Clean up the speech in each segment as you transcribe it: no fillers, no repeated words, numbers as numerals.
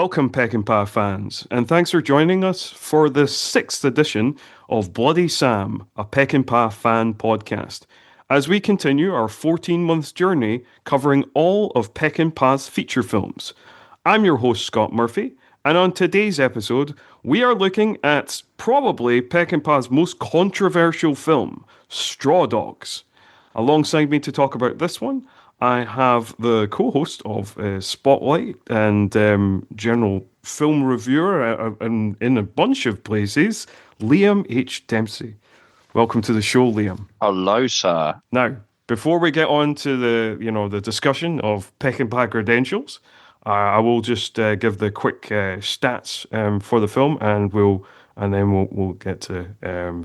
Welcome, Peckinpah fans, and thanks for joining us for the sixth edition of Bloody Sam, a Peckinpah fan podcast, as we continue our 14 months journey covering all of Peckinpah's feature films. I'm your host, Scott Murphy, and on today's episode, we are looking at probably Peckinpah's most controversial film, Straw Dogs. Alongside me to talk about this one, I have the co-host of Spotlight and general film reviewer in a bunch of places, Liam H. Dempsey. Welcome to the show, Liam. Hello, sir. Now, before we get on to the discussion of Peckinpah credentials, I will just give the quick stats for the film, and then we'll get to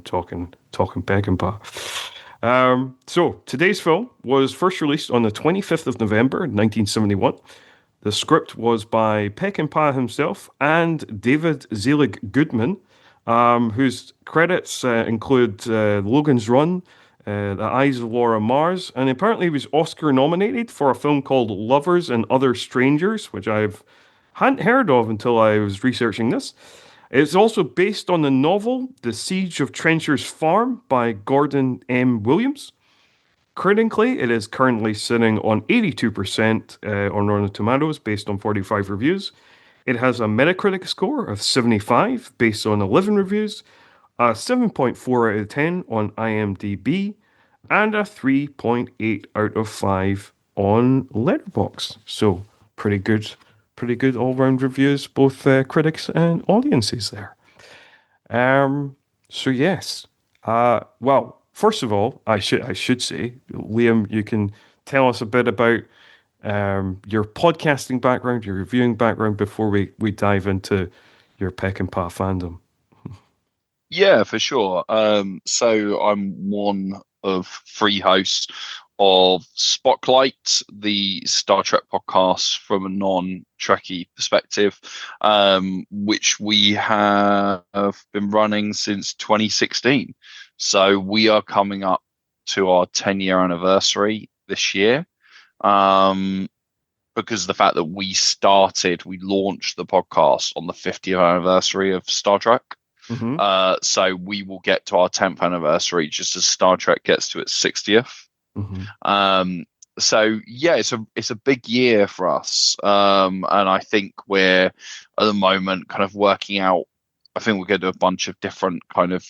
talking Peckinpah. So today's film was first released on the 25th of November, 1971. The script was by Peckinpah himself and David Zelig Goodman, whose credits include Logan's Run, The Eyes of Laura Mars, and apparently he was Oscar nominated for a film called Lovers and Other Strangers, which hadn't heard of until I was researching this. It's also based on the novel The Siege of Trencher's Farm by Gordon M. Williams. Critically, it is currently sitting on 82% on Rotten Tomatoes based on 45 reviews. It has a Metacritic score of 75 based on 11 reviews, a 7.4 out of 10 on IMDb, and a 3.8 out of 5 on Letterboxd. So pretty good all-round reviews, both critics and audiences there. So yes. Well, first of all, I should say, Liam, you can tell us a bit about your podcasting background, your reviewing background before we dive into your Peckinpah fandom. Yeah, for sure. So I'm one of three hosts of Spotlight, the Star Trek podcast from a non-Trekkie perspective, which we have been running since 2016. So we are coming up to our 10-year anniversary this year. Because of the fact that we launched the podcast on the 50th anniversary of Star Trek. Mm-hmm. So we will get to our 10th anniversary just as Star Trek gets to its 60th. Mm-hmm. So yeah, it's a big year for us. And I think we're at the moment kind of working out, I think we're going to do a bunch of different kind of,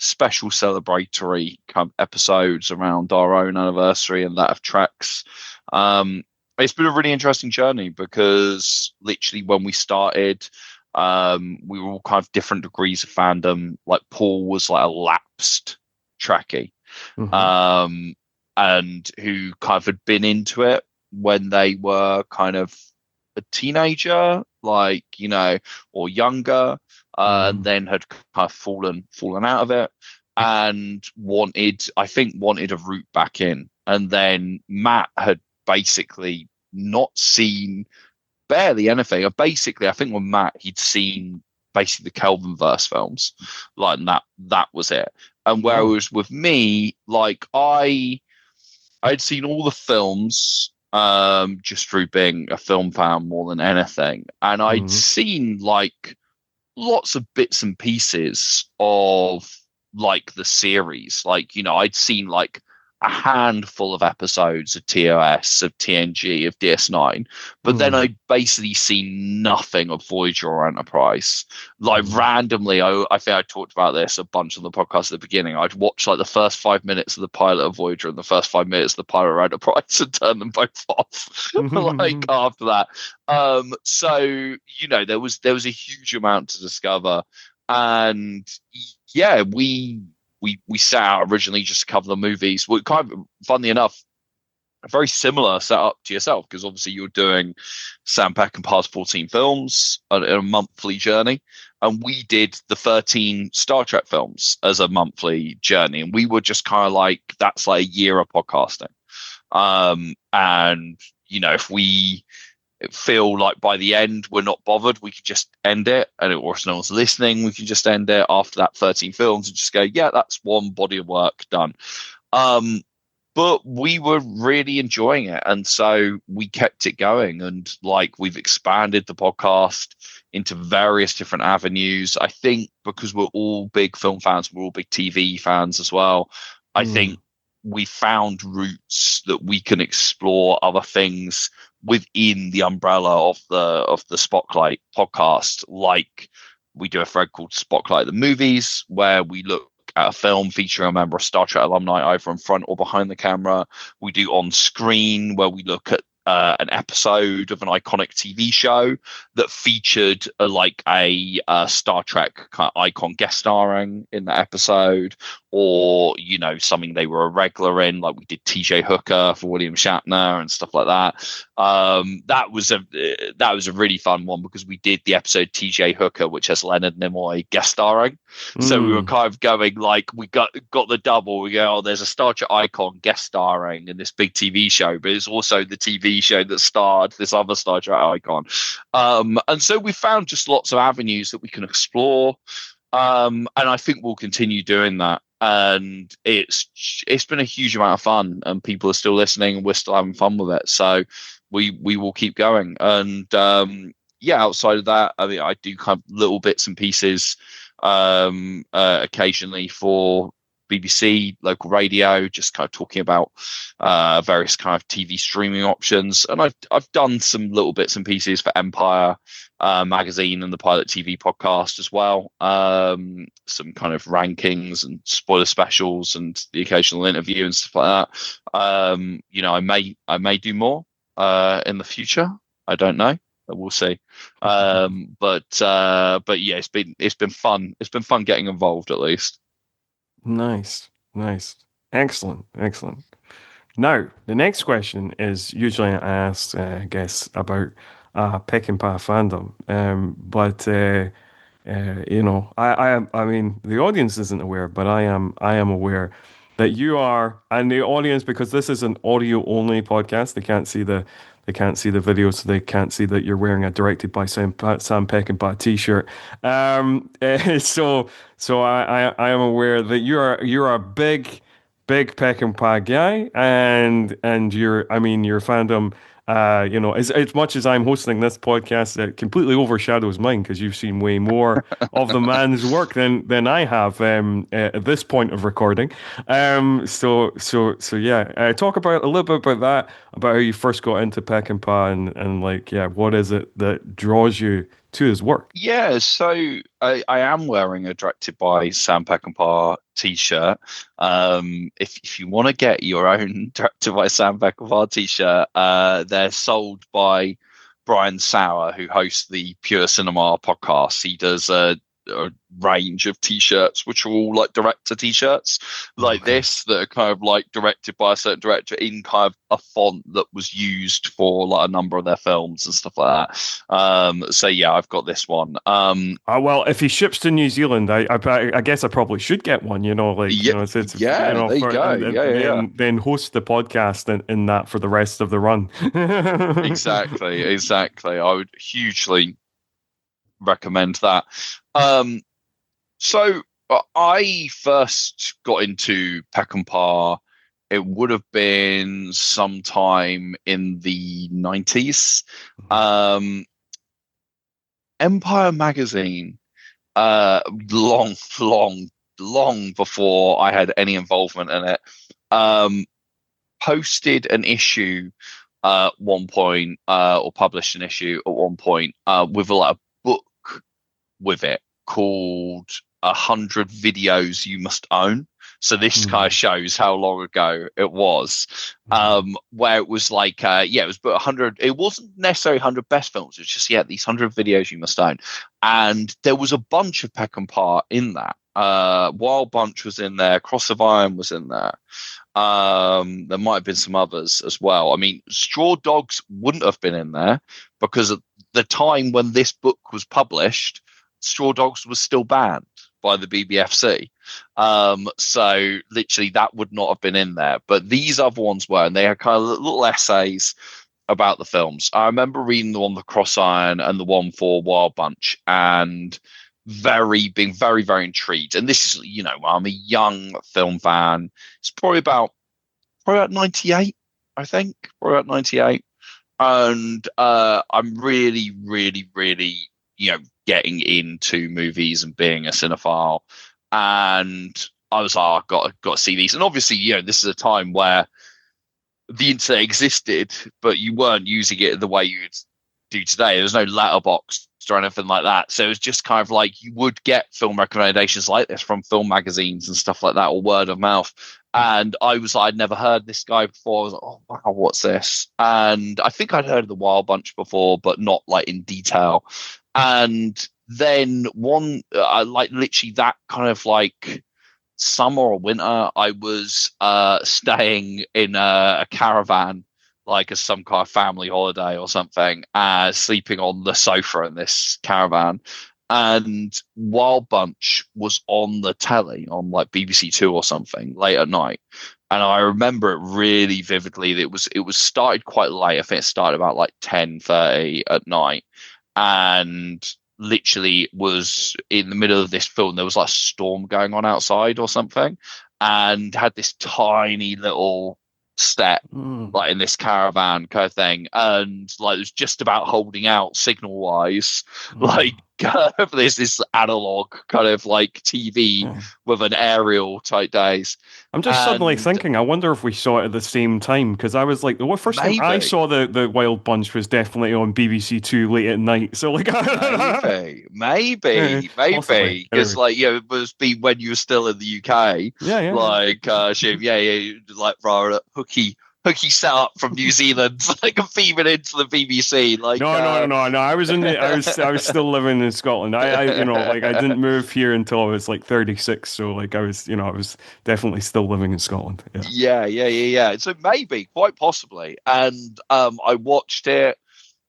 special celebratory kind of episodes around our own anniversary and that of Trek's. It's been a really interesting journey because literally when we started, we were all kind of different degrees of fandom. Like Paul was like a lapsed Trekkie, and who kind of had been into it when they were kind of a teenager, or younger, and then had kind of fallen out of it and wanted a route back in. And then Matt had basically not seen barely anything. Basically, I think with Matt, he'd seen basically the Kelvinverse films, and that was it. And whereas with me, I'd seen all the films just through being a film fan more than anything, and I'd seen lots of bits and pieces of the series. I'd seen a handful of episodes of TOS, of TNG, of DS9, but then I'd basically seen nothing of Voyager or Enterprise. Randomly, I think I talked about this a bunch on the podcast at the beginning. I'd watch the first 5 minutes of the pilot of Voyager and the first 5 minutes of the pilot of Enterprise and turn them both off. After that. So there was a huge amount to discover, and yeah, we set out originally just to cover the movies. Well, kind of, funnily enough, a very similar setup to yourself, because obviously you're doing Sam Peckinpah's 14 films on a monthly journey, and we did the 13 Star Trek films as a monthly journey, and we were just kind of that's a year of podcasting. And if we feel like by the end we're not bothered, we could just end it, and or if no one's listening, we can just end it after that 13 films and just go, yeah, that's one body of work done. but we were really enjoying it, and so we kept it going, and like we've expanded the podcast into various different avenues. I think because we're all big film fans, we're all big TV fans as well. I think Mm, we found routes that we can explore other things within the umbrella of the Spotlight podcast. Like we do a thread called Spotlight the Movies, where we look at a film featuring a member of Star Trek alumni either in front or behind the camera. We do On Screen, where we look at an episode of an iconic TV show that featured a Star Trek kind of icon guest starring in the episode, or you know something they were a regular in, like we did TJ Hooker for William Shatner and stuff like that. That was a really fun one because we did the episode TJ Hooker, which has Leonard Nimoy guest starring. So we were mm. kind of going like we got the double. We go, oh, there's a Star Trek icon guest starring in this big TV show, but it's also the TV show that starred this other Star Trek icon. And so we found just lots of avenues that we can explore. And I think we'll continue doing that. And it's been a huge amount of fun, and people are still listening, and we're still having fun with it. So we will keep going. And yeah, outside of that, I mean, I do kind of little bits and pieces occasionally for BBC local radio, just kind of talking about various kind of TV streaming options. And I've done some little bits and pieces for Empire magazine and the Pilot TV podcast as well. Some kind of rankings and spoiler specials and the occasional interview and stuff like that. You know, I may do more in the future. I don't know. We'll see. But yeah, it's been fun. It's been fun getting involved at least. Nice, nice, excellent, excellent. Now, the next question is usually asked, I guess, about Peckinpah fandom. You know, I mean, the audience isn't aware, but I am aware that you are, and the audience, because this is an audio only podcast, they can't see the video, so they can't see that you're wearing a directed by Sam Peckinpah t-shirt. I am aware that you're a big Peckinpah guy, and I mean, your fandom, you know, as much as I'm hosting this podcast, it completely overshadows mine because you've seen way more of the man's work than I have at this point of recording. So yeah, talk about a little bit about that, about how you first got into Peckinpah, and like, yeah, what is it that draws you to his work? Yeah, so I am wearing a directed by Sam Peckinpah t-shirt. If you want to get your own directed by Sam Peckinpah t-shirt, they're sold by Brian Sauer, who hosts the Pure Cinema podcast. He does a range of t-shirts which are all like director t-shirts like Okay. this that are kind of like directed by a certain director in kind of a font that was used for like a number of their films and stuff like that. So yeah, I've got this one. Well, if he ships to New Zealand, I guess I probably should get one. You know, like, you Yeah, know, it's you yeah, know, there you for go. and Yeah, yeah, yeah. then host the podcast in that for the rest of the run. Exactly, exactly. I would hugely recommend that. Um, so I first got into Peckinpah. It would have been sometime in the 90s. Um, Empire magazine, long, long, long before I had any involvement in it, um, posted an issue at one point, or published an issue at one point, with like a book with it called "100 Videos You Must Own." So this kind of Mhm, shows how long ago it was, mhm, where it was like, yeah, it was but 100. It wasn't necessarily 100 best films. It was just, yeah, these 100 videos you must own, and there was a bunch of Peckinpah in that. Wild Bunch was in there. Cross of Iron was in there. There might have been some others as well. I mean, Straw Dogs wouldn't have been in there because at the time when this book was published, Straw Dogs was still banned by the BBFC. So literally that would not have been in there. But these other ones were, and they had kind of little essays about the films. I remember reading the one for Cross Iron and the one for Wild Bunch, and being very, very intrigued. And this is, you know, I'm a young film fan. It's probably about 98, I think, probably about 98. And I'm really, really, really, getting into movies and being a cinephile. And I was like, oh, got to see these. And obviously, this is a time where the internet existed, but you weren't using it the way you'd do today. There was no letterbox or anything like that. So it was just kind of like you would get film recommendations like this from film magazines and stuff like that, or word of mouth. And I was like, I'd never heard this guy before. I was like, oh wow, what's this? And I think I'd heard of the Wild Bunch before, but not like in detail. And then like literally that kind of like summer or winter, I was staying in a caravan, like as some kind of family holiday or something, sleeping on the sofa in this caravan. And Wild Bunch was on the telly on like BBC Two or something late at night. And I remember it really vividly. It was started quite late. I think it started about like 10:30 at night. And literally was in the middle of this film. There was like a storm going on outside or something, and had this tiny little step like in this caravan kind of thing, and like it was just about holding out signal wise, like for this analog kind of like TV with an aerial type days. I'm just suddenly And thinking, I wonder if we saw it at the same time, because I was like, the first time I maybe saw the Wild Bunch was definitely on BBC Two late at night. So like, possibly. maybe, because Anyway, like it must be when you were still in the UK, yeah, yeah, yeah. like yeah, like rather hooky setup from New Zealand, like beaming into the BBC, like No, no, no, no, no. I was still living in Scotland. Like I didn't move here until I was like 36. So like I was definitely still living in Scotland. Yeah. yeah. So maybe, quite possibly, and I watched it,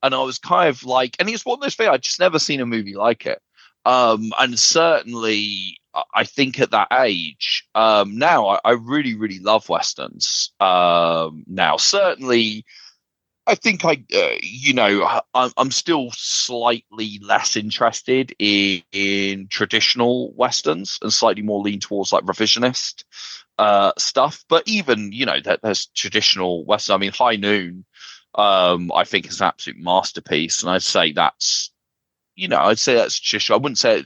and I was kind of like, and it's one of those things I'd just never seen a movie like it. And certainly, I think at that age, now I really, really love westerns. Now, certainly, I think I'm still slightly less interested in traditional westerns and slightly more lean towards like revisionist stuff. But even there's traditional western. I mean, High Noon, I think is an absolute masterpiece, and I'd say that's just. I wouldn't say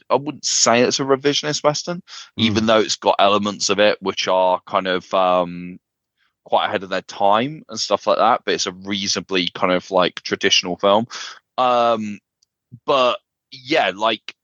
it's a revisionist western, even though it's got elements of it which are kind of quite ahead of their time and stuff like that. But it's a reasonably kind of like traditional film. But yeah, like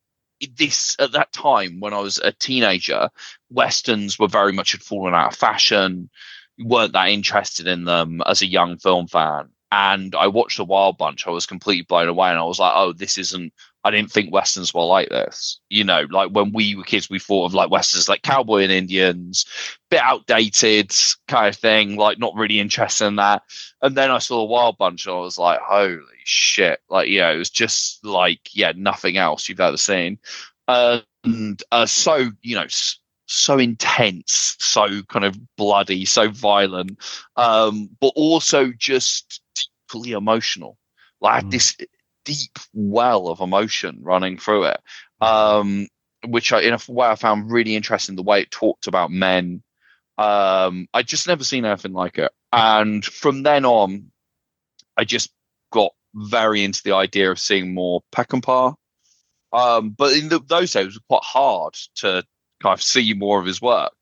this at that time when I was a teenager, westerns were very much had fallen out of fashion. You weren't that interested in them as a young film fan. And I watched The Wild Bunch. I was completely blown away, and I was like, "Oh, this isn't." I didn't think westerns were like this. Like when we were kids, we thought of like westerns like Cowboy and Indians, bit outdated kind of thing, like not really interested in that. And then I saw The Wild Bunch, and I was like, "Holy shit!" Like, it was just like, nothing else you've ever seen, and so intense, so kind of bloody, so violent, but also just deeply emotional. Like this deep well of emotion running through it, which in a way I found really interesting. The way it talked about men, I just never seen anything like it. And from then on, I just got very into the idea of seeing more Peckinpah. But in those days, it was quite hard to kind of see more of his work.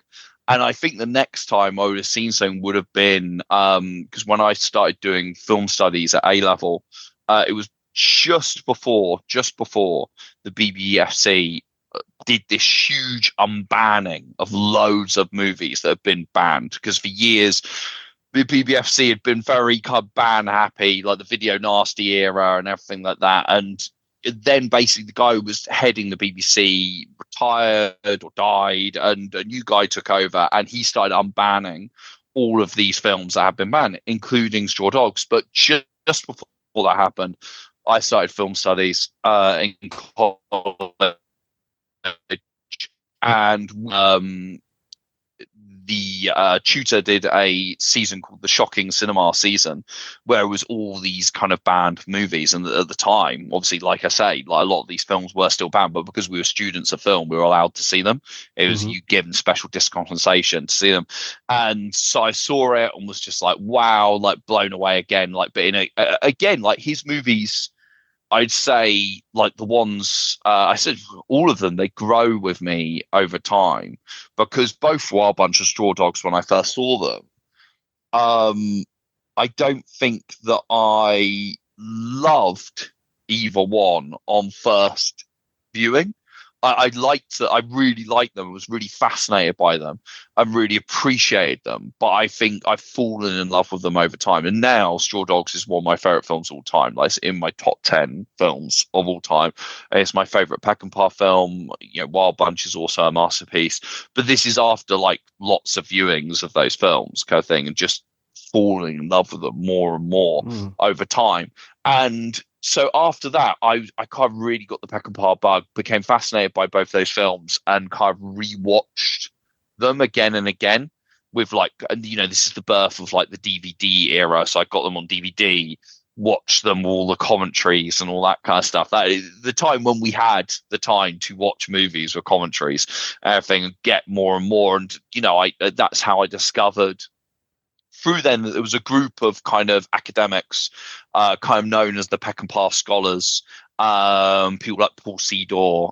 And I think the next time I would have seen something would have been because when I started doing film studies at A level, it was just before the BBFC did this huge unbanning of loads of movies that have been banned, because for years the BBFC had been very kind of ban happy, like the video nasty era and everything like that. And then basically the guy who was heading the BBC retired or died, and a new guy took over, and he started unbanning all of these films that have been banned, including Straw Dogs. But just before that happened, I started film studies in college, and the tutor did a season called the Shocking Cinema season, where it was all these kind of banned movies. And at the time, obviously, like I say, like a lot of these films were still banned, but because we were students of film, we were allowed to see them. It was Hmm. you given special dispensation to see them. And so I saw it and was just like, wow, like blown away again. Like, but again, like his movies, I'd say like the ones I said, all of them, they grow with me over time because both Wild Bunch of Straw Dogs, when I first saw them, um, I don't think that I loved either one on first viewing. I liked that. I really liked them. I was really fascinated by them. I really appreciated them. But I think I've fallen in love with them over time. And now Straw Dogs is one of my favorite films of all time. Like it's in my top 10 films of all time. It's my favorite Peckinpah film. You know, Wild Bunch is also a masterpiece. But this is after like lots of viewings of those films, kind of thing, and just falling in love with them more and more Mm. over time. And so after that, I kind of really got the Peckinpah bug, became fascinated by both those films, and kind of rewatched them again and again. With like, and you know, this is the birth of like the DVD era, so I got them on DVD, watched them, all the commentaries and all that kind of stuff. That is the time when we had the time to watch movies with commentaries, everything, and get more and more. And you know, I that's how I discovered through then that there was a group of kind of academics, kind of known as the Peckinpah scholars, people like Paul Seydoux,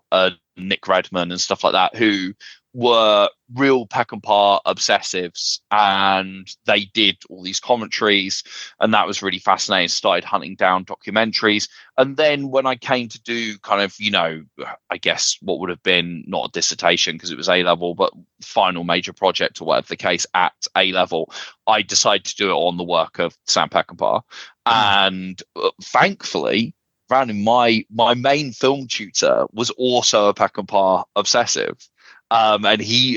Nick Redman, and stuff like that, who were real Peckinpah obsessives, and they did all these commentaries, and that was really fascinating. Started hunting down documentaries, and then when I came to do kind of, you know, I guess what would have been not a dissertation because it was A level, but final major project or whatever the case at A level, I decided to do it on the work of Sam Peckinpah, Mm. and thankfully. Brandon, my main film tutor was also a Peckinpah obsessive. And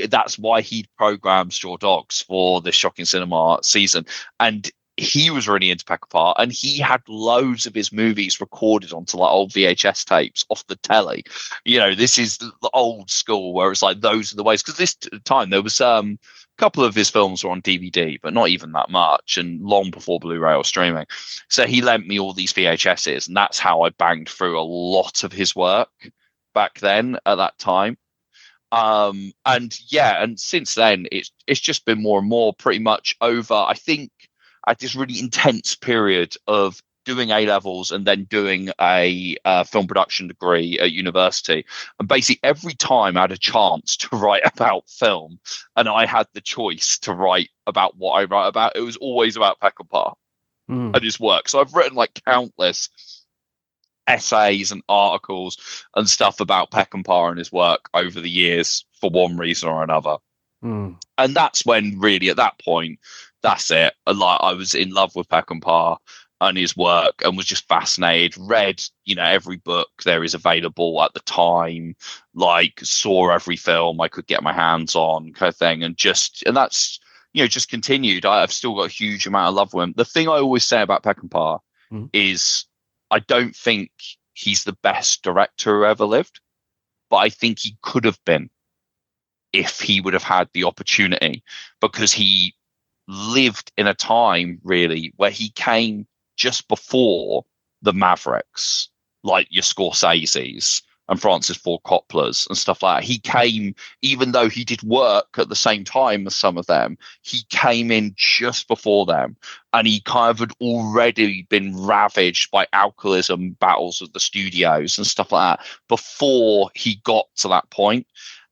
that's why he programmed Straw Dogs for this Shocking Cinema season. And he was really into Peckinpah, and he had loads of his movies recorded onto like old VHS tapes off the telly. You know, this is the old school where it's like those are the ways. Because this time there was a couple of his films were on DVD, but not even that much, and long before Blu-ray or streaming. So he lent me all these VHSs, and that's how I banged through a lot of his work back then at that time. And yeah, and since then it's just been more and more pretty much over. I think at this really intense period of doing A levels and then doing a film production degree at university, and basically every time I had a chance to write about film, and I had the choice to write about what I write about, it was always about Peckinpah Mm. and his work. So I've written like countless essays and articles and stuff about Peckinpah and his work over the years for one reason or another. Mm. And that's when really at that point, that's it. Like I was in love with Peckinpah and his work and was just fascinated, read, you know, every book there is available at the time, like saw every film I could get my hands on kind of thing. And that's, you know, just continued. I've still got a huge amount of love for him. The thing I always say about Peckinpah Mm. is I don't think he's the best director who ever lived, but I think he could have been if he would have had the opportunity, because he lived in a time really where he came just before the Mavericks, like your Scorsese's and Francis Ford Coppola's and stuff like that. He came, even though he did work at the same time as some of them, he came in just before them, and he kind of had already been ravaged by alcoholism battles at the studios and stuff like that before he got to that point.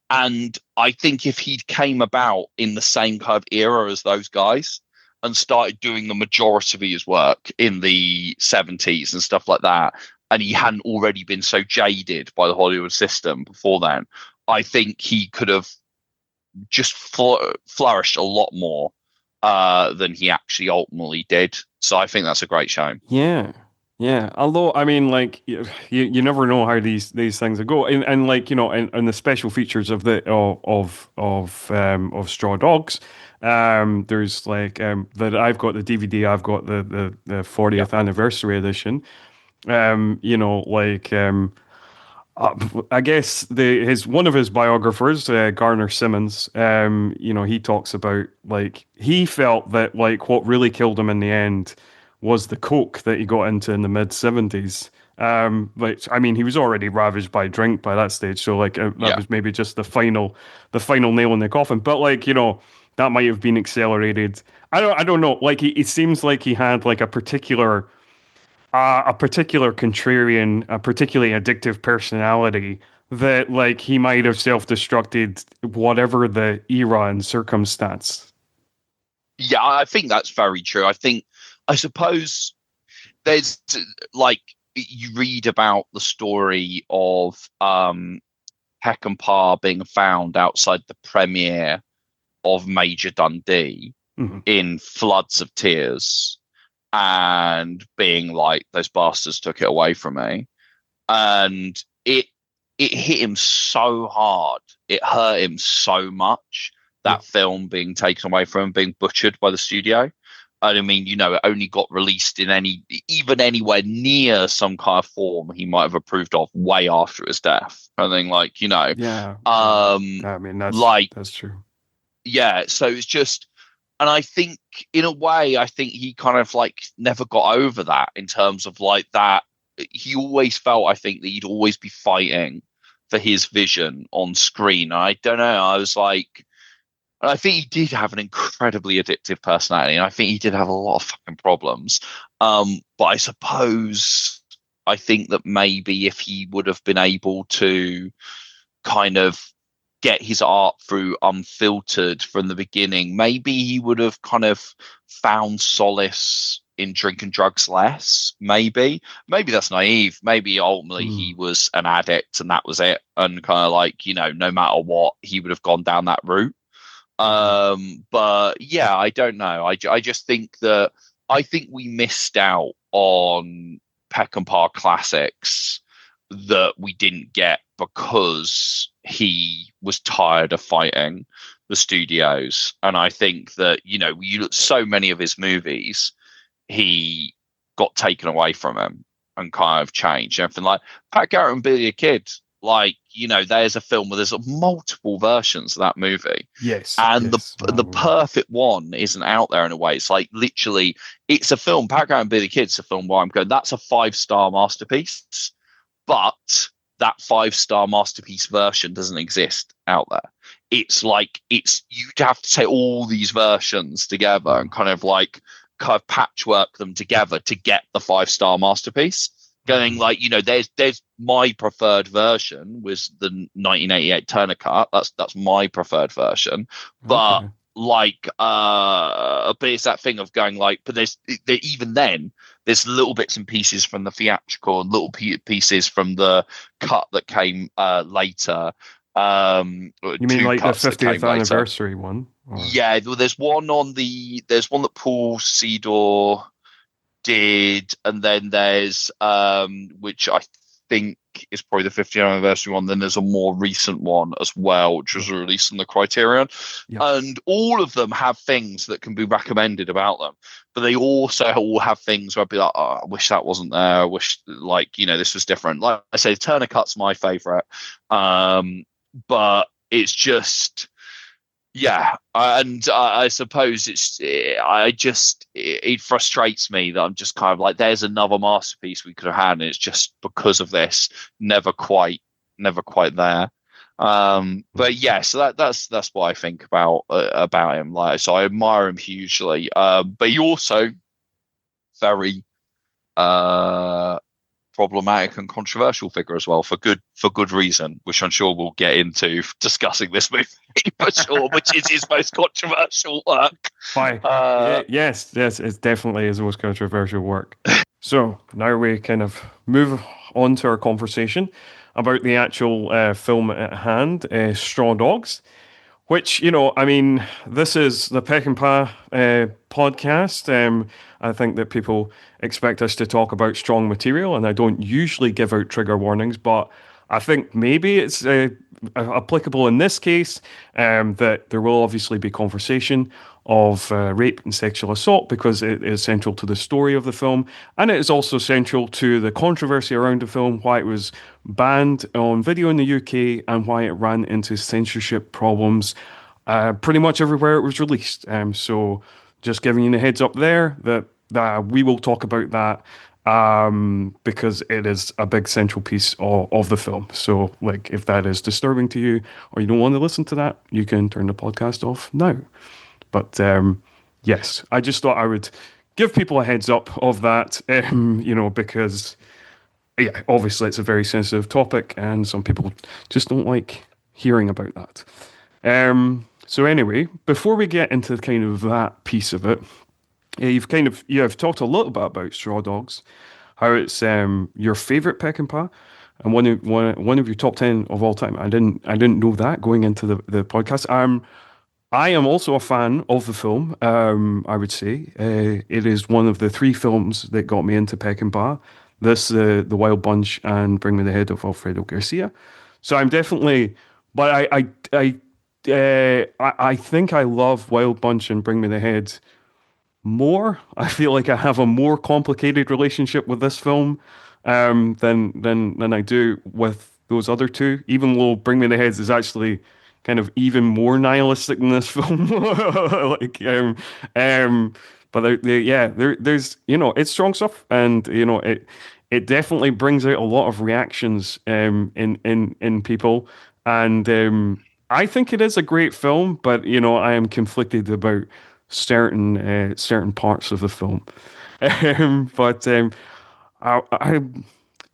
And I think if he'd came about in the same kind of era as those guys and started doing the majority of his work in the 70s and stuff like that, and he hadn't already been so jaded by the Hollywood system before then, I think he could have just flourished a lot more than he actually ultimately did. So I think that's a great shame. Yeah, yeah. Although, I mean, like you never know how these things will go, and like you know, and the special features of the of Straw Dogs. There's like that I've got the DVD. I've got the Yeah. 40th anniversary edition. You know, like I guess the his one of his biographers, Garner Simmons, he talks about like he felt that like what really killed him in the end was the coke that he got into in the mid 70s. Which I mean, he was already ravaged by drink by that stage, so like that Yeah. was maybe just the final nail in the coffin. But like that might have been accelerated. I don't know. Like it seems like he had like a particular contrarian, a particularly addictive personality that like he might have self-destructed whatever the era and circumstance. Yeah, I think that's very true. I suppose there's like you read about the story of Peckinpah being found outside the premiere of Major Dundee Mhm. in floods of tears and being like, those bastards took it away from me. And it hit him so hard. It hurt him so much, Yeah. that film being taken away from him, being butchered by the studio. I mean, it only got released in even anywhere near some kind of form he might have approved of way after his death. I think, Yeah. Yeah. um, I mean, that's like, that's true. yeah. So it's just, and I think in a way, I think he kind of like never got over that in terms of like that. He always felt, I think, that he'd always be fighting for his vision on screen. And I don't know. I was like, and I think he did have an incredibly addictive personality, and I think he did have a lot of fucking problems. But I suppose I think that maybe if he would have been able to kind of get his art through unfiltered from the beginning, maybe he would have kind of found solace in drinking drugs less. Maybe that's naive. Maybe ultimately Mm. he was an addict and that was it. And kind of like, no matter what, he would have gone down that route. Mhm. But yeah, I don't know. I just think that I think we missed out on Peckinpah classics that we didn't get because he was tired of fighting the studios. And I think that, you look so many of his movies, he got taken away from him and kind of changed everything. Like Pat Garrett and Billy the Kid, like, there's a film where there's multiple versions of that movie. Yes. And the Yes. the perfect one isn't out there in a way. It's like literally, it's a film. Pat Garrett and Billy the Kid's a film where I'm going, that's a 5-star masterpiece, but that 5-star masterpiece version doesn't exist out there. It's like you'd have to take all these versions together and kind of patchwork them together to get the 5-star masterpiece. Going Mhm. like, there's my preferred version was the 1988 Turner cut. That's my preferred version. But Okay. but it's that thing of going like, but even then there's little bits and pieces from the theatrical and little pieces from the cut that came later. You mean Two like the cuts that came 50th later. anniversary one? Or Yeah, well, there's one that Paul Sidor did, and then there's which I think is probably the 50th anniversary one. Then there's a more recent one as well, which was released on the Criterion. yeah. And all of them have things that can be recommended about them, but they also all have things where I'd be like, oh, I wish that wasn't there. I wish this was different. Like I say, Turner Cut's my favorite, but it's just yeah, and I suppose it frustrates me that I'm just kind of like, there's another masterpiece we could have had, and it's just because of this, never quite, never quite there. But yeah, so that's what I think about him. Like, so I admire him hugely. But he also very uh problematic and controversial figure as well, for good reason, which I'm sure we'll get into discussing this movie for sure, which is his most controversial work. Why? Uh, Yeah, yes, yes, it's definitely his most controversial work. So now we kind of move on to our conversation about the actual film at hand, Straw Dogs. Which, I mean, this is the Peckinpah podcast. I think that people expect us to talk about strong material, and I don't usually give out trigger warnings, but I think maybe it's applicable in this case, that there will obviously be conversation of rape and sexual assault because it is central to the story of the film, and it is also central to the controversy around the film, why it was banned on video in the UK and why it ran into censorship problems pretty much everywhere it was released. So just giving you the heads up there that we will talk about that because it is a big central piece of the film. So, like, if that is disturbing to you or you don't want to listen to that, you can turn the podcast off now. But yes, I just thought I would give people a heads up of that, because yeah, obviously it's a very sensitive topic, and some people just don't like hearing about that. So anyway, before we get into kind of that piece of it, you've talked a little bit about Straw Dogs, how it's your favorite Peckinpah and one of your top 10 of all time. I didn't know that going into the podcast. I am also a fan of the film. I would say it is one of the three films that got me into Peckinpah. This, the Wild Bunch, and Bring Me the Head of Alfredo Garcia. So I'm definitely, but I think I love Wild Bunch and Bring Me the Head more. I feel like I have a more complicated relationship with this film than I do with those other two. Even though Bring Me the Heads is actually kind of even more nihilistic than this film. like, um, but there's it's strong stuff, and it definitely brings out a lot of reactions in people, and I think it is a great film, but I am conflicted about certain parts of the film. But I, I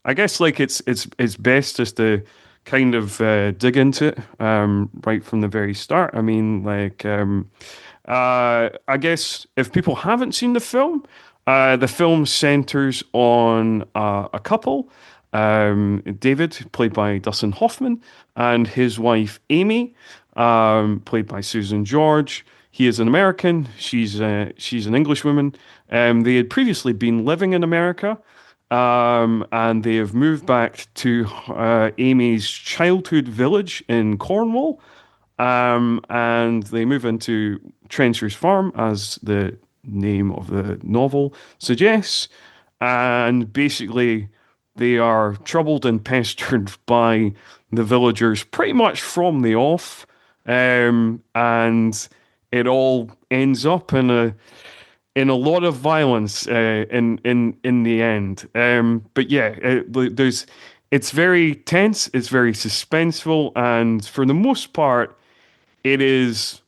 I guess like it's best just to kind of dig into it right from the very start. I mean, like I guess if people haven't seen the film centers on a couple, David, played by Dustin Hoffman, and his wife Amy, played by Susan George. He is an American. She's an English woman. They had previously been living in America, and they have moved back to Amy's childhood village in Cornwall. And they move into Trencher's Farm, as the name of the novel suggests. And basically, they are troubled and pestered by the villagers pretty much from the off. And it all ends up in a lot of violence in the end. But yeah, it's very tense, it's very suspenseful, and for the most part, it is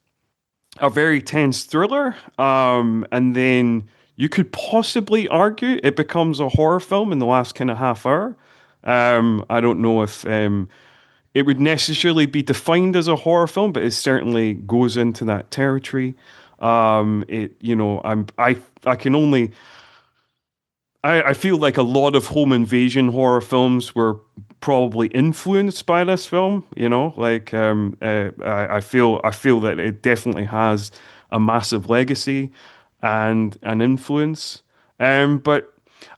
a very tense thriller. And then you could possibly argue it becomes a horror film in the last kind of half hour. I don't know if it would necessarily be defined as a horror film, but it certainly goes into that territory. I can only I feel like a lot of home invasion horror films were probably influenced by this film. I feel that it definitely has a massive legacy and an influence. But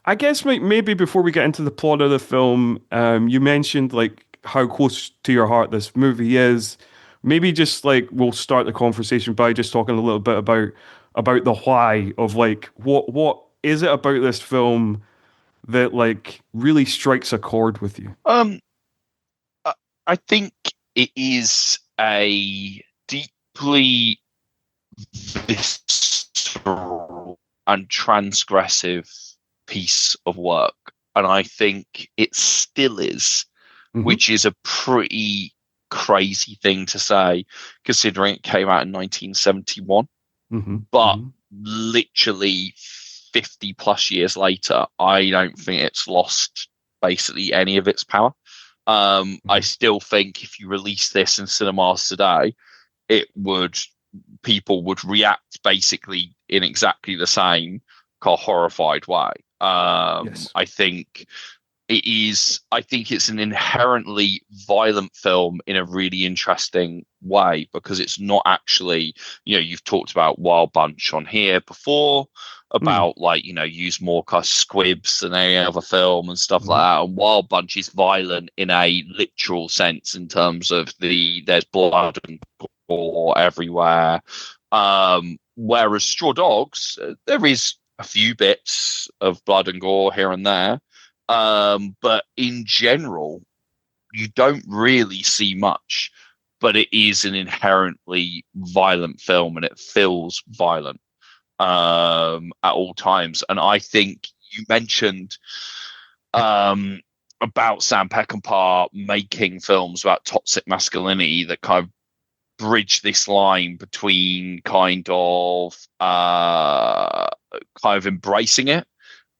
I guess maybe before we get into the plot of the film, you mentioned like how close to your heart this movie is. Maybe just like we'll start the conversation by just talking a little bit about the why of like what is it about this film that like really strikes a chord with you? Um, I I think it is a deeply visceral and transgressive piece of work, and I think it still is, Mm-hmm. which is a pretty crazy thing to say, considering it came out in 1971. Mm-hmm. But Mm-hmm. literally 50 plus years later, I don't think it's lost basically any of its power. I Mm-hmm. still think if you release this in cinemas today, it would people would react basically in exactly the same kind of horrified way. Yes. I think it's an inherently violent film in a really interesting way, because it's not actually, you've talked about Wild Bunch on here before, Mm. about like, use more kind of squibs than any other film and stuff like Mm-hmm. that. And Wild Bunch is violent in a literal sense, in terms of there's blood and gore everywhere. Whereas Straw Dogs, there is a few bits of blood and gore here and there, but in general, you don't really see much. But it is an inherently violent film, and it feels violent at all times. And I think you mentioned um, about Sam Peckinpah making films about toxic masculinity that kind of bridge this line between kind of embracing it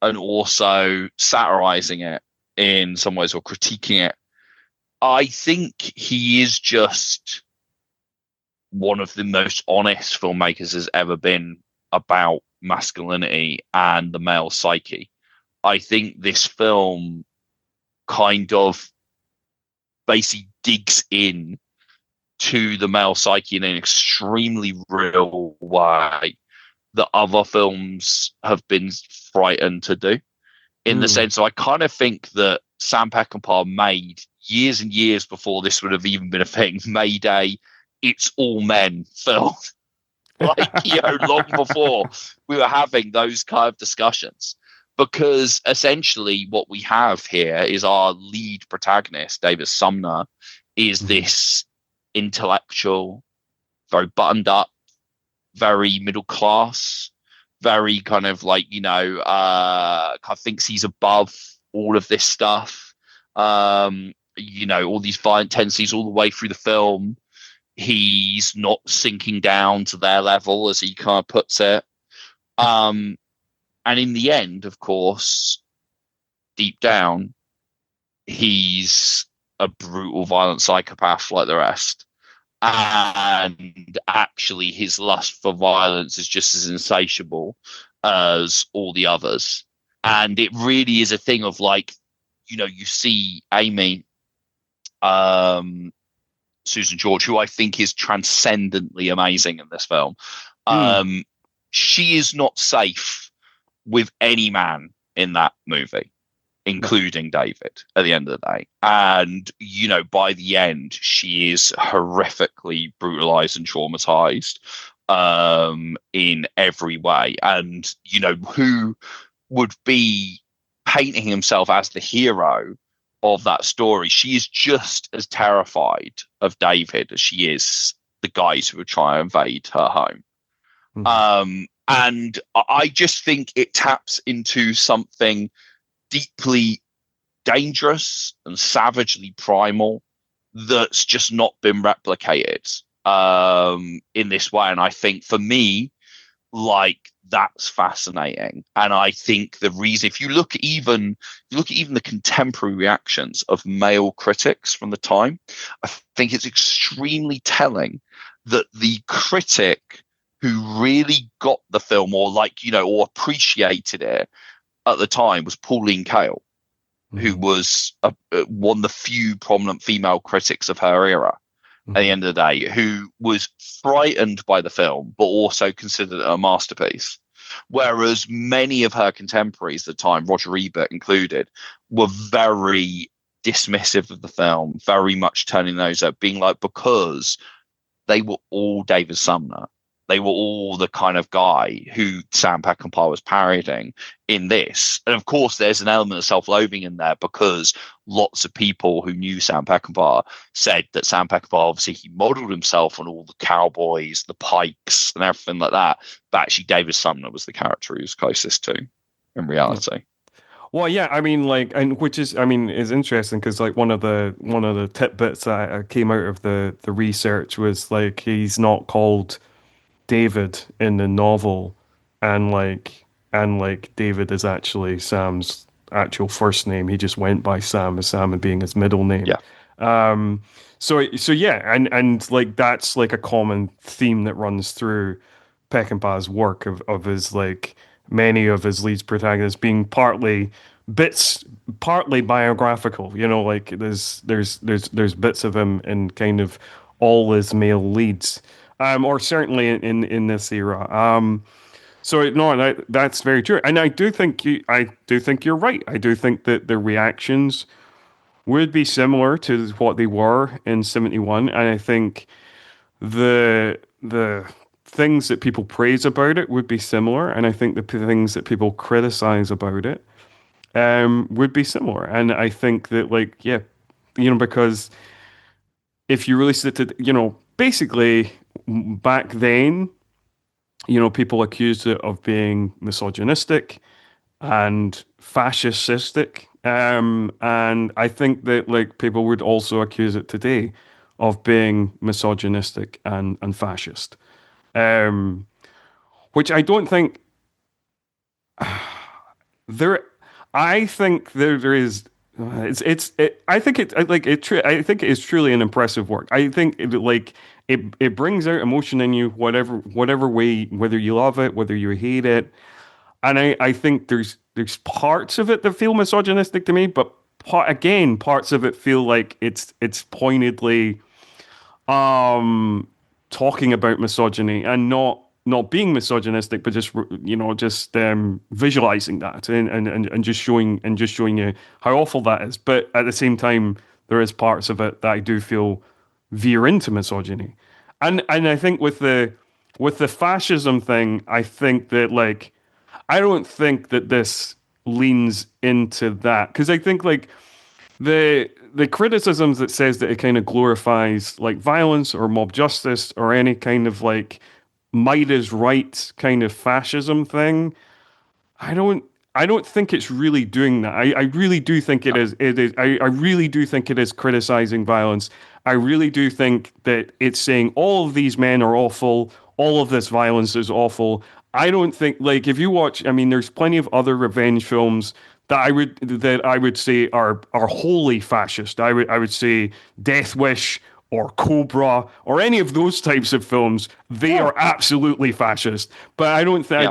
and also satirizing it in some ways or critiquing it. I think he is just one of the most honest filmmakers has ever been about masculinity and the male psyche. I think this film kind of basically digs in to the male psyche in an extremely real way that other films have been frightened to do. In the Mm. sense, so I kind of think that Sam Peckinpah made years and years before this would have even been a thing, made a "It's all men" film, like long before we were having those kind of discussions. Because essentially, what we have here is our lead protagonist, David Sumner, is Mhm. this intellectual, very buttoned up, very middle class, very kind of like, kind of thinks he's above all of this stuff. All these violent tendencies all the way through the film. He's not sinking down to their level, as he kind of puts it. And in the end, of course, deep down, he's a brutal, violent psychopath like the rest. And actually, his lust for violence is just as insatiable as all the others. And it really is a thing of like, you see Amy, um, Susan George, who I think is transcendently amazing in this film. Mm. Um, she is not safe with any man in that movie, No. including David, at the end of the day. And, by the end, she is horrifically brutalized and traumatized in every way. And, who would be painting himself as the hero of that story? She is just as terrified of David as she is the guys who would try and invade her home. Mhm. And I just think it taps into something deeply dangerous and savagely primal that's just not been replicated in this way. And I think for me, like that's fascinating. And I think the reason, if you look at even the contemporary reactions of male critics from the time, I think it's extremely telling that the critic who really got the film or appreciated it at the time was Pauline Kael, who Mhm. was one of the few prominent female critics of her era at the Mhm. end of the day, who was frightened by the film, but also considered it a masterpiece. Whereas many of her contemporaries at the time, Roger Ebert included, were very dismissive of the film, very much turning those up, being like, because they were all David Sumner. They were all the kind of guy who Sam Peckinpah was parodying in this. And of course, there's an element of self-loathing in there because lots of people who knew Sam Peckinpah said that Sam Peckinpah, obviously, he modeled himself on all the cowboys, the pikes, and everything like that. But actually, David Sumner was the character he was closest to in Yeah. reality. Well, yeah, I mean, like, and which is, I mean, is interesting because like one of the tidbits that came out of the research was like he's not called David in the novel, and like David is actually Sam's actual first name. He just went by Sam, as Sam being his middle name. Yeah. Um, so yeah, and like that's like a common theme that runs through Peckinpah's work of his like many of his lead protagonists being partly biographical. Like there's bits of him in kind of all his male leads, or certainly in this era. So no, that's very true, and I do think you're right. I do think that the reactions would be similar to what they were in '71, and I think the things that people praise about it would be similar, and I think the things that people criticize about it would be similar. And I think that, like, yeah, because if you really sit to, basically back then, people accused it of being misogynistic and fascistic. And I think that, like, people would also accuse it today of being misogynistic and fascist. Um, which I don't think there. I think there is. I think it. I think it is truly an impressive work. I think it brings out emotion in you, whatever way, whether you love it, whether you hate it. And I think there's parts of it that feel misogynistic to me, but parts of it feel like it's pointedly talking about misogyny and not being misogynistic, but just visualizing that and just showing you how awful that is. But at the same time, there is parts of it that I do feel veer into misogyny, and I think with the fascism thing, I think that, like, I don't think that this leans into that because I think, like, the criticisms that says that it kind of glorifies, like, violence or mob justice or any kind of, like, might is right kind of fascism thing. I don't I don't think it's really doing that. I really do think I really do think it is criticizing violence. I really do think that it's saying all of these men are awful, all of this violence is awful. I don't think, like, if you watch, I mean, there's plenty of other revenge films that I would say are wholly fascist. I would say Death Wish or Cobra or any of those types of films. They Yeah, are absolutely fascist. But yeah,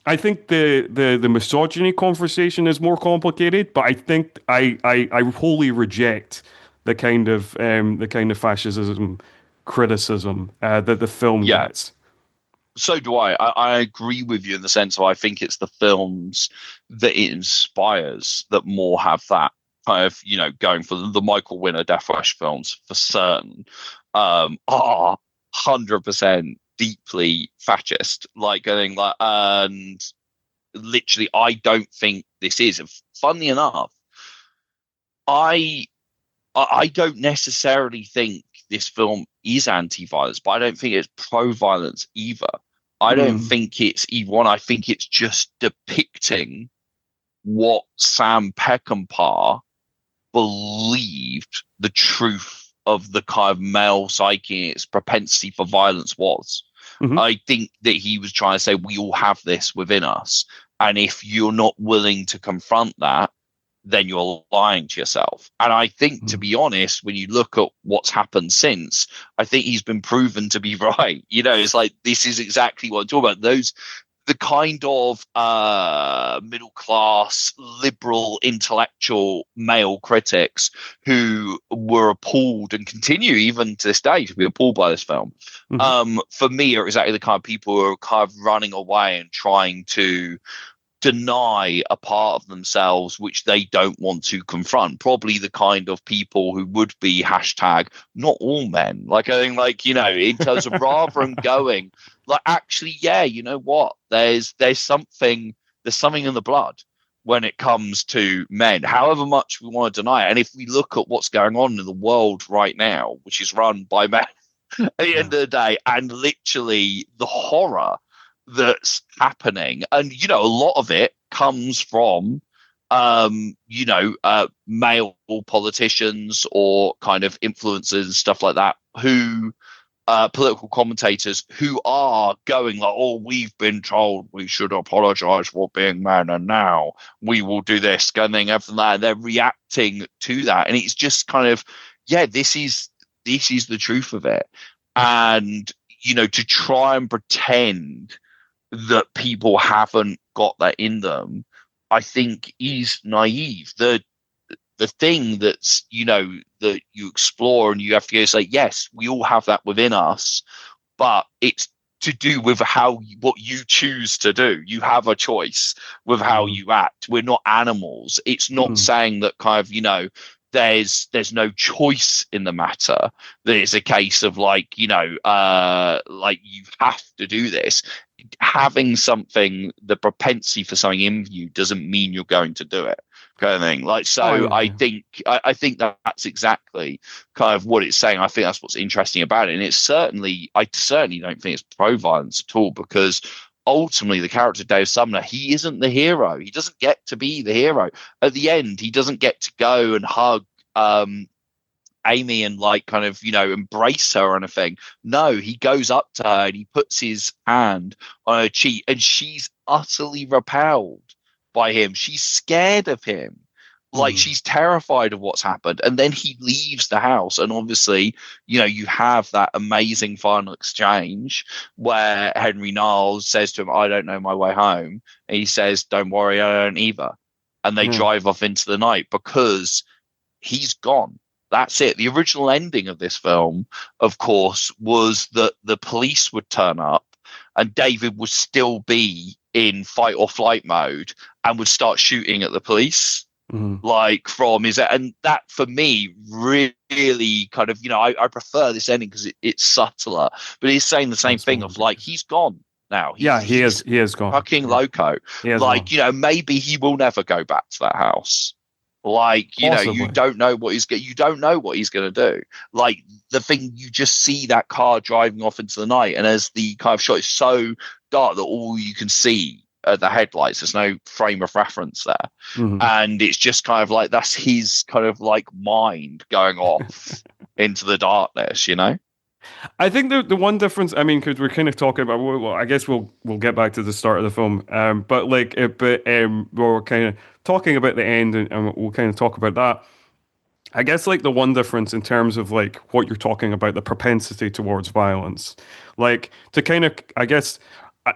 I think the misogyny conversation is more complicated, but I think I wholly reject the kind of fascism criticism that the film yeah. gets. So do I. I agree with you in the sense of I think it's the films that it inspires that more have that kind of, going for the Michael Winner Death Wish films for certain, are 100% deeply fascist. Like, I think, like, and literally, I don't think this is. Funnily enough, I I don't necessarily think this film is anti-violence, but I don't think it's pro-violence either. I don't Mm, think it's either one. I think it's just depicting what Sam Peckinpah believed the truth of the kind of male psyche, its propensity for violence was. hmm I think that he was trying to say we all have this within us. And if you're not willing to confront that, then you're lying to yourself. And I think, to mm, be honest, when you look at what's happened since, I think he's been proven to be right. It's like this is exactly what I'm talking about. The kind of middle class, liberal, intellectual male critics who were appalled and continue even to this day to be appalled by this film. hmm For me, are exactly the kind of people who are kind of running away and trying to deny a part of themselves which they don't want to confront. Probably the kind of people who would be hashtag not all men. Like, I think, like, in terms of rather than going like, actually, yeah, you know what? There's something in the blood when it comes to men, however much we want to deny it. And if we look at what's going on in the world right now, which is run by men at the end yeah. of the day, and literally the horror that's happening, and a lot of it comes from male politicians or kind of influencers and stuff like that, who political commentators who are going like, oh, we've been told we should apologize for being men, and now we will do this and then everything like that. They're reacting to that, and it's just kind of, yeah, this is the truth of it. And to try and pretend that people haven't got that in them, I think is naive. The thing that's, that you explore and you have to go say, yes, we all have that within us, but it's to do with what you choose to do. You have a choice with how Mm, you act. We're not animals. It's not mm, saying that kind of, there's no choice in the matter. That it's a case of like, like you have to do this. Having something, the propensity for something in you doesn't mean you're going to do it, kind of thing. Like, Oh so yeah, yeah. I think that's exactly kind of what it's saying. I think that's what's interesting about it. And I certainly don't think it's pro-violence at all, because ultimately the character Dave Sumner, he isn't the hero. He doesn't get to be the hero. At the end, he doesn't get to go and hug Amy and like kind of, embrace her or anything. No, he goes up to her and he puts his hand on her cheek, and she's utterly repelled by him. She's scared of him. Like, Mm, she's terrified of what's happened. And then he leaves the house. And obviously, you have that amazing final exchange where Henry Niles says to him, I don't know my way home. And he says, don't worry, I don't either. And they yeah. drive off into the night because he's gone. That's it. The original ending of this film, of course, was that the police would turn up and David would still be in fight or flight mode and would start shooting at the police, Mm, like from his. And that for me really kind of, I prefer this ending because it's subtler, but he's saying the same that's thing more of like, good. he's gone now. Yeah, He's he is gone. fucking Yeah, loco. he is Like, gone. maybe he will never go back to that house. Like, you Possibly. don't know what you don't know what he's going to do. Like, the thing, you just see that car driving off into the night, and as the kind of shot is so dark that all you can see are the headlights. There's no frame of reference there, Hmm. and it's just kind of like that's his kind of like mind going off into the darkness. I think the one difference, I mean, because we're kind of talking about, well, I guess we'll get back to the start of the film, but like, we're kind of talking about the end, and we'll kind of talk about that. I guess like the one difference in terms of like what you're talking about, the propensity towards violence, like to kind of, I guess, I,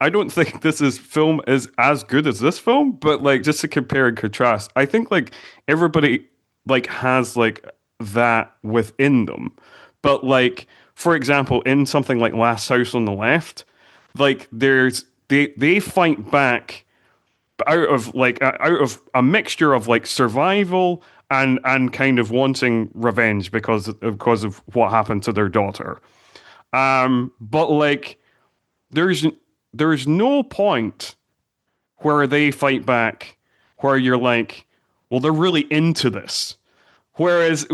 I don't think this is film is as good as this film, but like just to compare and contrast, I think like everybody like has like that within them, but like for example, in something like Last House on the Left, like they fight back out of a mixture of like survival and kind of wanting revenge because of what happened to their daughter. But like there's there's no point where they fight back where you're like, well, they're really into this. Whereas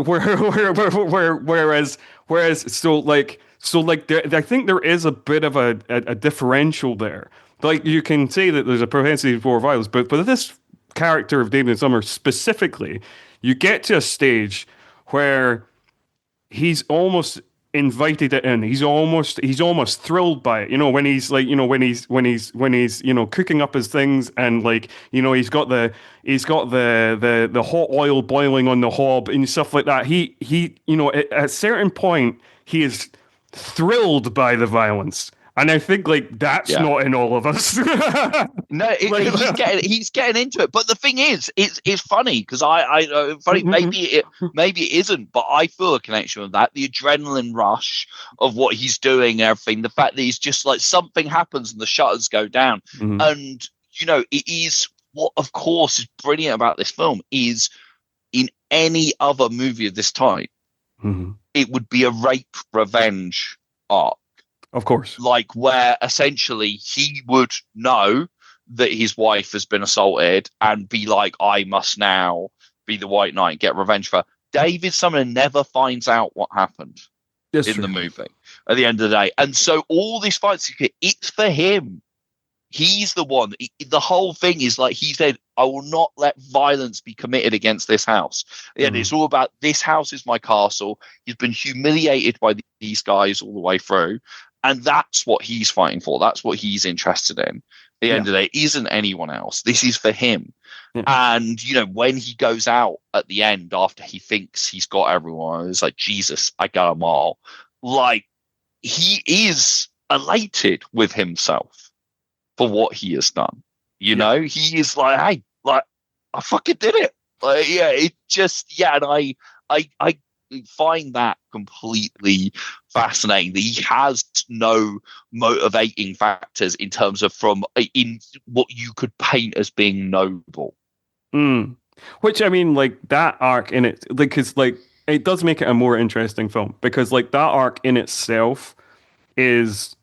so like there, I think there is a bit of a differential there. Like you can say that there's a propensity for violence, but this character of David Summer specifically, you get to a stage where he's almost invited it in. He's almost thrilled by it. When he's like, when he's cooking up his things and like, he's got the hot oil boiling on the hob and stuff like that. He at a certain point he is thrilled by the violence. And I think like that's Yeah. not in all of us. No, like, he's getting into it. But the thing is, it's funny because funny, maybe it isn't, but I feel a connection with that. The adrenaline rush of what he's doing and everything. The fact that he's just like something happens and the shutters go down, Mhm, and it is what, of course, is brilliant about this film is in any other movie of this type, mhm. it would be a rape revenge arc, Of course. like where essentially he would know that his wife has been assaulted and be like, I must now be the White Knight and get revenge for her. David Sumner never finds out what happened That's in the true. movie at the end of the day. And so all these fights, it's for him. He's the one. The whole thing is like he said, I will not let violence be committed against this house. And Mhm, it's all about this house is my castle. He's been humiliated by these guys all the way through. And that's what he's fighting for. That's what he's interested in. At the end yeah. of the day, isn't anyone else. This is for him. Yeah. And, when he goes out at the end after he thinks he's got everyone, it's like, Jesus, I got them all. Like, he is elated with himself for what he has done. Yeah. He is like, hey, like I fucking did it. Like, yeah, it just and I find that completely fascinating that he has no motivating factors in terms of in what you could paint as being noble. Mm. Which I mean, like that arc in it, like, because like it does make it a more interesting film because like that arc in itself is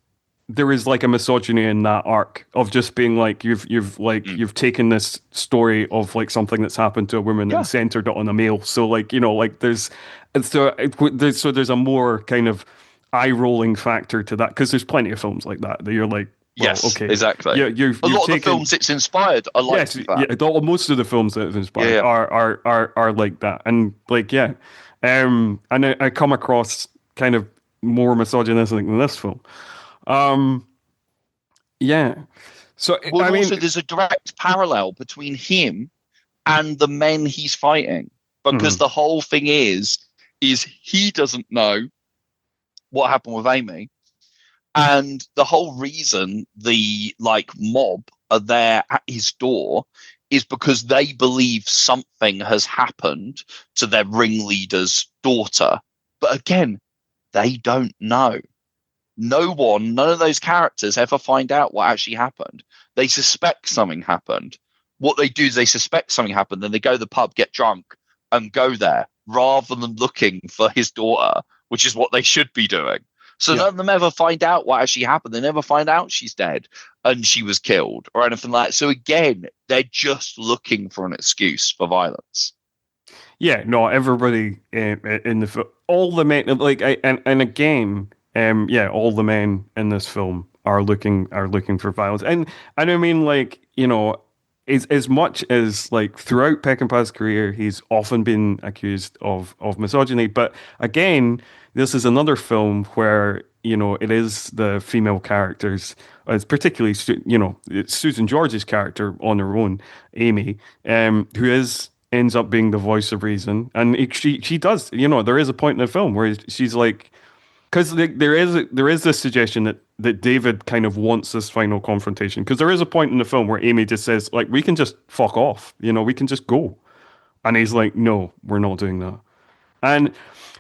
there is like a misogyny in that arc of just being like Mm. you've taken this story of like something that's happened to a woman and Yeah. centered it on a male. So like like there's and there's a more kind of eye rolling factor to that because there's plenty of films like that you're like, well, Yes, okay, exactly. yeah, A you've lot of the taken. films it's inspired are Yes, like that. yeah. Most of the films that have Yeah, inspired yeah. are like that, and like yeah, and I come across kind of more misogynistic than this film. Um, yeah. So Well, and I mean, also there's a direct parallel between him and the men he's fighting because mhm, the whole thing is he doesn't know what happened with Amy, and the whole reason the like mob are there at his door is because they believe something has happened to their ringleader's daughter. But again, they don't know. No one, none of those characters ever find out what actually happened. They suspect something happened. What they do is they suspect something happened, then they go to the pub, get drunk, and go there rather than looking for his daughter, which is what they should be doing. So yeah. none of them ever find out what actually happened. They never find out she's dead and she was killed or anything like that. So again, they're just looking for an excuse for violence. Yeah, no, everybody in the all the men like and again, yeah, all the men in this film are looking for violence, and I mean like as much as like throughout Peckinpah's career, he's often been accused of misogyny, but again, this is another film where it is the female characters, it's particularly it's Susan George's character on her own, Amy, who is ends up being the voice of reason, and she does. There is a point in the film where she's like, because there is this suggestion that David kind of wants this final confrontation, because there is a point in the film where Amy just says like, we can just fuck off, we can just go, and he's like, no, we're not doing that.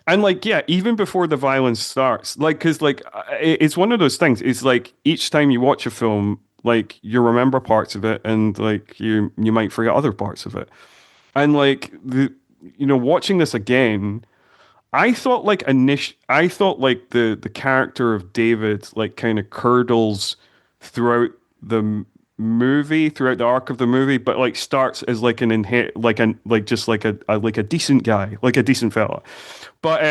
And like, yeah, even before the violence starts, like, because like it's one of those things. It's like each time you watch a film, like you remember parts of it, and like you might forget other parts of it. And like watching this again, I thought like the character of David like kind of curdles throughout the throughout the arc of the movie, but like starts as like like just like a decent guy, like a decent fella. But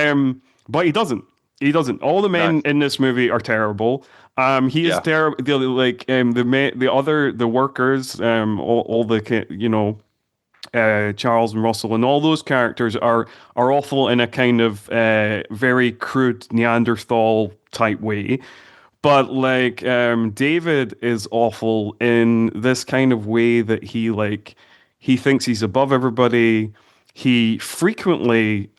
he doesn't. He doesn't. All the No. men in this movie are terrible. He is Yeah. terrible. The workers, all the Charles and Russell and all those characters are awful in a kind of very crude Neanderthal type way. But like David is awful in this kind of way that he thinks he's above everybody. He frequently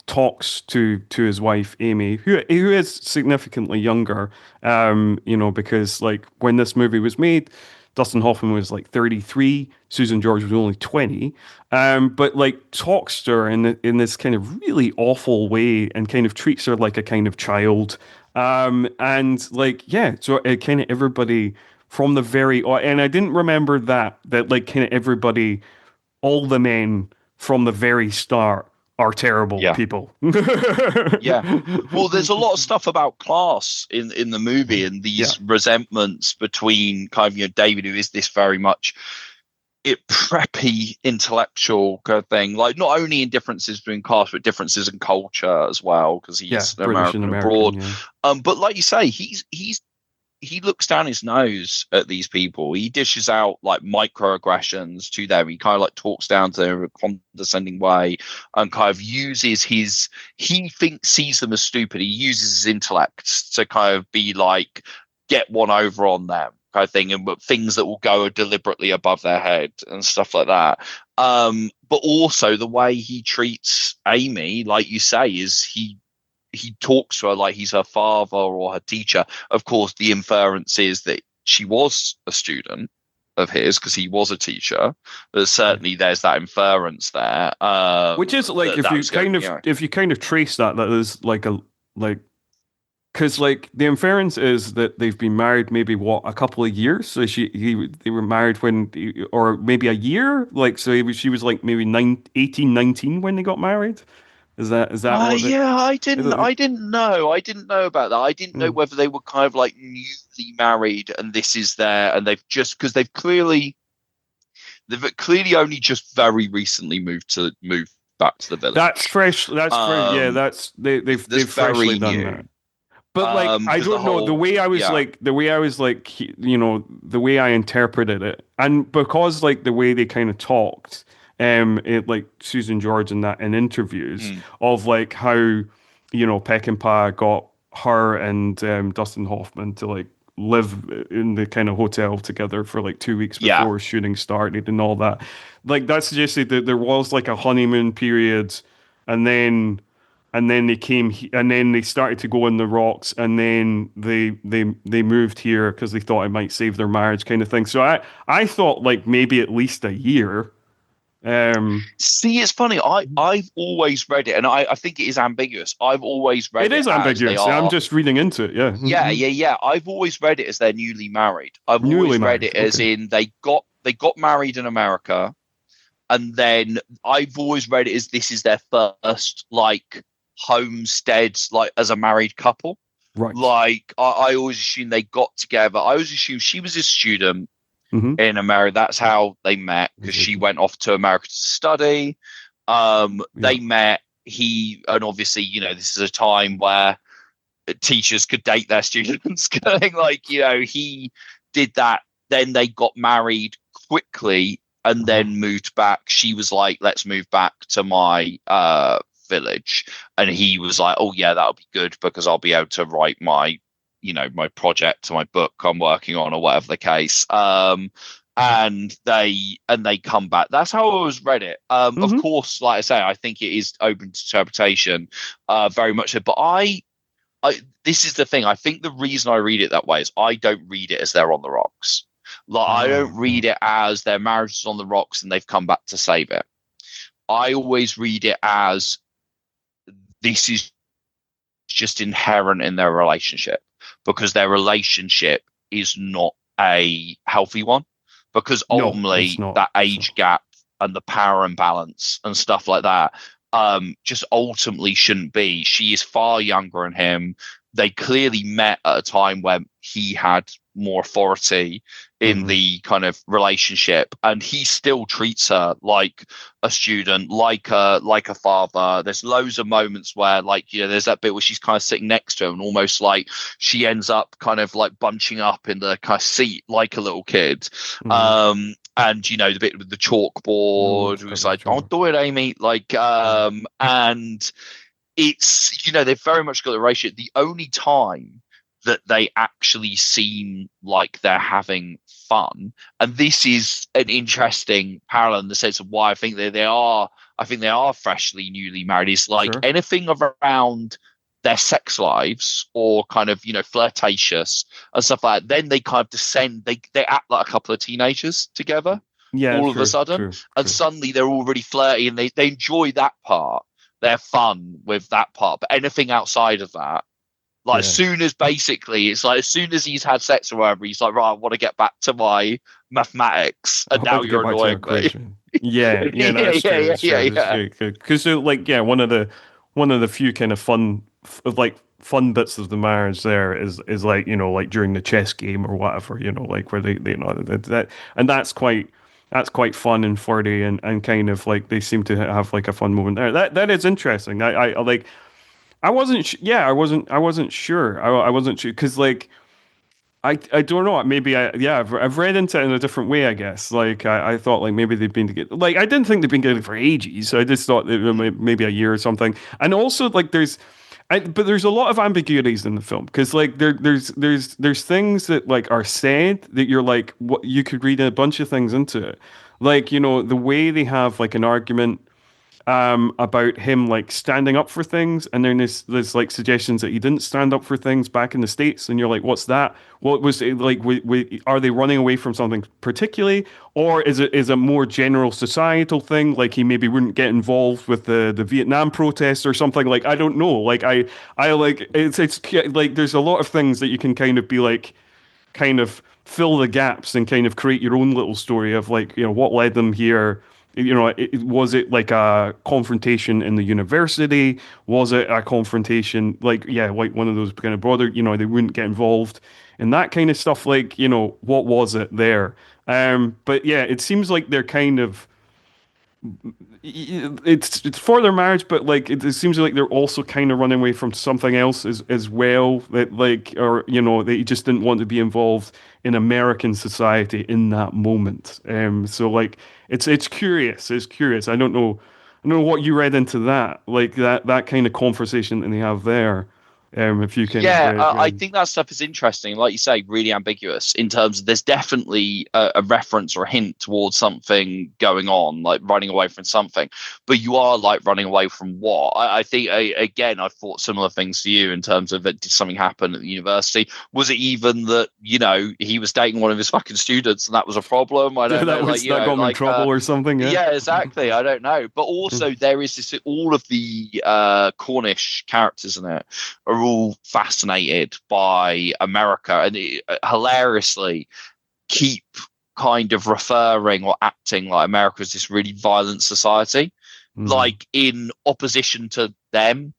talks to his wife Amy, who is significantly younger. Because like when this movie was made, Dustin Hoffman was like 33, Susan George was only 20. But like talks to her in this kind of really awful way and kind of treats her like a kind of child. And like, yeah, so kind of everybody from the and I didn't remember that like kind of everybody, all the men from the very start are terrible Yeah. people. Yeah. Well, there's a lot of stuff about class in the movie and Yeah, these resentments between kind of, David, who is this very much preppy intellectual kind of thing, like not only in differences between class, but differences in culture as well, because yeah, he's British and American American, abroad. yeah. But like you say, he looks down his nose at these people. He dishes out like microaggressions to them. He kind of like talks down to them in a condescending way and kind of uses he thinks sees them as stupid. He uses his intellect to kind of be like, get one over on them kind of thing, and but things that will go deliberately above their head and stuff like that. But also the way he treats Amy, like you say, is he talks to her like he's her father or her teacher. Of course, the inference is that she was a student of his because he was a teacher. But Yeah. certainly there's that inference there. Which is like That was going, if you kind of trace that is like because like the inference is that they've been married maybe what a couple of years. So they were married when or maybe a year. Like so she was like maybe 18, 19 when they got married. Is that what the Yeah, uh, I didn't know. I didn't know about that. I didn't know mm. whether they were kind of like newly married and this is there and they've just because they've clearly only just very recently moved back to the That's village. fresh. That's fresh. Yeah, Um, they've that's freshly very done that. new. But like, I Because the don't know the whole way I was yeah, like, the way I interpreted it, and because like the way they kind of talked, like Susan George and that in interviews mm, of like how, Peckinpah got her and Dustin Hoffman to like live in the kind of hotel together for like 2 weeks yeah. before shooting started and all that. Like that suggested that there was like a honeymoon period, and then and then they started to go in the rocks, and then they moved here because they thought it might save their marriage, kind of thing. So I thought like maybe at least a year. Um, See, it's funny. I've always read it, and I think it is ambiguous. I've always it read it is as they ambiguous. I'm are. just reading into it. Yeah. Yeah, yeah, yeah. I've always read it as they're newly married. I've Newly always read married. it as Okay. in they got married in America, and then I've always read it as this is their first like homestead, like as a married couple. Right. Like I always assume they got together. I always assume she was a student Mm-hmm. in America. That's how they met because she went off to America to study. Yeah. They met. And obviously, this is a time where teachers could date their students, going like, he did that. Then they got married quickly and Uh-huh. then moved back. She was like, let's move back to my village. And he was like, oh, yeah, that'll be good because I'll be able to write my project or my book I'm working on or whatever the case. And they come back. That's how I always read it. Of Mm-hmm. course, like I say, I think it is open to interpretation, very much so. But this is the thing. I think the reason I read it that way is I don't read it as they're on the rocks. Like I don't Oh. read it as their marriage is on the rocks and they've come back to save it. I always read it as this is just inherent in their relationship because their relationship is not a healthy one. Because No, it's ultimately not. that So. age gap and the power imbalance and stuff like that just ultimately shouldn't be. She is far younger than him. They clearly met at a time when he had more authority in Mm-hmm. the kind of relationship, and he still treats her like a student, like a father. There's loads of moments where, like, there's that bit where she's kind of sitting next to him, and almost like she ends up kind of like bunching up in the kind of seat like a little kid. Mm-hmm. And the bit with the Mm-hmm. chalkboard, it was like, "Don't do it, Amy." Like, Mm-hmm. and it's they've very much got the ratio. The only time that they actually seem like they're having fun, and this is an interesting parallel in the sense of why I think they are. I think they are freshly newly married. Is like Sure. anything around their sex lives or kind of flirtatious and stuff like that. Then they kind of descend. They act like a couple of teenagers together Yeah. all of a True. sudden, True. and True. suddenly they're already flirty and they enjoy that part. They're fun with that part, but anything outside of that, like as Yeah. soon as basically it's like as soon as he's had sex or whatever, he's like, right, I want to get back to my mathematics, I and want now to get you're back to the annoying me. equation. Yeah, yeah, no, Yeah, that's yeah, true. yeah, That's yeah, true. That's yeah. true. Because like, yeah, one of the few kind of fun bits of the marriage there is like like during the chess game or whatever, like where they that and that's quite fun and flirty and kind of like they seem to have like a fun moment there. That is interesting. I like I wasn't sure. I wasn't sure because like. I don't know. Maybe I've read into it in a different way. I guess like I thought like maybe they've been together. Like I didn't think they've been together for ages. I just thought Mm, maybe a year or something. And also like but there's a lot of ambiguities in the film because like there's things that like are said that you're like what you could read a bunch of things into it. Like the way they have like an argument about him like standing up for things, and then there's like suggestions that he didn't stand up for things back in the States, and you're like, what's that? What was it like? Are they running away from something particularly, or is a more general societal thing? Like he maybe wouldn't get involved with the Vietnam protests or something. Like I don't know. Like I like it's like there's a lot of things that you can kind of be like kind of fill the gaps and kind of create your own little story of like, what led them here. Was it like a confrontation in the university? Was it a confrontation like, yeah, like one of those kind of broader, they wouldn't get involved in that kind of stuff. Like, what was it there? But yeah, it seems like they're kind of it's for their marriage, but like it seems like they're also kind of running away from something else as well. That like, or they just didn't want to be involved in American society in that moment. So like it's curious. It's curious. I don't know what you read into that, like that kind of conversation that they have there. If you kind of Yeah, I read. think that stuff is interesting. Like you say, really ambiguous in terms of there's definitely a reference or a hint towards something going on, like running away from something. But you are like running away from what? I think, again, I thought similar things to you in terms of did something happen at the university? Was it even that, he was dating one of his fucking students and that was a problem? I don't know. Like, That got him in trouble or something. Yeah. yeah, exactly. I don't know. But also, there is this all of the Cornish characters in it are all fascinated by America and hilariously keep kind of referring or acting like America is this really violent society, Mm. like in opposition to them,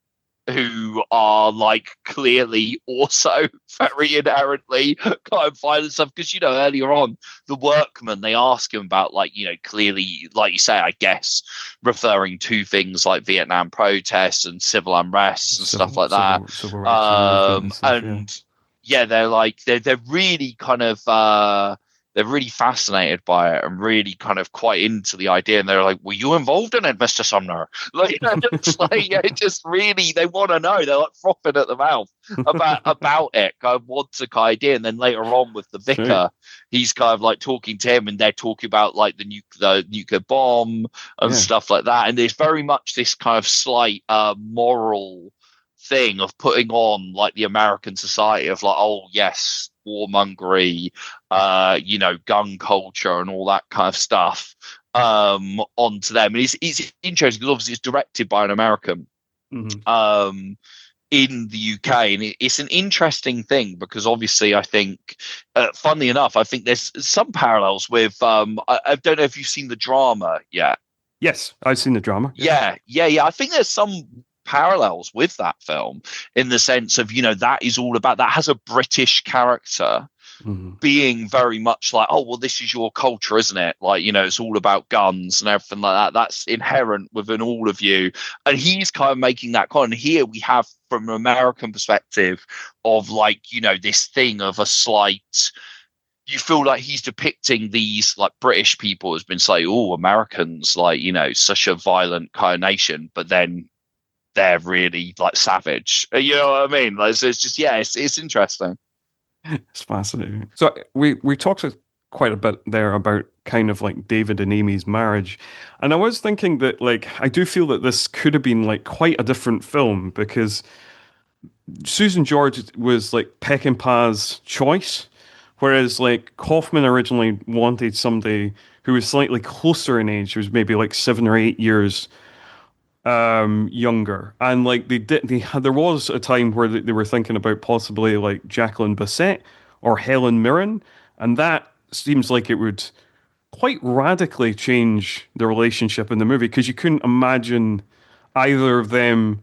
who are like clearly also very inherently kind of violent stuff. Because earlier on, the workmen they ask him about like clearly, like you say, I guess referring to things like Vietnam protests and civil unrest and stuff like that. Civil rights movement and stuff. Yeah. And yeah, they're like they're really kind of they're really fascinated by it and really kind of quite into the idea. And they're like, "Were you involved in it, Mr. Sumner?" Like, it's like, yeah, it just really they want to know. They're like frothing at the mouth about it, kind of what's the idea. And then later on with the That's right. vicar, he's kind of like talking to him, and they're talking about like the nuclear bomb and Yeah. stuff like that. And there's very much this kind of slight moral thing of putting on like the American society of like, oh yes, warmongery, gun culture and all that kind of stuff onto them. And it's interesting because obviously it's directed by an American Hmm. um in the UK, and it's an interesting thing because obviously I think, funnily enough, I think there's some parallels with I don't know if you've seen the drama yet. Yes, I've seen the drama. Yeah. Yeah. I think there's some parallels with that film in the sense of, that is all about that has a British character Hmm. being very much like, oh, well, this is your culture, isn't it? Like, it's all about guns and everything like that. That's inherent within all of you. And he's kind of making that kind. And here we have, from an American perspective, of like, this thing of a slight. You feel like he's depicting these like British people has been saying, oh, Americans, like, such a violent kind of nation, but then they're really like savage. You know what I mean? Like, so it's just, yeah, it's interesting. It's fascinating. So we talked quite a bit there about kind of like David and Amy's marriage, and I was thinking that like I do feel that this could have been like quite a different film because Susan George was like Peckinpah's choice, whereas like Kaufman originally wanted somebody who was slightly closer in age, who was maybe like 7 or 8 years younger, and like they had there was a time where they were thinking about possibly like Jacqueline Bisset or Helen Mirren, and that seems like it would quite radically change the relationship in the movie because you couldn't imagine either of them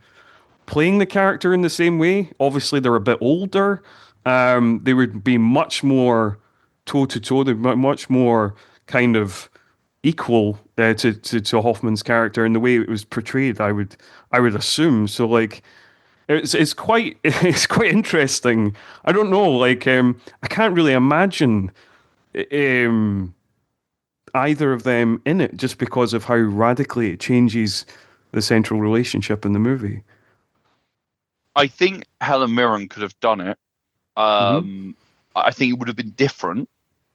playing the character in the same way. Obviously, they're a bit older. They would be much more toe to toe. They'd be much more kind of equal to Hoffman's character in the way it was portrayed. I would assume so. Like it's quite it's quite interesting. I don't know. Like I can't really imagine um, either of them in it just because of how radically it changes the central relationship in the movie. I think Helen Mirren could have done it. Hmm. Um, I think it would have been different.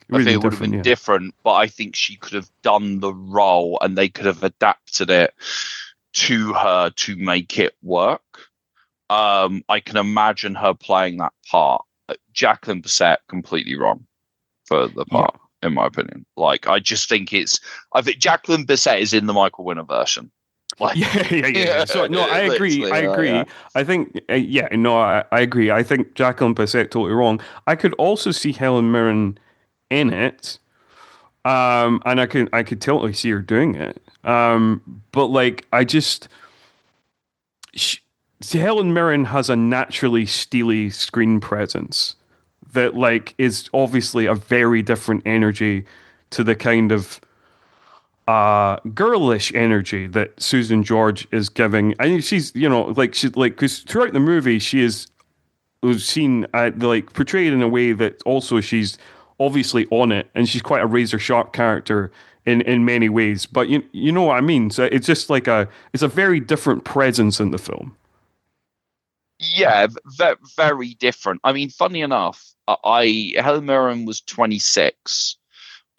It I would have think been it would have different, been yeah. different, but I think she could have done the role and they could have adapted it to her to make it work. I can imagine her playing that part. Jacqueline Bisset completely wrong for the Yeah. part, in my opinion. Like, I think Jacqueline Bisset is in the Michael Winner version. Like, Yeah. So no, I agree. literally, I agree. yeah. I think, yeah, no, I agree. I think Jacqueline Bisset totally wrong. I could also see Helen Mirren in it, and I could totally see her doing it. But like, she, see, Helen Mirren has a naturally steely screen presence that like is obviously a very different energy to the kind of girlish energy that Susan George is giving. And she's, she's like, because throughout the movie, she is was seen like portrayed in a way that also she's obviously on it, and she's quite a razor sharp character in many ways. But you know what I mean. So it's just like it's a very different presence in the film. Yeah, very different. I mean, funny enough, Helen Mirren was 26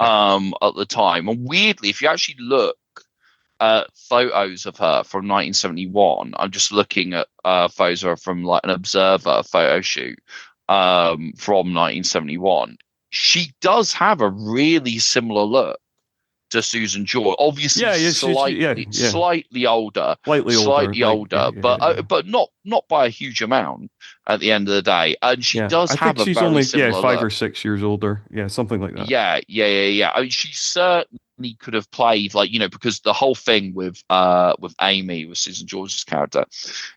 Yeah. at the time. And weirdly, if you actually look at photos of her from 1971, I'm just looking at photos of her from like an Observer photo shoot from 1971. She does have a really similar look to Susan George. Obviously, Yeah, yeah, yeah. Slightly older, slightly like older, but not by a huge amount at the end of the day. And she yeah. does I think have a she's very only similar five look. or 6 years older. Yeah, something like that. Yeah. I mean, she certainly could have played like, because the whole thing with Amy, with Susan George's character,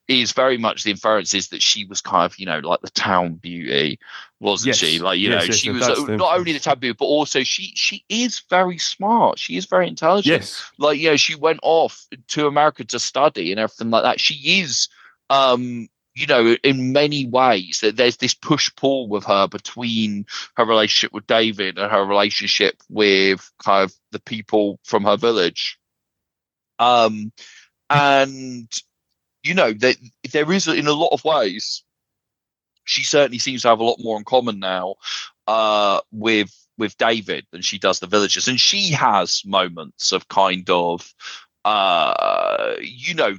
is very much the inference is that she was kind of, like the town beauty, wasn't she? Yes, Like, yes. she was That's the not only the influence. town beauty, but also she is very smart. She is very intelligent. Yes. Like, she went off to America to study and everything like that. She is, in many ways that there's this push pull with her between her relationship with David and her relationship with kind of the people from her village. Um, and that there is in a lot of ways, she certainly seems to have a lot more in common now with David than she does the villagers, and she has moments of kind of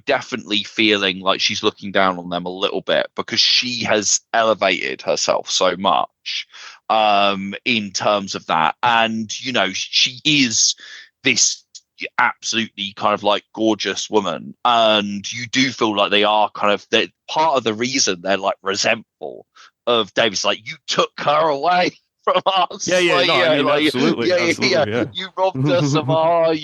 definitely feeling like she's looking down on them a little bit because she has elevated herself so much in terms of that. And, she is this absolutely kind of like gorgeous woman. And you do feel like they are kind of part of the reason they're like resentful of David's like, you took her away from Yeah, us. yeah. Like, No, I yeah, mean, like, absolutely, yeah. absolutely. Yeah. You robbed us of our,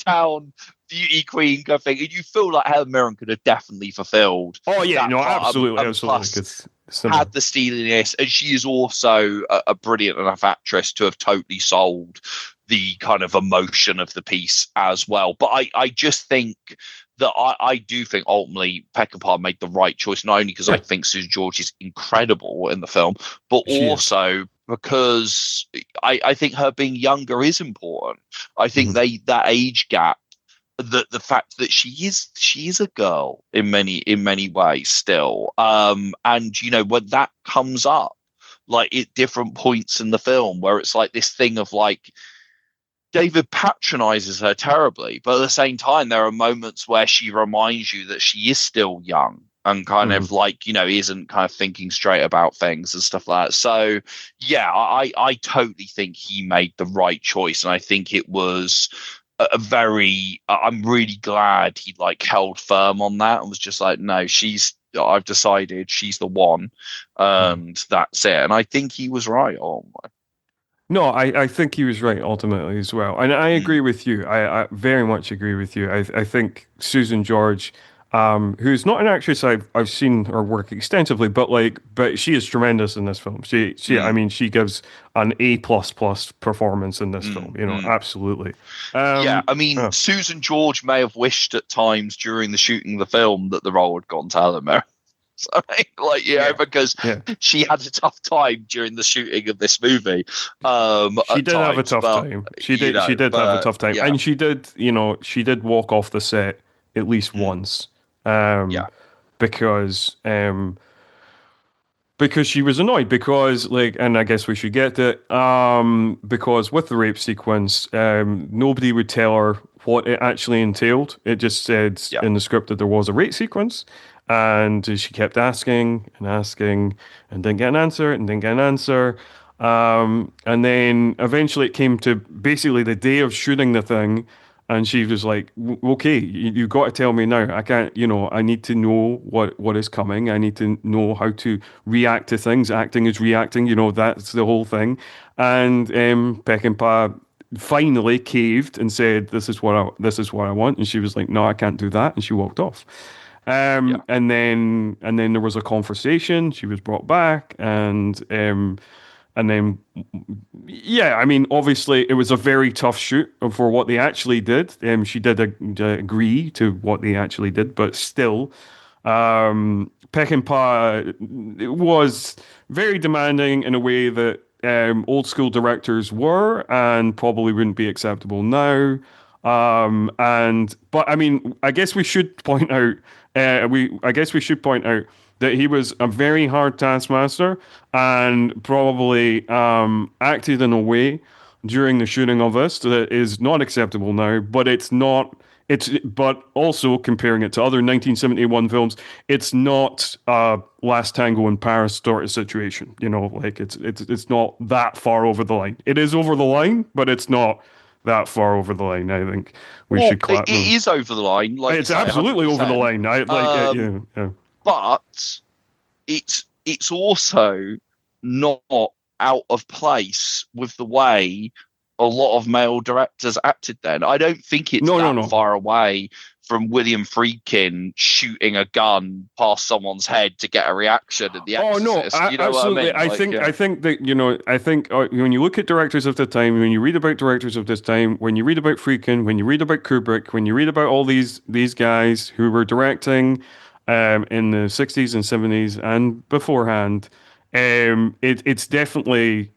town beauty queen kind of thing. And you feel like Helen Mirren could have definitely fulfilled Oh yeah, that no, part. absolutely, And absolutely. plus, Because similar. had the steeliness, and she is also a brilliant enough actress to have totally sold the kind of emotion of the piece as well. But I just think that I do think ultimately Peckinpah made the right choice, not only because I Yeah, think Susan George is incredible in the film, but she is. also because I think her being younger is important. I think Hmm. that age gap, the fact that she is a girl in many ways still, and when that comes up like at different points in the film where it's like this thing of like David patronizes her terribly, but at the same time there are moments where she reminds you that she is still young and kind Hmm. of like isn't kind of thinking straight about things and stuff like that. So yeah, I totally think he made the right choice, and I think it was a very I'm really glad he like held firm on that and was just like, no, I've decided she's the one, Hmm. and that's it. And I think he was right. Oh my. No, I think he was right ultimately as well, and I agree Mm, with you. I very much agree with you. I think Susan George, who's not an actress I've seen her work extensively, but she is tremendous in this film. I mm, mean, she gives an A plus plus performance in this film. mm. Absolutely. Yeah, I mean, Oh, Susan George may have wished at times during the shooting of the film that the role had gone to Helen Mirren. Like, yeah, because yeah. she had a tough time during the shooting of this movie, She at did have a times. tough But time. She did have a tough time, yeah, and she did walk off the set at least mm, once, um, yeah, because because she was annoyed because like, and I guess we should get it, because with the rape sequence, nobody would tell her what it actually entailed. It just said Yeah. in the script that there was a rape sequence, and she kept asking and asking and didn't get an answer and didn't get an answer. And then eventually it came to basically the day of shooting the thing, and she was like, "Okay, you got to tell me now. I can't, I need to know what is coming. I need to know how to react to things. Acting is reacting. That's the whole thing." And Peckinpah finally caved and said, "This is what I want." And she was like, "No, I can't do that," and she walked off. Yeah. And then there was a conversation. She was brought back, and then yeah, I mean, obviously, it was a very tough shoot for what they actually did. She did agree to what they actually did, but still, Peckinpah was very demanding in a way that old school directors were, and probably wouldn't be acceptable now. But I mean, I guess we should point out, that he was a very hard taskmaster and probably acted in a way during the shooting of this that is not acceptable now. But it's not. But also comparing it to other 1971 films, it's not Last Tango in Paris sort of situation. Like it's not that far over the line. It is over the line, but it's not that far over the line. I think we Well, should it clap. is over the line, like you It's say, absolutely over the 100%. line. I like it. Um, Yeah, yeah. but it's also not out of place with the way a lot of male directors acted then. I don't think it's No, no, that no. far away from William Friedkin shooting a gun past someone's head to get a reaction in The Oh no, Exorcist. You know what I absolutely. mean? I Like, think yeah, I think that I think when you look at directors of the time, when you read about directors of this time, when you read about Friedkin, when you read about Kubrick, when you read about all these guys who were directing in the 60s and 70s and beforehand, it's definitely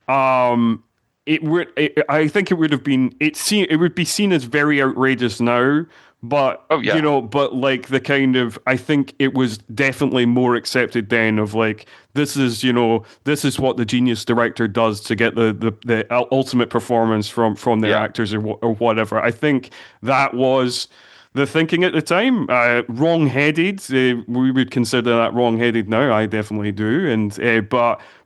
um, I think it would have been. It would be seen as very outrageous now, but oh yeah, but like the kind of. I think it was definitely more accepted then. Of like, this is what the genius director does to get the ultimate performance from their yeah. actors or whatever. I think that was the thinking at the time. Wrong-headed. We would consider that wrong-headed now. I definitely do.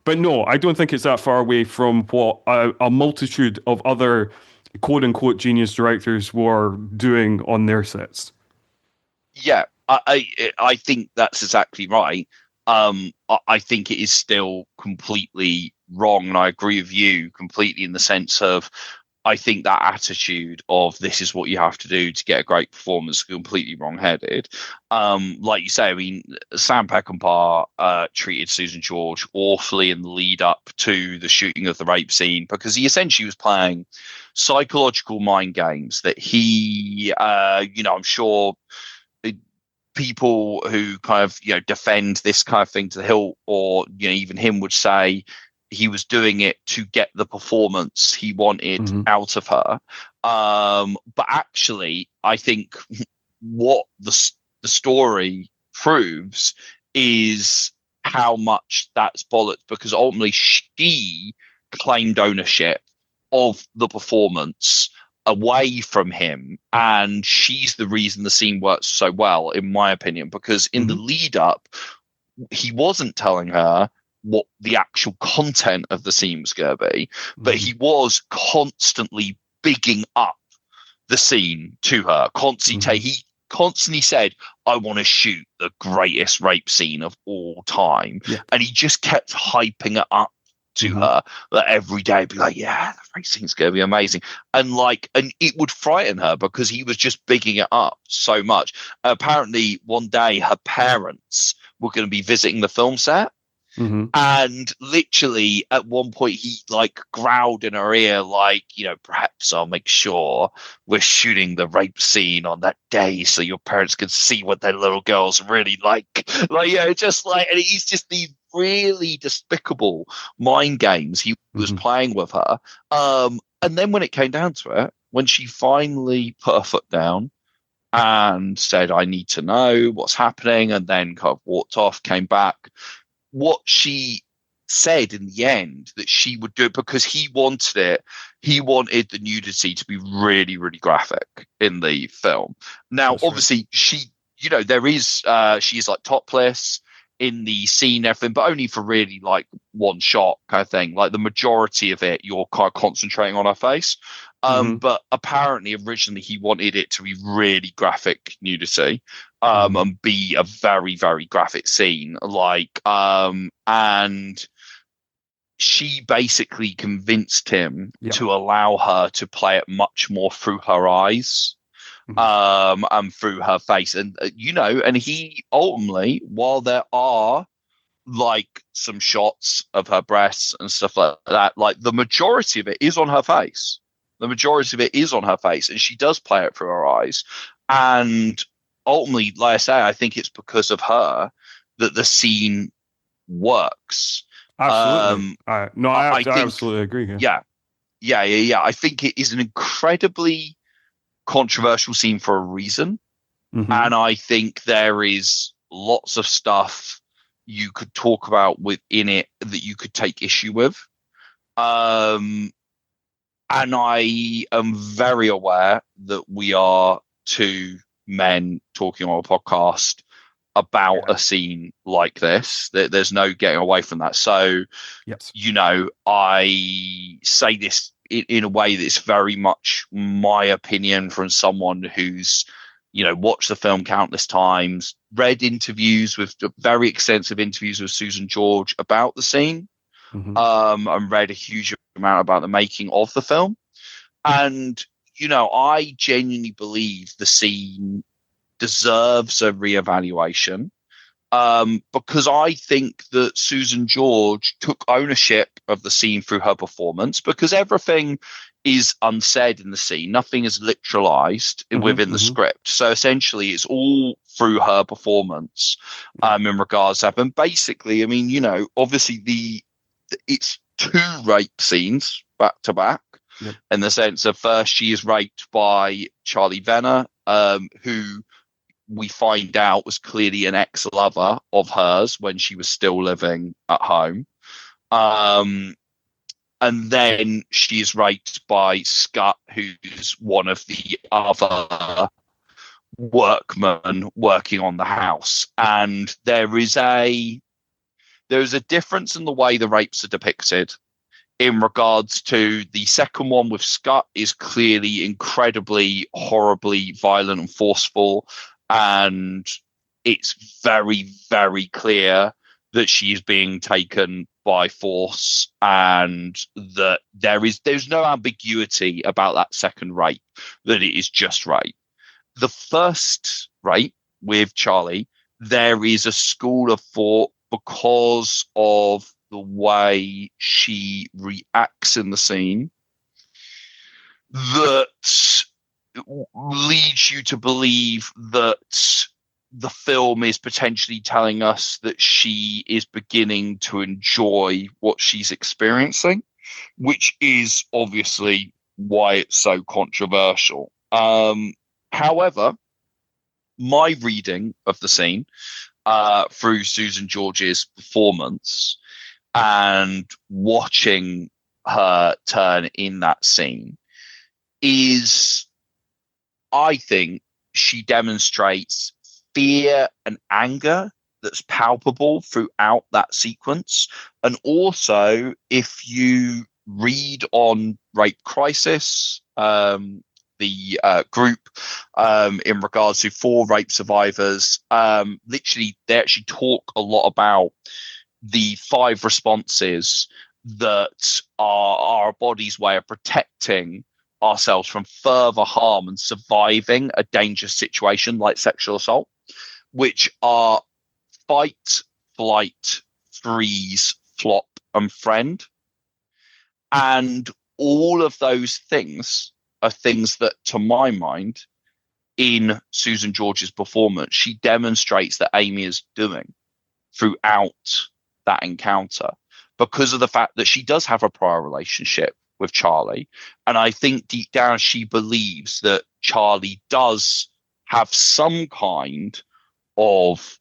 But no, I don't think it's that far away from what a multitude of other quote unquote genius directors were doing on their sets. Yeah, I think that's exactly right. I think it is still completely wrong, and I agree with you completely in the sense of I think that attitude of this is what you have to do to get a great performance is completely wrong-headed. Like you say, I mean, Sam Peckinpah treated Susan George awfully in the lead up to the shooting of the rape scene because he essentially was playing psychological mind games that he, I'm sure people who kind of defend this kind of thing to the hilt, or even him would say he was doing it to get the performance he wanted Mm-hmm. out of her. But actually, I think what the story proves is how much that's bollocks because ultimately she claimed ownership of the performance away from him, and she's the reason the scene works so well in my opinion, because in the Mm-hmm. lead up he wasn't telling her what the actual content of the scene was going to be, but Mm-hmm. he was constantly bigging up the scene to her. Mm-hmm. He constantly said, I want to shoot the greatest rape scene of all time. Yeah. And he just kept hyping it up to Mm-hmm. her that every day be like, yeah, the rape scene's going to be amazing. And it would frighten her because he was just bigging it up so much. Apparently, one day her parents were going to be visiting the film set, Mm-hmm. and literally at one point he like growled in her ear, like, perhaps I'll make sure we're shooting the rape scene on that day so your parents can see what their little girls really like. Like, just like, and he's just these really despicable mind games he was Mm-hmm. playing with her. And then when it came down to it, when she finally put her foot down and said, I need to know what's happening, and then kind of walked off, came back, what she said in the end that she would do it because he wanted it. He wanted the nudity to be really, really graphic in the film. Now, That's right. obviously, there is, she is like topless in the scene, everything, but only for really like one shot kind of thing. Like the majority of it, you're kind of concentrating on her face. Hmm. But apparently, originally, he wanted it to be really graphic nudity, Hmm. and be a very, very graphic scene. And she basically convinced him Yep. to allow her to play it much more through her eyes, Hmm. and through her face. And, and he ultimately, while there are like some shots of her breasts and stuff like that, like the majority of it is on her face. The majority of it is on her face, and she does play it through her eyes. And ultimately, like I say, I think it's because of her that the scene works. Absolutely. Um, No, I I think, absolutely agree. Yeah. yeah, yeah. I think it is an incredibly controversial scene for a reason. Hmm. And I think there is lots of stuff you could talk about within it that you could take issue with. Um, and I am very aware that we are two men talking on a podcast about Yeah. a scene like this. There's no getting away from that. So, Yes. I say this in a way that's very much my opinion from someone who's, watched the film countless times, read interviews with very extensive interviews with Susan George about the scene, Hmm. and read a huge amount about the making of the film. And, I genuinely believe the scene deserves a reevaluation, because I think that Susan George took ownership of the scene through her performance, because everything is unsaid in the scene. Nothing is literalized Hmm. within the Hmm. script. So essentially, it's all through her performance, Yeah. in regards to that. And basically, I mean, obviously it's two rape scenes back to back, Yep. in the sense of first she is raped by Charlie Venner, who we find out was clearly an ex-lover of hers when she was still living at home. Um, and then she is raped by Scott, who's one of the other workmen working on the house. And there's a difference in the way the rapes are depicted. In regards to the second one with Scott, is clearly incredibly horribly violent and forceful, and it's very, very clear that she is being taken by force, and that there's no ambiguity about that second rape, that it is just rape. The first rape with Charlie, there is a school of thought because of the way she reacts in the scene that leads you to believe that the film is potentially telling us that she is beginning to enjoy what she's experiencing, which is obviously why it's so controversial. However, my reading of the scene, through Susan George's performance and watching her turn in that scene, is, I think, she demonstrates fear and anger that's palpable throughout that sequence. And also, if you read on Rape Crisis, the group, in regards to four rape survivors, literally, they actually talk a lot about the five responses that are our body's way of protecting ourselves from further harm and surviving a dangerous situation like sexual assault, which are fight, flight, freeze, flop, and friend. And all of those things are things that, to my mind, in Susan George's performance, she demonstrates that Amy is doing throughout that encounter, because of the fact that she does have a prior relationship with Charlie. And I think deep down she believes that Charlie does have some kind of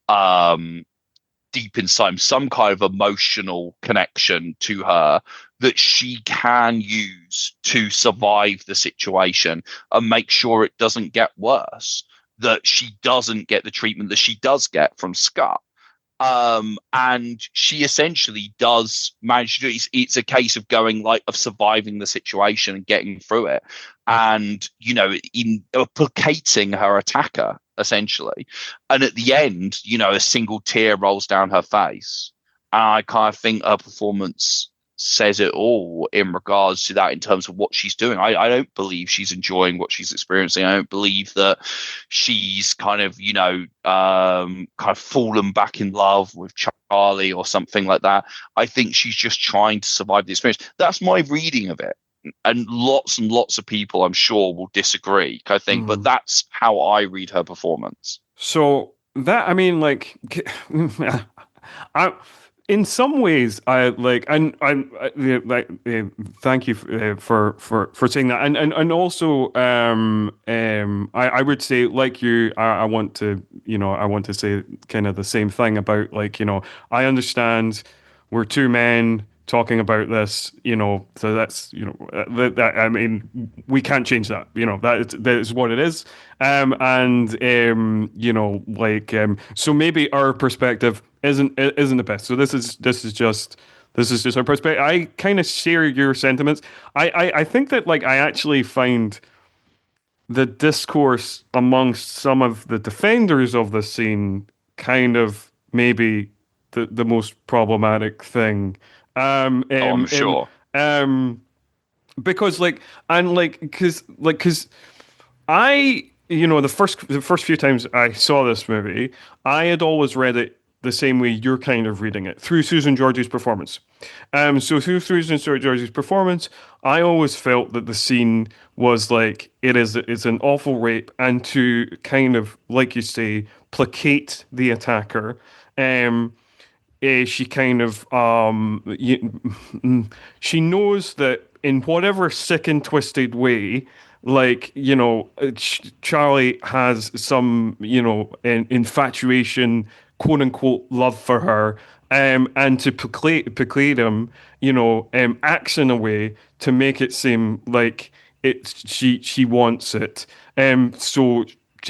deep inside, some kind of emotional connection to her that she can use to survive the situation and make sure it doesn't get worse, that she doesn't get the treatment that she does get from Scott. And she essentially does manage to do it. It's a case of going like of surviving the situation and getting through it, and in placating her attacker essentially. And at the end, a single tear rolls down her face, and I kind of think her performance says it all in regards to that in terms of what she's doing. I don't believe she's enjoying what she's experiencing. I don't believe that she's kind of fallen back in love with Charlie or something like that. I think she's just trying to survive the experience. That's my reading of it, and lots of people I'm sure will disagree, I think, but that's how I read her performance. So that, I mean, like, I, in some ways, I like, and like, thank you for saying that, and also, I would say, like you, I want to, I want to say kind of the same thing about, like, I understand we're two men talking about this, so that's, I mean, we can't change that, that is what it is. And like, so maybe our perspective isn't the best. So this is just our perspective. I kind of share your sentiments. I think that, like, I actually find the discourse amongst some of the defenders of the scene kind of maybe the most problematic thing. Um, Oh, I'm um, um, sure. um, because, like, and like, because I, the first few times I saw this movie, I had always read it the same way you're kind of reading it, through Susan George's performance. So through Susan George's performance, I always felt that the scene was like it's an awful rape, and to kind of, like you say, placate the attacker. Um, she kind of she knows that in whatever sick and twisted way, like, Charlie has some, infatuation, quote unquote, love for her, and to placate him, acts in a way to make it seem like she wants it, so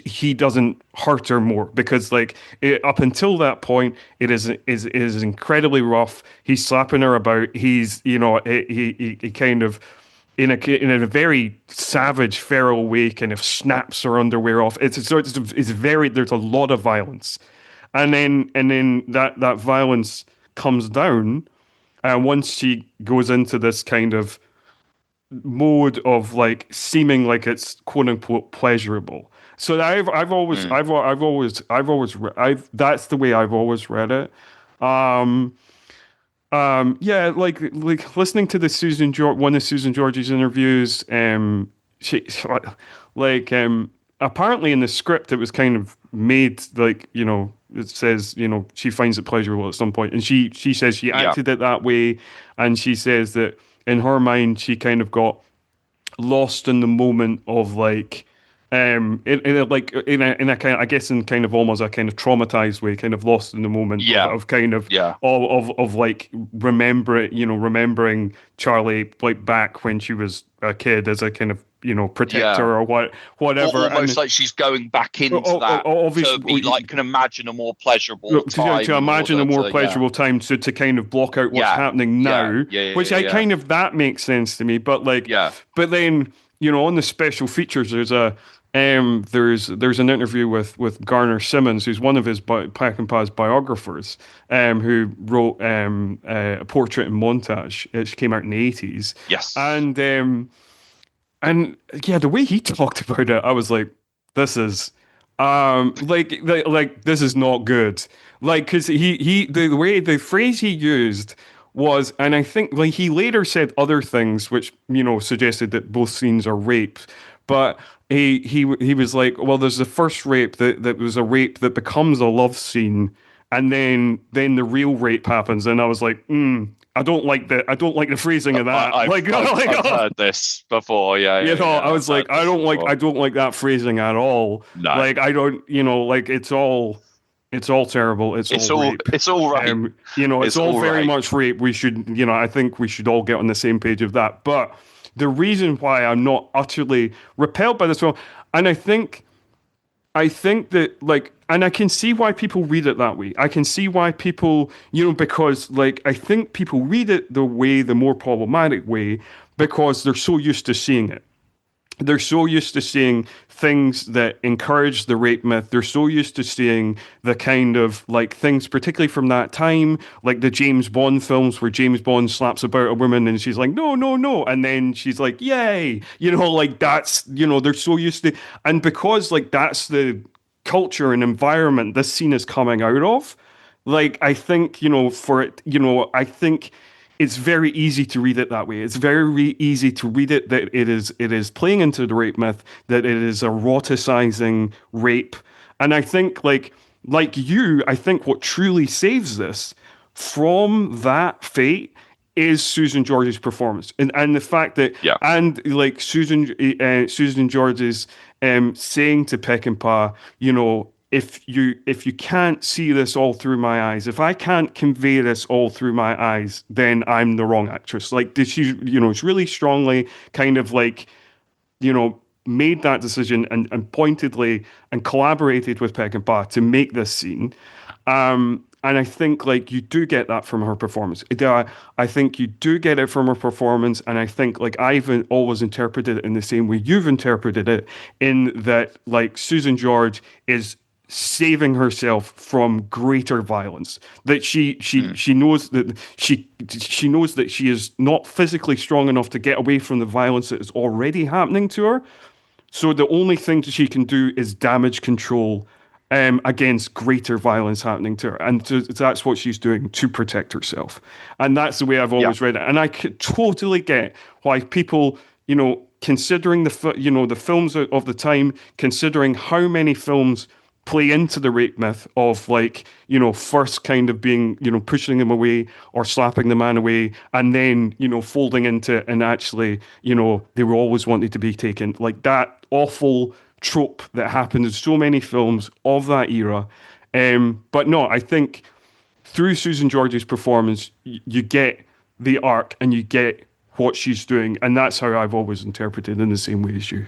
he doesn't hurt her more, because, like, up until that point, it is incredibly rough. He's slapping her about. He's, he kind of, in a very savage, feral way, kind of snaps her underwear off. It's very, there's a lot of violence, and then that violence comes down, once she goes into this kind of mode of, like, seeming like it's quote unquote pleasurable. So I've always Mm. I've that's the way I've always read it. Um yeah, like listening to the one of Susan George's interviews, she, like, apparently in the script it was kind of made like, it says, she finds it pleasurable at some point, and she says she Yeah. acted it that way, and she says that in her mind she kind of got lost in the moment of, like, in a kind of, I guess, in kind of almost a kind of traumatized way, kind of lost in the moment of, Yeah. kind of Yeah. like, remembering Charlie, like, back when she was a kid, as a kind of, protector, Yeah. or whatever. Almost And like she's going back into that to be obviously, like, can imagine a more pleasurable to time in imagine a order more to, yeah, pleasurable time, to kind of block out what's yeah, happening yeah, now, yeah, which yeah, I yeah, kind of, that makes sense to me. But, like, yeah, but then, on the special features, there's an interview with Garner Simmons, who's one of his Peckinpah's biographers, who wrote, a portrait and montage, which came out in the 80s. yes. And yeah, the way he talked about it, I was like, this is, like, this is not good. Like, because the way, the phrase he used was, and I think, like, he later said other things which, suggested that both scenes are rape, but he was like, well, there's the first rape that was a rape that becomes a love scene, and then the real rape happens, and I was like, I don't like the phrasing of that. I've Like, I've like, I've heard this before. Yeah, yeah, I yeah. I've was like, heard this I before. don't like that phrasing at all. No. Like, I don't, like, it's all. It's all terrible. It's all rape. It's all rape. It's It's all all very rape. much rape. We should, I think we should all get on the same page of that. But the reason why I'm not utterly repelled by this film, and I think that like, and I can see why people read it that way. I can see why people, because like I think people read it the more problematic way because they're so used to seeing it. They're so used to seeing things that encourage the rape myth. They're so used to seeing the kind of like things, particularly from that time, like the James Bond films where James Bond slaps about a woman and she's like, no, no, no. And then she's like, yay. Like that's, they're so used to, and because like that's the culture and environment this scene is coming out of, like I think, for it, I think it's very easy to read it that way. It's very easy to read it that it is playing into the rape myth, that it is eroticizing rape. And I think like you, I think what truly saves this from that fate is Susan George's performance, and the fact that, Yeah. and like Susan George's saying to Peckinpah, if you can't see this all through my eyes, if I can't convey this all through my eyes, then I'm the wrong actress. Like, did she, it's really strongly kind of like, made that decision and pointedly and collaborated with Peckinpah to make this scene. And I think like you do get that from her performance. I think you do get it from her performance, and I think like I've always interpreted it in the same way you've interpreted it, in that like Susan George is saving herself from greater violence. That Mm. she knows that she knows that she is not physically strong enough to get away from the violence that is already happening to her. So the only thing that she can do is damage control against greater violence happening to her, and that's what she's doing to protect herself. And that's the way I've Yeah. always read it. And I could totally get why people, considering the films of the time, considering how many films play into the rape myth of like, first kind of being, pushing them away or slapping the man away, and then, folding into and actually, they were always wanted to be taken. Like that awful trope that happened in so many films of that era. But no, I think through Susan George's performance, you get the arc and you get what she's doing, and that's how I've always interpreted in the same way as you.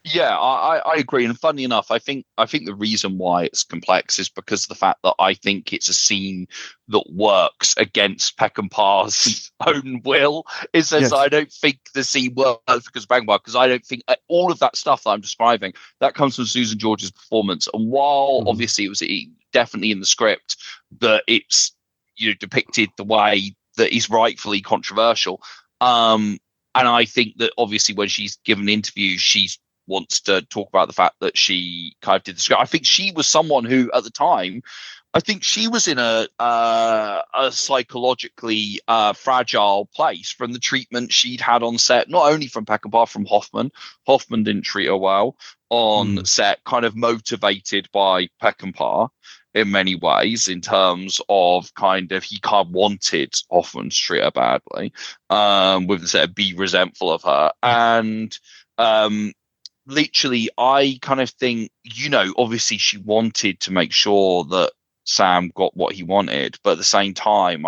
Yeah, I agree. And funny enough, I think the reason why it's complex is because of the fact that I think it's a scene that works against Peckinpah's own will. It says Yes. I don't think the scene works because of Peckinpah, because I don't think all of that stuff that I'm describing that comes from Susan George's performance. And while Mhm. obviously it was definitely in the script that it's depicted the way that is rightfully controversial. Um, and I think that obviously when she's given interviews, she's wants to talk about the fact that she kind of did the script. I think she was someone who, at the time, I think she was in a psychologically fragile place from the treatment she'd had on set, not only from Peckinpah, from Hoffman. Hoffman didn't treat her well on Mhm. set, kind of motivated by Peckinpah in many ways, in terms of kind of he kind of wanted Hoffman to treat her badly, with the set, be resentful of her. And um, literally, I kind of think, obviously she wanted to make sure that Sam got what he wanted, but at the same time,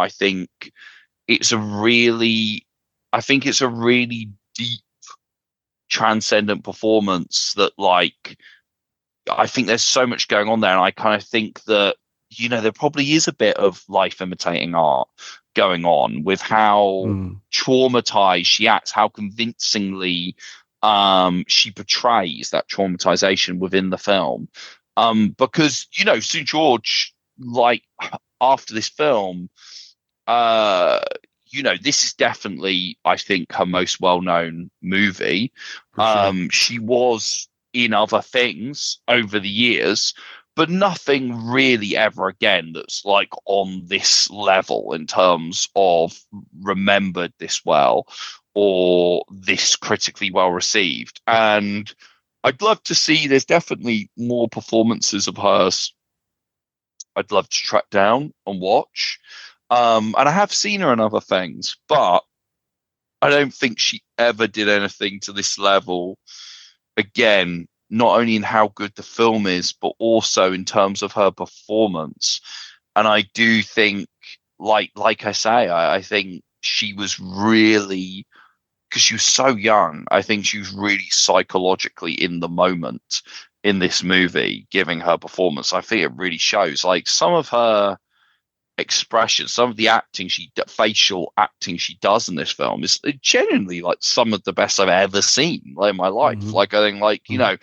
it's a really, I think it's a really deep, transcendent performance that, like, I think there's so much going on there, and I kind of think that, there probably is a bit of life imitating art going on with how Mhm. traumatized she acts, how convincingly she portrays that traumatization within the film. Because Sue George, like, after this film, uh, this is definitely, I think, her most well-known movie. For sure. She was in other things over the years, but nothing really ever again that's like on this level in terms of remembered this well or this critically well received. And I'd love to see, there's definitely more performances of hers I'd love to track down and watch. And I have seen her in other things, but I don't think she ever did anything to this level again. not only in how good the film is, but also in terms of her performance. And I do think, like I say, I think she was really, because she was so young, I think she was really psychologically in the moment in this movie, giving her performance. I think it really shows. Like some of her expression, some of the facial acting she does in this film is genuinely like some of the best I've ever seen like, in my life. Hmm. Like I think, like Hmm. you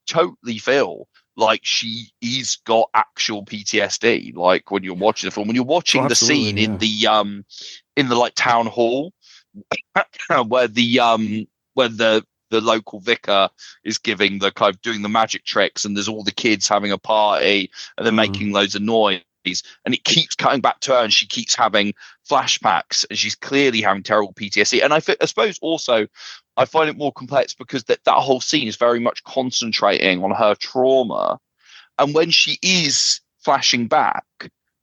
totally feel like she's got actual PTSD. Like when you're watching the film, when you're Oh, watching the scene absolutely, yeah. in the like town hall where the local vicar is giving the kind of doing the magic tricks, and there's all the kids having a party and they're Mm. making loads of noise, and it keeps cutting back to her and she keeps having flashbacks and she's clearly having terrible PTSD. And I suppose also I find it more complex because that whole scene is very much concentrating on her trauma, and when she is flashing back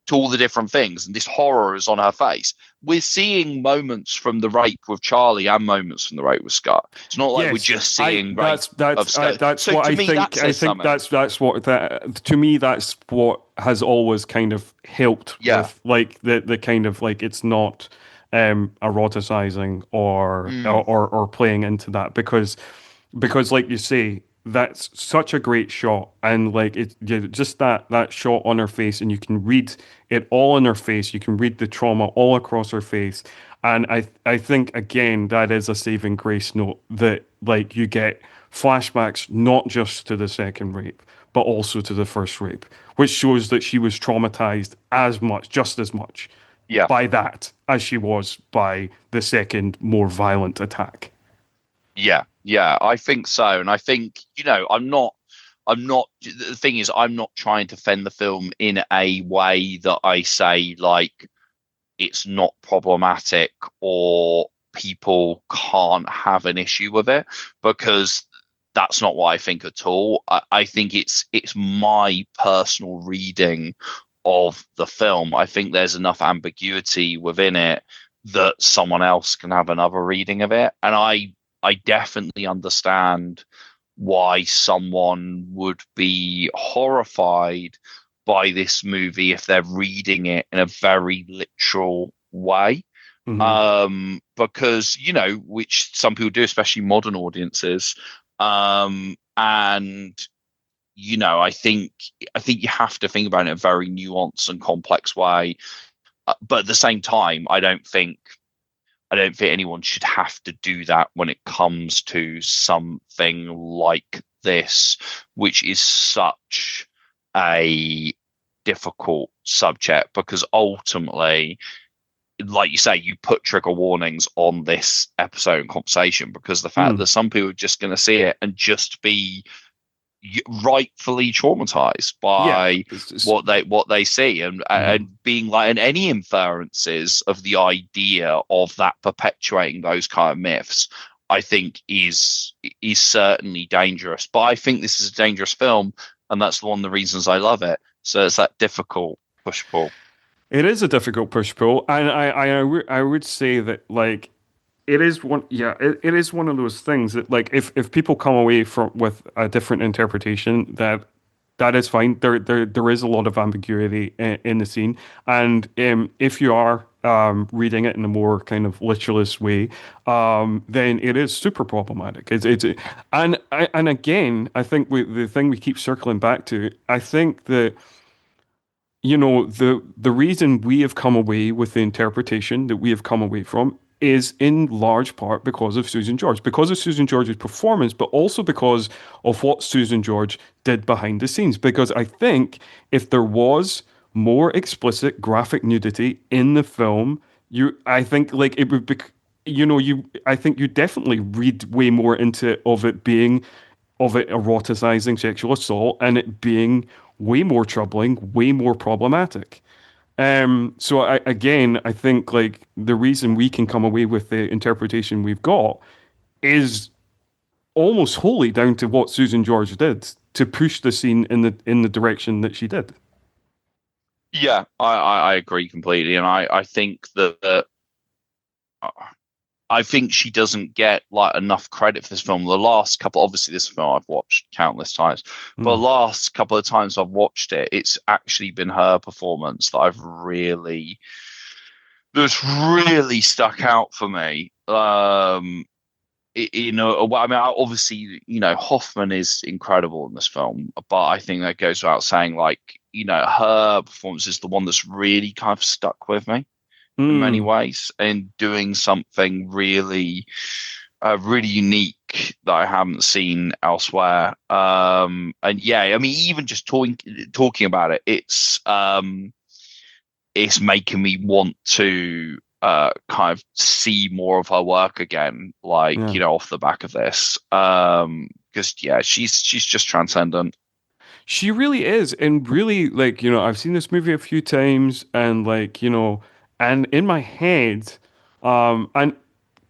to all the different things and this horror is on her face, we're seeing moments from the rape with Charlie and moments from the rape with Scott. It's not like we're Yes, just I seeing rape of Scott. that's So what to I me, that think. I says think something. that's what that to me that's what has always kind of helped Yeah. with like the kind of like it's not eroticizing Mm, or playing into that because like you say that's such a great shot and like it just that shot on her face and you can read it all in her face, you can read the trauma all across her face, and I think again that is a saving grace note that like you get flashbacks not just to the second rape but also to the first rape, which shows that she was traumatized as much, just as much yeah. by that as she was by the second more violent attack. Yeah, yeah, I think so. And I think, the thing is, I'm not trying to defend the film in a way that I say, like, it's not problematic or people can't have an issue with it, because that's not what I think at all. I think it's my personal reading of the film. I think there's enough ambiguity within it that someone else can have another reading of it. And I definitely understand why someone would be horrified by this movie if they're reading it in a very literal way. Hmm. Because, which some people do, especially modern audiences. And I think you have to think about it in a very nuanced and complex way. But at the same time, I don't think anyone should have to do that when it comes to something like this, which is such a difficult subject, because ultimately, like you say, you put trigger warnings on this episode and conversation because of the fact Mm. that some people are just going to see it and just be rightfully traumatized Yeah, by it's what they see, and mhm. being like, and any inferences of the idea of that perpetuating those kind of myths, I think is certainly dangerous. But I think this is a dangerous film, and that's one of the reasons I love it. So it's that difficult push pull. It is a difficult push pull, and I would say that like it is one, yeah, it is one of those things that like if people come away from with a different interpretation, that is fine. There is a lot of ambiguity in the scene, and if you are reading it in a more kind of literalist way, then it is super problematic. And again, I think the thing we keep circling back to, I think that the reason we have come away with the interpretation that we have come away from is in large part because of Susan George, because of Susan George's performance, but also because of what Susan George did behind the scenes. Because I think if there was more explicit graphic nudity in the film, I think like it would be, I think you definitely read way more into of it eroticizing sexual assault and it being way more troubling, way more problematic. So again, I think like the reason we can come away with the interpretation we've got is almost wholly down to what Susan George did to push the scene in the direction that she did. Yeah, I agree completely, and I think that I think she doesn't get like enough credit for this film. The last couple, obviously, this film I've watched countless times, but the Mm. last couple of times I've watched it, it's actually been her performance that that's really stuck out for me. I mean, obviously, Hoffman is incredible in this film, but I think that goes without saying, like, her performance is the one that's really kind of stuck with me in many Mm. ways and doing something really unique that I haven't seen elsewhere. And yeah, I mean, even just talking about it, it's making me want to kind of see more of her work again, like, Yeah. off the back of this. Because yeah, she's just transcendent. She really is. And really, like, I've seen this movie a few times and like, and in my head, and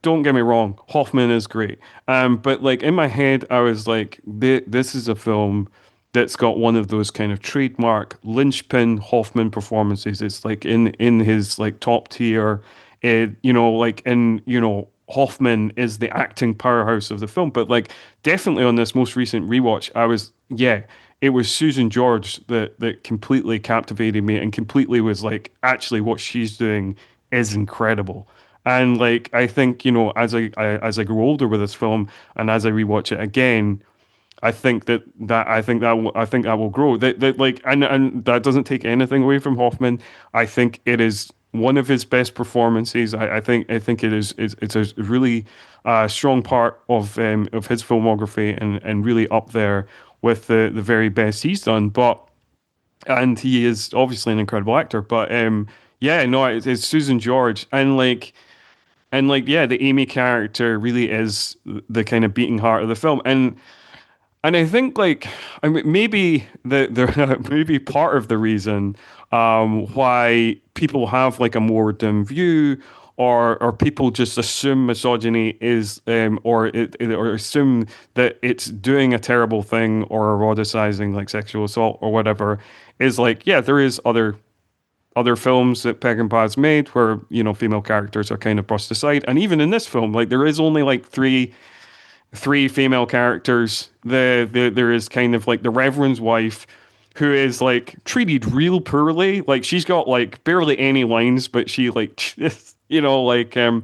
don't get me wrong, Hoffman is great. But like in my head, I was like, this is a film that's got one of those kind of trademark linchpin Hoffman performances. It's like in his like top tier. Like in Hoffman is the acting powerhouse of the film. But like definitely on this most recent rewatch, I was yeah, it was Susan George that completely captivated me and completely was like actually what she's doing is incredible. And like I think, as I grow older with this film and as I rewatch it again, I think that will grow. That like and that doesn't take anything away from Hoffman. I think it is one of his best performances. I think it's a really strong part of his filmography and really up there with the very best he's done. But and he is obviously an incredible actor. But yeah, no, it's Susan George and yeah, the Amy character really is the kind of beating heart of the film. And I think like I mean maybe the maybe part of the reason why people have like a more dim view or people just assume misogyny is or assume that it's doing a terrible thing or eroticizing like sexual assault or whatever is like yeah, there is other films that Peckinpah's made where female characters are kind of brushed aside, and even in this film like there is only like three female characters. There is kind of like the Reverend's wife, who is like treated real poorly. Like she's got like barely any lines, but she like like the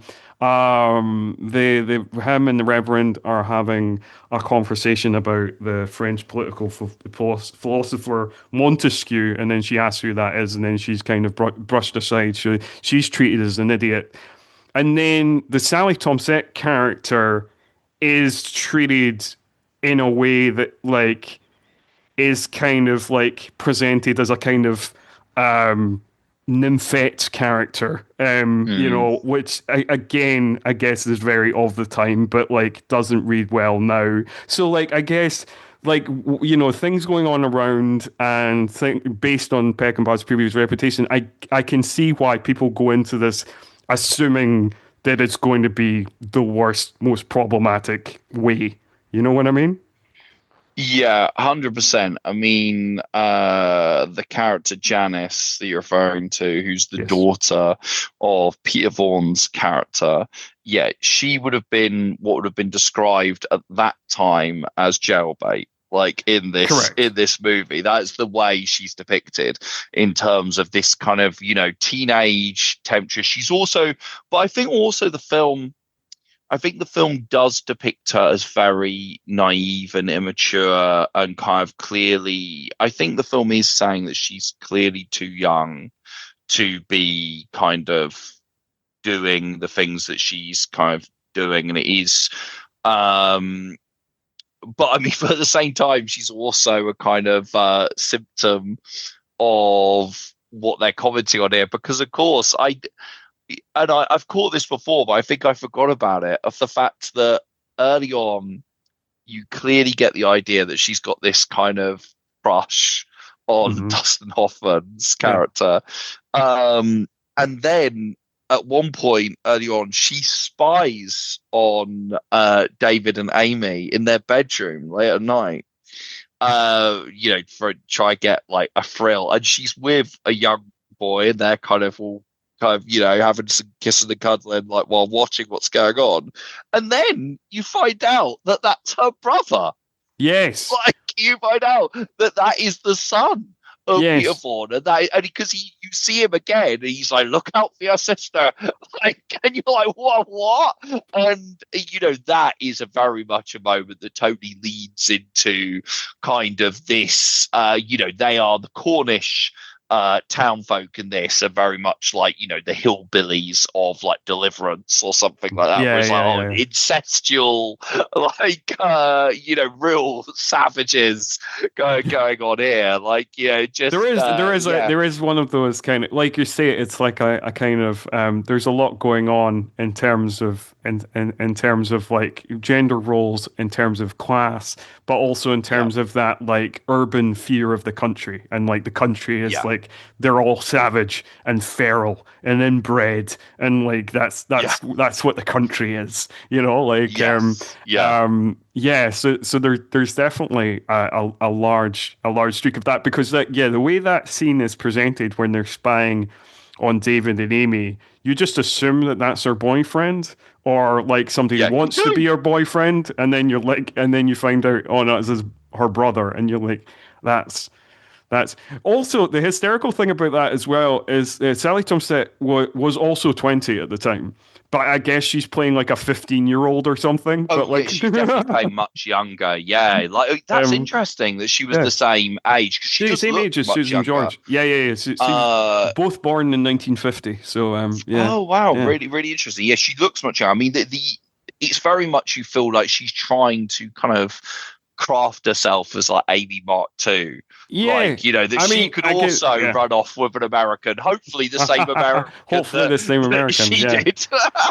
him and the Reverend are having a conversation about the French political philosopher Montesquieu, and then she asks who that is, and then she's kind of brushed aside. She's treated as an idiot. And then the Sally Tomsett character is treated in a way that like is kind of like presented as a kind of um nymphette character Mm. which again I guess is very of the time but like doesn't read well now. So like I guess like things going on around and think based on Peckinpah's previous reputation, I can see why people go into this assuming that it's going to be the worst, most problematic way. You know what I mean? Yeah, 100%. I mean, the character Janice that you're referring to, who's the Yes. daughter of Peter Vaughan's character, yeah, she would have been what would have been described at that time as jailbait. Like Correct. in this movie, that's the way she's depicted in terms of this kind of, teenage temptress. She's also, but I think the film does depict her as very naive and immature and kind of clearly. I think the film is saying that she's clearly too young to be kind of doing the things that she's kind of doing. And it is, um, but I mean, but at the same time, she's also a kind of symptom of what they're commenting on here. Because, of course, I've caught this before, but I think I forgot about it. Of the fact that early on, you clearly get the idea that she's got this kind of crush on Hmm. Dustin Hoffman's Yeah. character. And then at one point early on, she spies on David and Amy in their bedroom late at night. For try get like a thrill, and she's with a young boy, and they're kind of all kind of, having some kissing and cuddling, like while watching what's going on, and then you find out that that's her brother. Yes. Like you find out that that is the son of Peter Yes. Vaughan, and because you see him again, and he's like, "Look out for your sister," like, and you're like, "What?" And that is a very much a moment that totally leads into kind of this. They are the Cornish town folk in this are very much like the hillbillies of like Deliverance or something like that, where Yeah, it's like, yeah, oh, yeah. incestual, like real savages going on here, like There just is yeah, there is one of those kind of, like you say, it's like a kind of there's a lot going on in terms of in terms of like gender roles, in terms of class, but also in yeah, terms of that like urban fear of the country, and like the country is yeah, like they're all savage and feral and inbred, and like yeah, that's what the country is, like yes, yeah, yeah, so there's definitely a large streak of that, because that, yeah, the way that scene is presented when they're spying on David and Amy, you just assume that that's her boyfriend, or like somebody yeah, you wants to do, be her boyfriend, and then you're like, and then you find out, oh no, this is her brother, and you're like, that's that's also the hysterical thing about that as well is Sally Thompson was also 20 at the time, but I guess she's playing like a 15-year-old or something. Oh But yeah, like, she's definitely playing much younger. Yeah, like that's um, interesting that she was yeah, the same age because she does same look age as much Susan younger. George. Yeah, yeah, yeah. Uh Both born in 1950. So yeah, oh wow, yeah, really really interesting. Yeah, she looks much younger. I mean, the it's very much you feel like she's trying to kind of craft herself as like Amy Mark II. yeah. Like, that I she mean, could I get, also yeah. run off with an American, hopefully the same American Hopefully that, the same that American. she Yeah. did.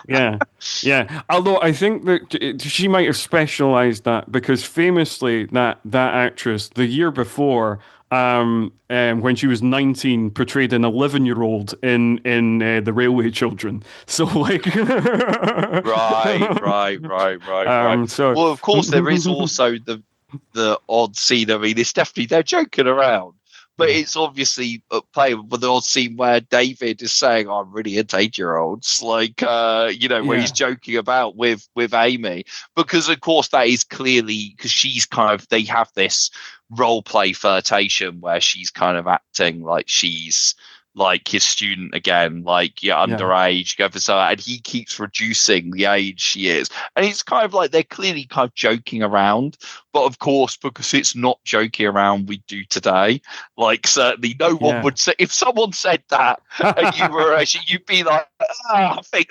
Yeah, yeah. Although I think that she might have specialized that, because famously that actress the year before, when she was 19, portrayed an 11-year-old in The Railway Children. So like, Right, right, right, right, right. so Well, of course, there is also the odd scene. I mean, it's definitely they're joking around, but yeah, it's obviously playing with the odd scene where David is saying, "I'm really into 8-year-olds," like where he's yeah, joking about with Amy, because of course that is clearly because she's kind of they have this role play flirtation where she's kind of acting like she's like his student again, like yeah, underage, go for so, and he keeps reducing the age she is, and it's kind of like they're clearly kind of joking around, but of course because it's not joking around we do today. Like certainly no one yeah. would say if someone said that and you were actually you'd be like, I think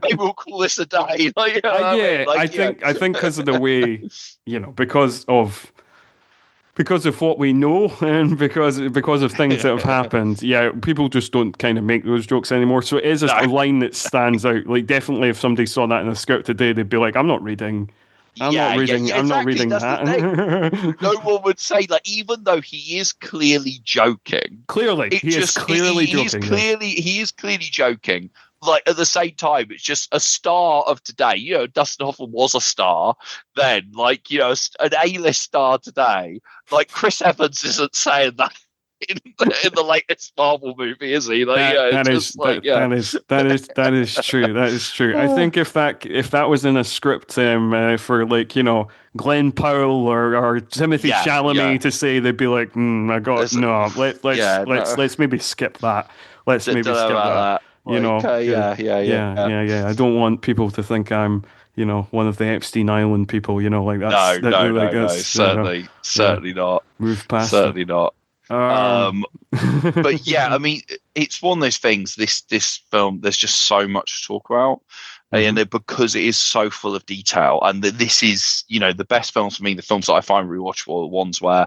maybe we'll call this a day. Like, you know what I mean? Yeah, Like, I think because of the way, because of what we know, and because of things that have happened, yeah, people just don't kind of make those jokes anymore. So it is no, a line that stands out. Like, definitely, if somebody saw that in a script today, they'd be like, yeah, yeah, yeah, I'm not exactly. reading That's the thing. that." No one would say like even though he is clearly joking, Clearly, it he is just clearly joking. Yeah, he is clearly joking. Like at the same time, it's just a star of today. Dustin Hoffman was a star then. Like an A-list star today. Like Chris Evans isn't saying that in the latest Marvel movie, is he? Like it's just like that is true. That is true. I think if that was in a script, for like, Glenn Powell or Timothy yeah, yeah. Chalamet to say, they'd be like, I got There's, no. yeah, no, Let's maybe skip that. Let's don't maybe know skip that. about that. Like, 'Cause- yeah, yeah, yeah, yeah. yeah, yeah. I don't want people to think I'm, one of the Epstein Island people. Like No, no, like no, no. that's, Certainly, yeah, certainly not. move past that. Certainly not. Um, Um, but yeah, I mean, it's one of those things. This film, there's just so much to talk about, and mhm. because it is so full of detail, and this is, the best films for me. The films that I find rewatchable are the ones where,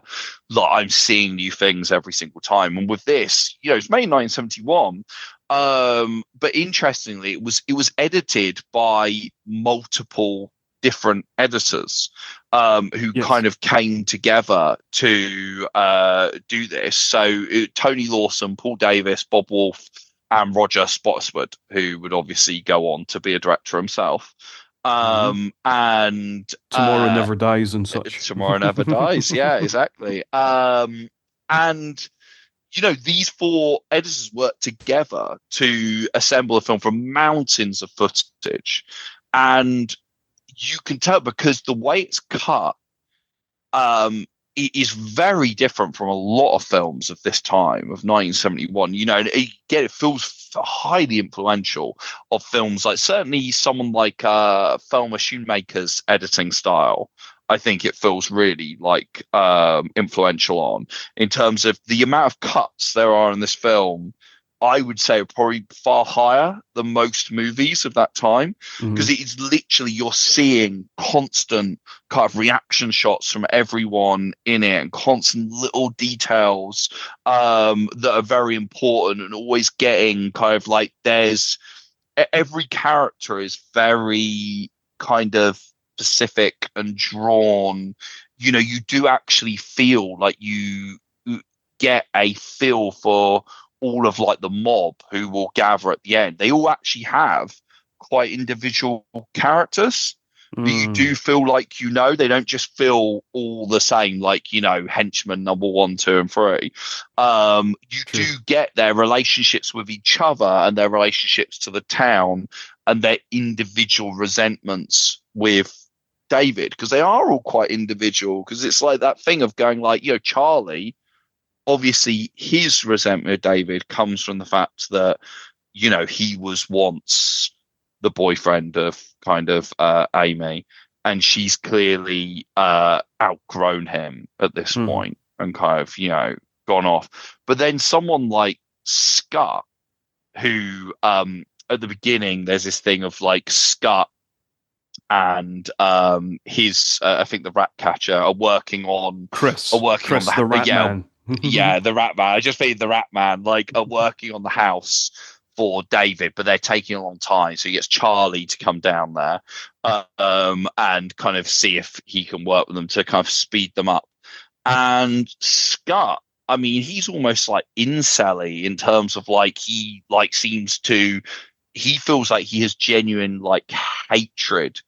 like, I'm seeing new things every single time. And with this, it's made in 1971. But interestingly, it was edited by multiple different editors who Yes. kind of came together to do this. So Tony Lawson, Paul Davis, Bob Wolf, and Roger Spottiswoode, who would obviously go on to be a director himself. Hmm. And Tomorrow Never Dies and such. Tomorrow Never Dies. Yeah, exactly. And these four editors worked together to assemble a film from mountains of footage. And you can tell because the way it's cut, it is very different from a lot of films of this time of 1971. And it feels highly influential of films like certainly someone like Thelma Schoonmaker's editing style. I think it feels really like influential on in terms of the amount of cuts there are in this film. I would say are probably far higher than most movies of that time because Hmm. it is literally you're seeing constant kind of reaction shots from everyone in it and constant little details that are very important and always getting kind of like every character is very kind of specific and drawn. You do actually feel like you get a feel for all of like the mob who will gather at the end. They all actually have quite individual characters that you Mm. do feel like they don't just feel all the same, like henchmen number 1, 2, and 3. You do True. get their relationships with each other and their relationships to the town and their individual resentments with David because they are all quite individual because it's like that thing of going like Charlie, obviously his resentment of David comes from the fact that he was once the boyfriend of kind of Amy, and she's clearly outgrown him at this Hmm. point and kind of gone off. But then someone like Scott, who at the beginning there's this thing of like Scott and his I think the rat catcher are working on Chris, the the Rat Man. the rat man. I just think the rat man like are working on the house for David, but they're taking a long time. So he gets Charlie to come down there and kind of see if he can work with them to kind of speed them up. And Scott, I mean, he's almost like incelly in terms of like he like seems to he feels like he has genuine like hatred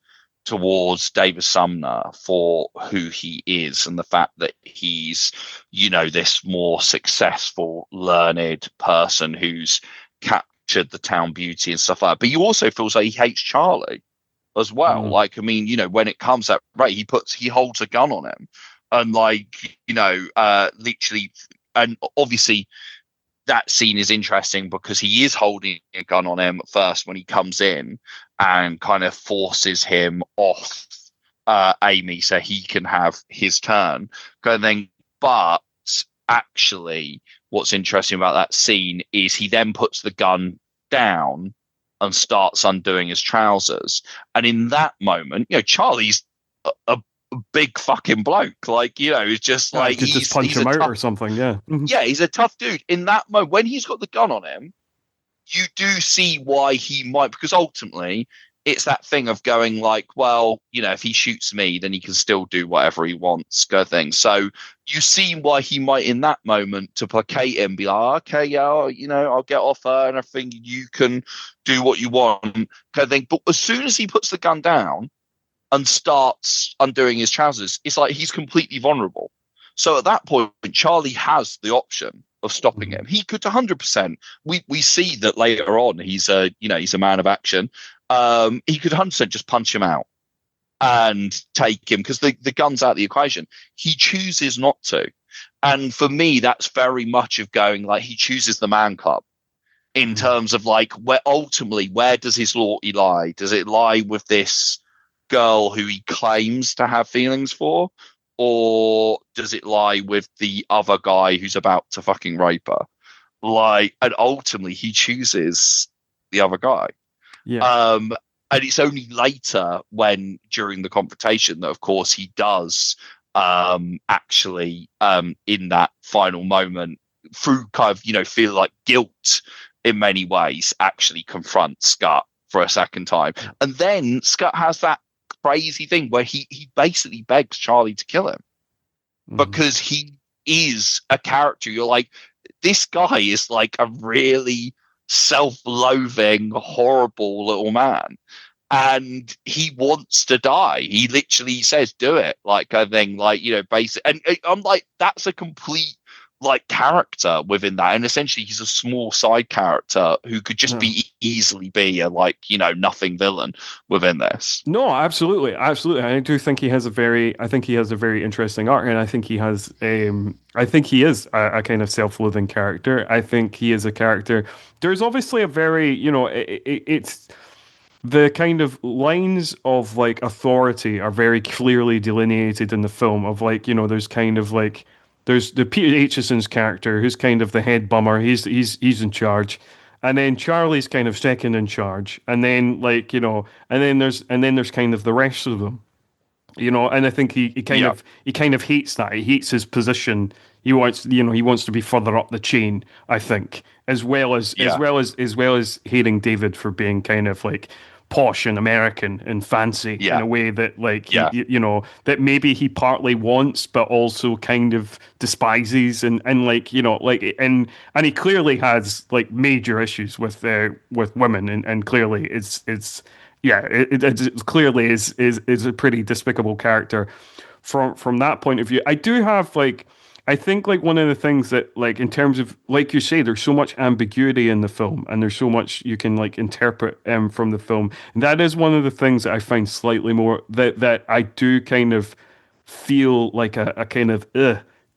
towards David Sumner for who he is and the fact that he's, this more successful, learned person who's captured the town beauty and stuff like that. But he also feels like he hates Charlie as well. Mm. Like, I mean, when it comes out, right, he holds a gun on him and like, literally, and obviously that scene is interesting because he is holding a gun on him at first when he comes in and kind of forces him off Amy so he can have his turn. But actually, what's interesting about that scene is he then puts the gun down and starts undoing his trousers. And in that moment, Charlie's a big fucking bloke. Like, it's just Yeah, I like could just punch he's a him out tough or something. Yeah. Mhm. yeah, he's a tough dude. In that moment, when he's got the gun on him, you do see why he might, because ultimately it's that thing of going like, well, if he shoots me, then he can still do whatever he wants, kind of thing. So you see why he might, in that moment, to placate him, be like, okay, yeah, I'll get off her and I think you can do what you want, kind of thing. But as soon as he puts the gun down and starts undoing his trousers, it's like he's completely vulnerable. So at that point, Charlie has the option of stopping Mhm. him. He could 100%. We see that later on. He's a man of action. He could 100% just punch him out and take him because the gun's out of the equation. He chooses not to, and for me, that's very much of going like he chooses the man club in Mhm. terms of like where does his loyalty lie? Does it lie with this girl who he claims to have feelings for, or does it lie with the other guy who's about to fucking rape her? Like, and ultimately he chooses the other guy. Yeah. Um, and it's only later when during the confrontation that, of course, he does actually in that final moment through kind of feel like guilt in many ways actually confront Scott for a second time, and then Scott has that crazy thing where he basically begs Charlie to kill him Mhm. because he is a character. You're like, this guy is like a really self-loathing, horrible little man. And he wants to die. He literally says, "Do it," like I think, like basic. And I'm like, that's a complete like character within that, and essentially he's a small side character who could just Yeah. be easily be a like nothing villain within this. No, absolutely, absolutely. I do think he has a very, I think he has a very interesting arc, and I think he has, I think he is a kind of self-loathing character. I think he is a character. There's obviously a very, it's the kind of lines of like authority are very clearly delineated in the film. Of like, there's kind of like there's the Peter Aitchison's character who's kind of the head bummer. He's in charge, and then Charlie's kind of second in charge, and then like and then there's kind of the rest of them. And I think Yeah, he kind of hates that. He hates his position. He wants to be further up the chain, I think, as well as yeah, hating David for being kind of like posh and American and fancy in yeah, a way that like yeah, that maybe he partly wants but also kind of despises, and like like and he clearly has like major issues with women, and clearly it's yeah, it clearly is a pretty despicable character from that point of view. I do have like I think like one of the things that like in terms of like you say, there's so much ambiguity in the film, and there's so much you can like interpret from the film. And that is one of the things that I find slightly more that I do kind of feel like a kind of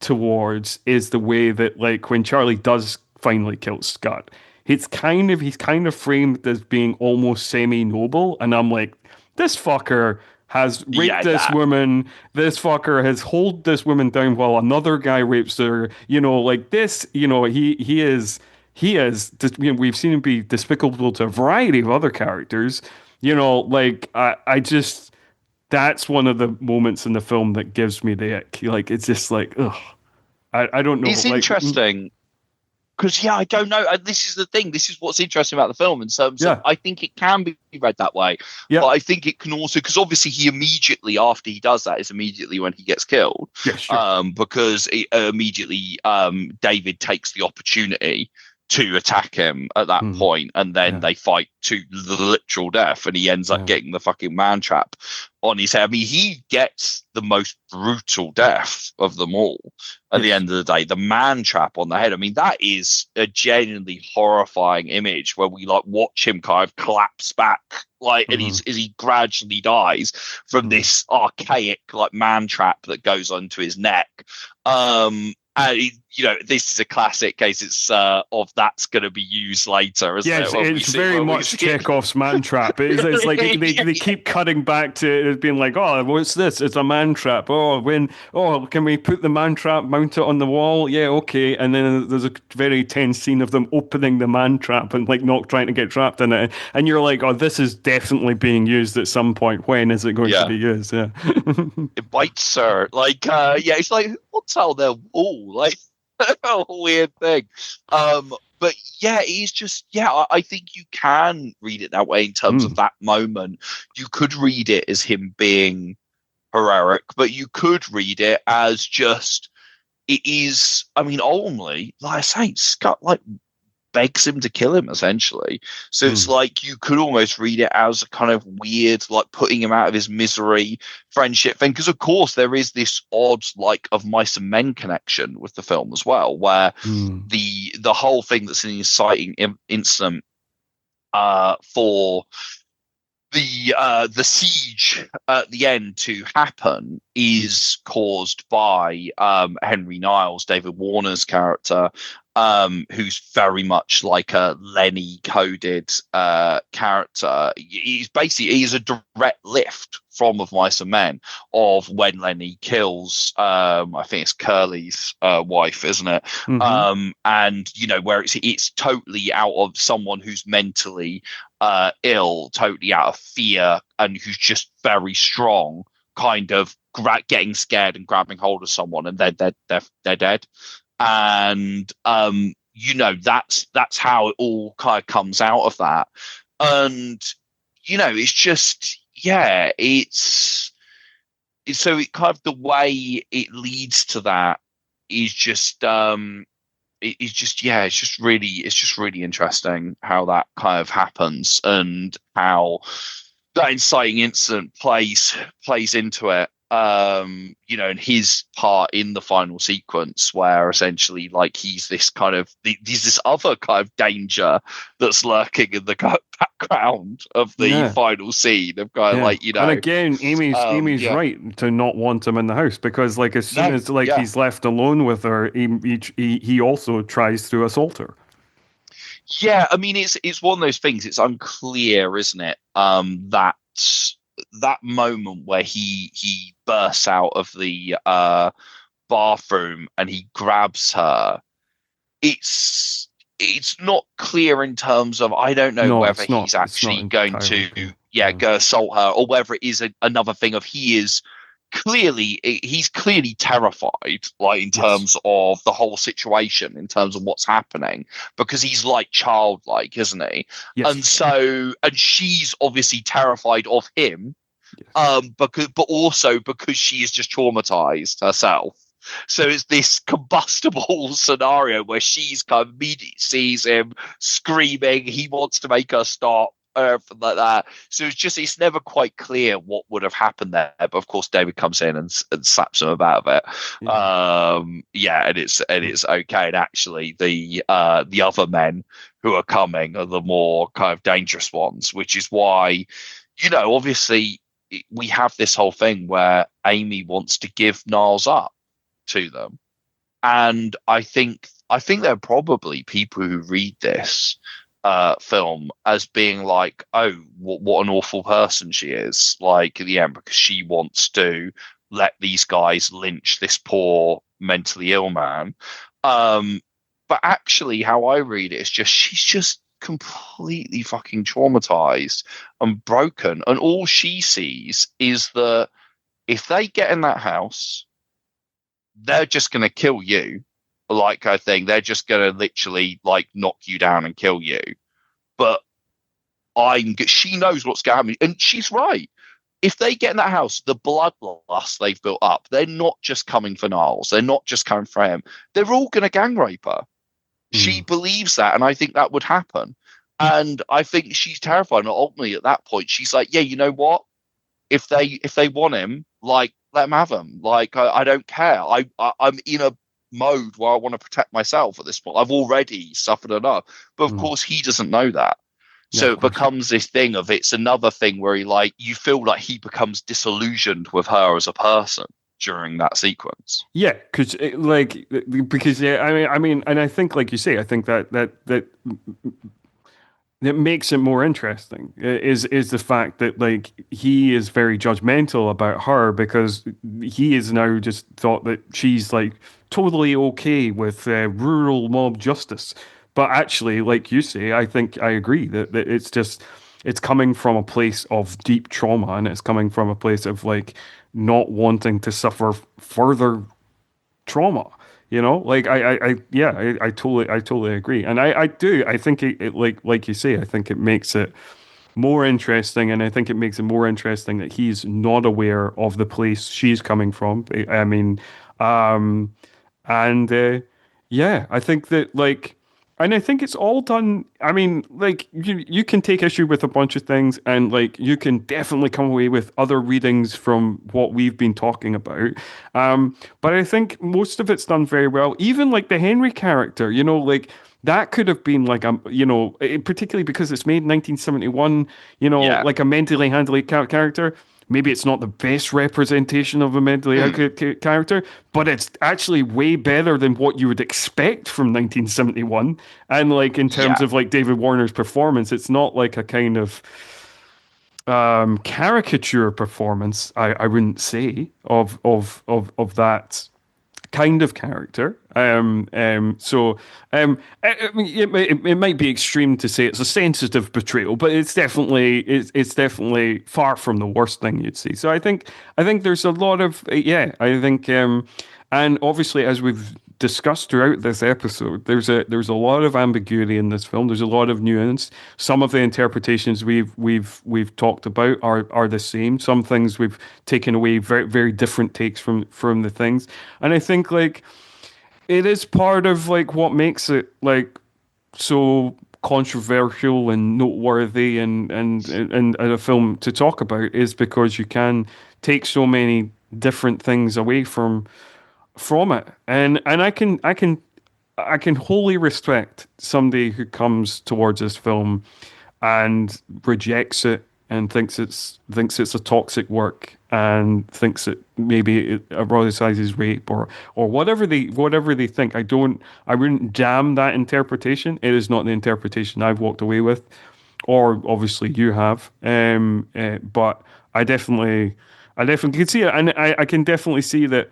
towards is the way that like when Charlie does finally kill Scott, he's kind of framed as being almost semi-noble, and I'm like, this fucker has raped yeah. this That woman. This fucker has hold this woman down while another guy rapes her. Like this. We've seen him be despicable to a variety of other characters. Like I just that's one of the moments in the film that gives me the ick. Like it's just like, ugh. I don't know. it's Like, interesting because I don't know. This is the thing. This is what's interesting about the film in terms of yeah, I think it can be read that way, yeah, but I think it can also because obviously he immediately after he does that is immediately when he gets killed, yeah, sure. because immediately David takes the opportunity to attack him at that Hmm. point, and then Yeah, they fight to the literal death, and he ends up yeah, getting the fucking man trap on his head. I mean, he gets the most brutal death of them all at the yes. end of the day. The man trap on the head. I mean, that is a genuinely horrifying image where we like watch him kind of collapse back, like, and Hmm. as he gradually dies from Hmm. this archaic like man trap that goes onto his neck. And this is a classic case. It's of that's going to be used later, isn't it? Yes, When we it's see very when we much see Chekhov's man trap. It's like they, yeah, they keep cutting back to it being like, oh, what's this? It's a man trap. Can we put the man trap, mount it on the wall? Yeah, okay. And then there's a very tense scene of them opening the man trap and like not trying to get trapped in it. And you're like, oh, this is definitely being used at some point. When is it going to yeah. be used? Yeah. It bites her. Like, it's like who wants out their wall? Like, a weird thing. But yeah, he's just I think you can read it that way in terms of Mm, that moment. You could read it as him being heroic, but you could read it as just it is. I mean, only like I say, Scott like begs him to kill him essentially. So it's mm, like you could almost read it as a kind of weird, like putting him out of his misery friendship thing. Because of course there is this odd like of mice and men connection with the film as well, where mm, the whole thing that's an inciting incident for the siege at the end to happen mm, is caused by Henry Niles, David Warner's character, who's very much like a Lenny coded character. He's a direct lift from Of Mice and Men of when Lenny kills I think it's Curly's wife, isn't it? mm-hmm, And where it's totally out of someone who's mentally ill, totally out of fear, and who's just very strong, kind of getting scared and grabbing hold of someone, and they're dead. And that's how it all kind of comes out of that. And it's just it's so it kind of the way it leads to that is just it's just really interesting how that kind of happens and how that inciting incident plays into it. and his part in the final sequence where essentially like he's this kind of he's this other kind of danger that's lurking in the background of the Yeah. final scene of kind of Yeah. like, And again, Amy's yeah, right to not want him in the house because like as soon no, as like yeah. he's left alone with her, he also tries to assault her. Yeah, I mean it's one of those things. It's unclear, isn't it? That moment where he bursts out of the bathroom and he grabs her. It's not clear in terms of I don't know No, whether it's not. he's It's not actually going entirely to clear. Yeah. go assault her or whether it is another thing of he is he's clearly terrified like in Yes. terms of the whole situation in terms of what's happening because he's like childlike, isn't he? Yes. And she's obviously terrified of him, Yes. but also because she is just traumatized herself. So it's this combustible scenario where she's kind of immediately sees him screaming, he wants to make her stop, everything like that. So it's never quite clear what would have happened there. But of course, David comes in and slaps him about it. Yeah. Yeah, and it's okay. And actually, the other men who are coming are the more kind of dangerous ones, which is why, obviously we have this whole thing where Amy wants to give Niles up to them. And I think there are probably people who read this film as being like, oh, what an awful person she is, like at the end, because she wants to let these guys lynch this poor mentally ill man. Um, but actually, how I read it is just she's just completely fucking traumatized and broken, and all she sees is that if they get in that house they're just going to kill you. Like I think they're just going to literally like knock you down and kill you. But she knows what's going to happen, and she's right. If they get in that house, the bloodlust they've built up, they're not just coming for Niles. They're not just coming for him. They're all going to gang rape her. She Mm. believes that, and I think that would happen. And I think she's terrified. And ultimately, at that point, she's like, "Yeah, you know what? If they want him, like let them have him. Like I don't care. I'm in a mode where I want to protect myself at this point. I've already suffered enough. But of Mm. course he doesn't know that. Yeah, So of it course not. becomes this thing of it's another thing where you feel like he becomes disillusioned with her as a person during that sequence. Yeah, because yeah, I mean, and I think like you say, I think that makes it more interesting is the fact that like he is very judgmental about her because he is now just thought that she's like totally okay with rural mob justice, but actually like you say, I think I agree that it's just it's coming from a place of deep trauma and it's coming from a place of like not wanting to suffer further trauma. Like yeah, I totally agree, and I do. I think it like you say, I think it makes it more interesting, and I think it makes it more interesting that he's not aware of the place she's coming from. I mean, um, and yeah, I think that like, and I think it's all done. I mean, like you can take issue with a bunch of things, and like you can definitely come away with other readings from what we've been talking about. But I think most of it's done very well. Even like the Henry character, like that could have been like particularly because it's made in 1971. Yeah. Like a mentally handily character. Maybe it's not the best representation of a mentally ill Mm. character, but it's actually way better than what you would expect from 1971. And like in terms Yeah. of like David Warner's performance, it's not like a kind of caricature performance. I wouldn't say of that kind of character. I mean, it might be extreme to say it's a sensitive portrayal, but it's definitely far from the worst thing you'd see. So I think there's a lot of yeah. I think and obviously as we've discussed throughout this episode, there's a lot of ambiguity in this film. There's a lot of nuance. Some of the interpretations we've talked about are the same. Some things we've taken away very very different takes from the things. And I think like it is part of like what makes it like so controversial and noteworthy and a film to talk about is because you can take so many different things away from it. And I can wholly respect somebody who comes towards this film and rejects it and thinks it's a toxic work and thinks that maybe it eroticizes rape or whatever they think. I wouldn't damn that interpretation. It is not the interpretation I've walked away with, or obviously you have. But I definitely can see it, and I can definitely see that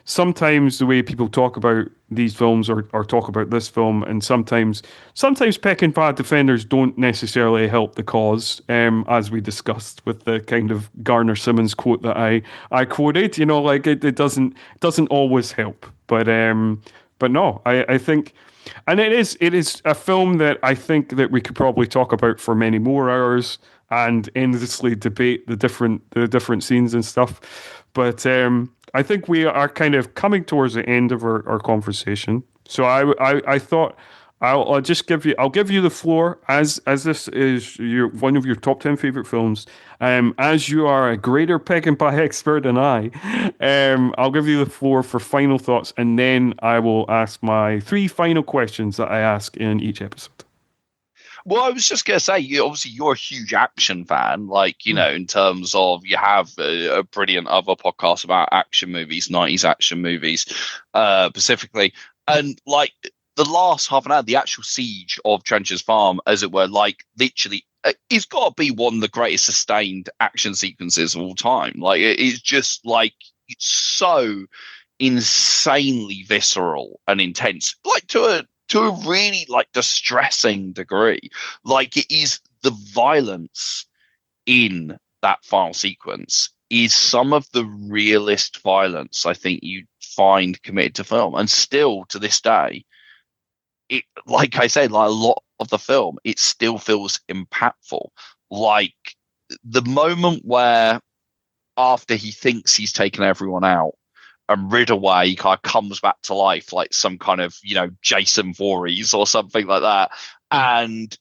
sometimes the way people talk about these films or talk about this film, and sometimes Peckinpah defenders don't necessarily help the cause, as we discussed with the kind of Garner Simmons quote that I quoted. Like it doesn't always help, but no, I think. And it is a film that I think that we could probably talk about for many more hours and endlessly debate the different scenes and stuff. But I think we are kind of coming towards the end of our conversation. So I thought I'll give you the floor as this is one of your top 10 favorite films. As you are a greater Peckinpah expert than I, I'll give you the floor for final thoughts, and then I will ask my three final questions that I ask in each episode. Well, I was just going to say, obviously you're a huge action fan, like, in terms of you have a brilliant other podcast about action movies, 90s action movies, specifically. And like the last half an hour, the actual siege of Trench's Farm, as it were, like literally, it's got to be one of the greatest sustained action sequences of all time. Like it's just like, it's so insanely visceral and intense, like to a really like distressing degree. Like it is, the violence in that final sequence is some of the realest violence I think you find committed to film, and still to this day, it, like I said, like a lot of the film, it still feels impactful. Like the moment where, after he thinks he's taken everyone out, and Ridaway kind of comes back to life like some kind of, Jason Voorhees or something like that. And,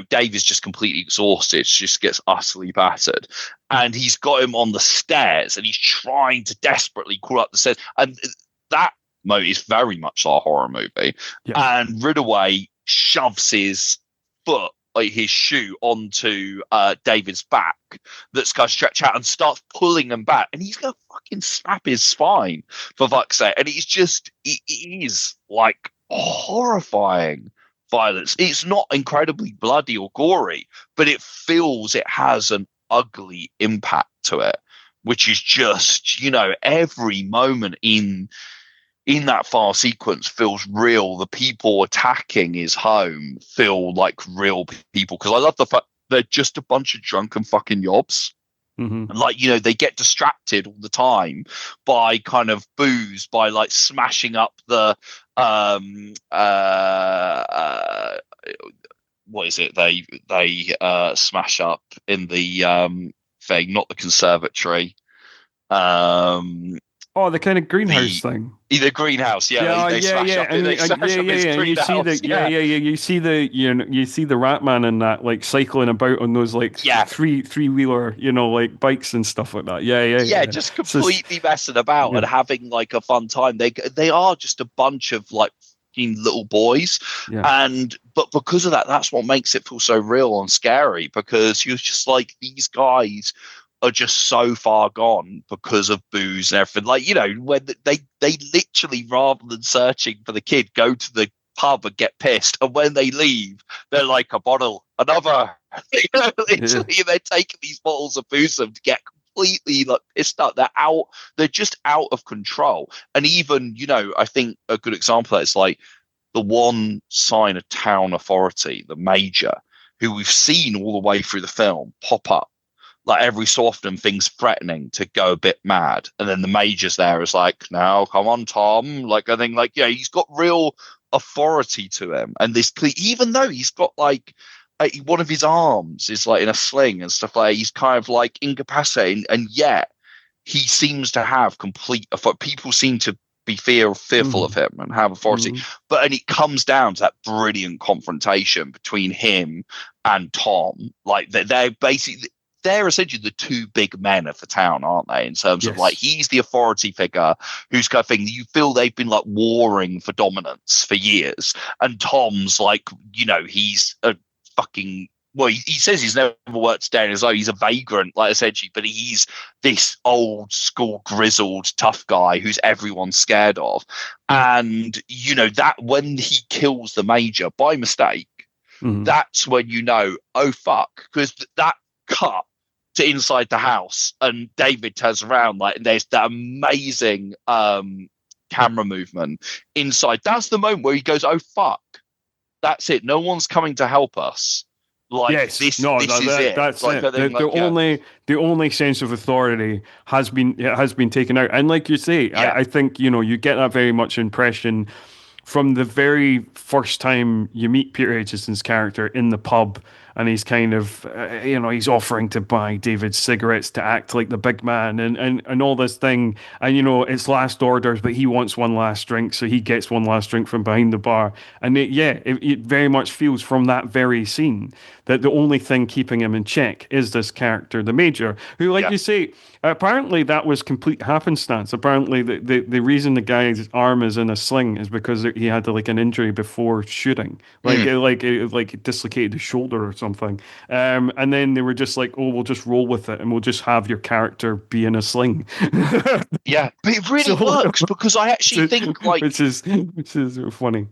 Dave is just completely exhausted, just gets utterly battered. And he's got him on the stairs and he's trying to desperately crawl up the stairs. And that moment is very much like a horror movie. Yeah. And Ridaway shoves his foot, like his shoe, onto David's back that's going to stretch out and starts pulling him back, and he's going to fucking snap his spine, for fuck's sake. And it is like horrifying violence. It's not incredibly bloody or gory, but it feels it has an ugly impact to it, which is just, every moment in that far sequence feels real. The people attacking his home feel like real people, because I love the fact they're just a bunch of drunken fucking yobs. Mm-hmm. And like, they get distracted all the time by kind of booze, by like smashing up the what is it they smash up in the thing, not the conservatory, Oh, the kind of greenhouse thing. the greenhouse, yeah. They smash up. And They smash up his and you see greenhouse. the Rat Man in that, like cycling about on those like Yeah. three-wheeler, like bikes and stuff like that. Yeah, just completely messing about and having like a fun time. They are just a bunch of like fucking little boys, but because of that, that's what makes it feel so real and scary, because you're just like, these guys are just so far gone because of booze and everything. Like, when they literally, rather than searching for the kid, go to the pub and get pissed, and when they leave, they're like, a bottle, another. Literally, they're taking these bottles of booze to get completely like pissed up. They're just out of control. And even, I think a good example of that is like the one sign of town authority, the major, who we've seen all the way through the film pop up like every so often, things threatening to go a bit mad, and then the major's there is like, now come on, Tom, like I think, like, he's got real authority to him. And this, even though he's got like one of his arms is like in a sling and stuff, like he's kind of like incapacitated, and yet he seems to have complete authority. People seem to be fearful of him and have authority. And it comes down to that brilliant confrontation between him and Tom. Like they're basically, they're essentially the two big men of the town, aren't they? In terms of like, Yes. he's the authority figure who's kind of thing. You feel they've been like warring for dominance for years, and Tom's like, he's a fucking. Well, he says he's never worked a day in his life. He's a vagrant, like essentially, but he's this old school, grizzled, tough guy who's everyone's scared of. And that when he kills the major by mistake, Hmm. that's when oh fuck, because that cut to inside the house and David turns around like, and there's that amazing camera movement inside. That's the moment where he goes, oh fuck, that's it, no one's coming to help us, like Yes, no, this is it, that's like I it. The, think, the like, yeah, only sense of authority has been taken out, and like you say, yeah, I think you get that very much impression from the very first time you meet Peter Aitchison's character in the pub, and he's kind of, he's offering to buy David cigarettes to act like the big man, and all this thing, and it's last orders, but he wants one last drink, so he gets one last drink from behind the bar, and it very much feels from that very scene that the only thing keeping him in check is this character, the Major, who, like yeah, you say, apparently that was complete happenstance. Apparently, the reason the guy's arm is in a sling is because he had like an injury before shooting, mm, like it dislocated his shoulder or something. And then they were just like, "Oh, we'll just roll with it, and we'll just have your character be in a sling." yeah, but it really So, works because I actually think like which is funny.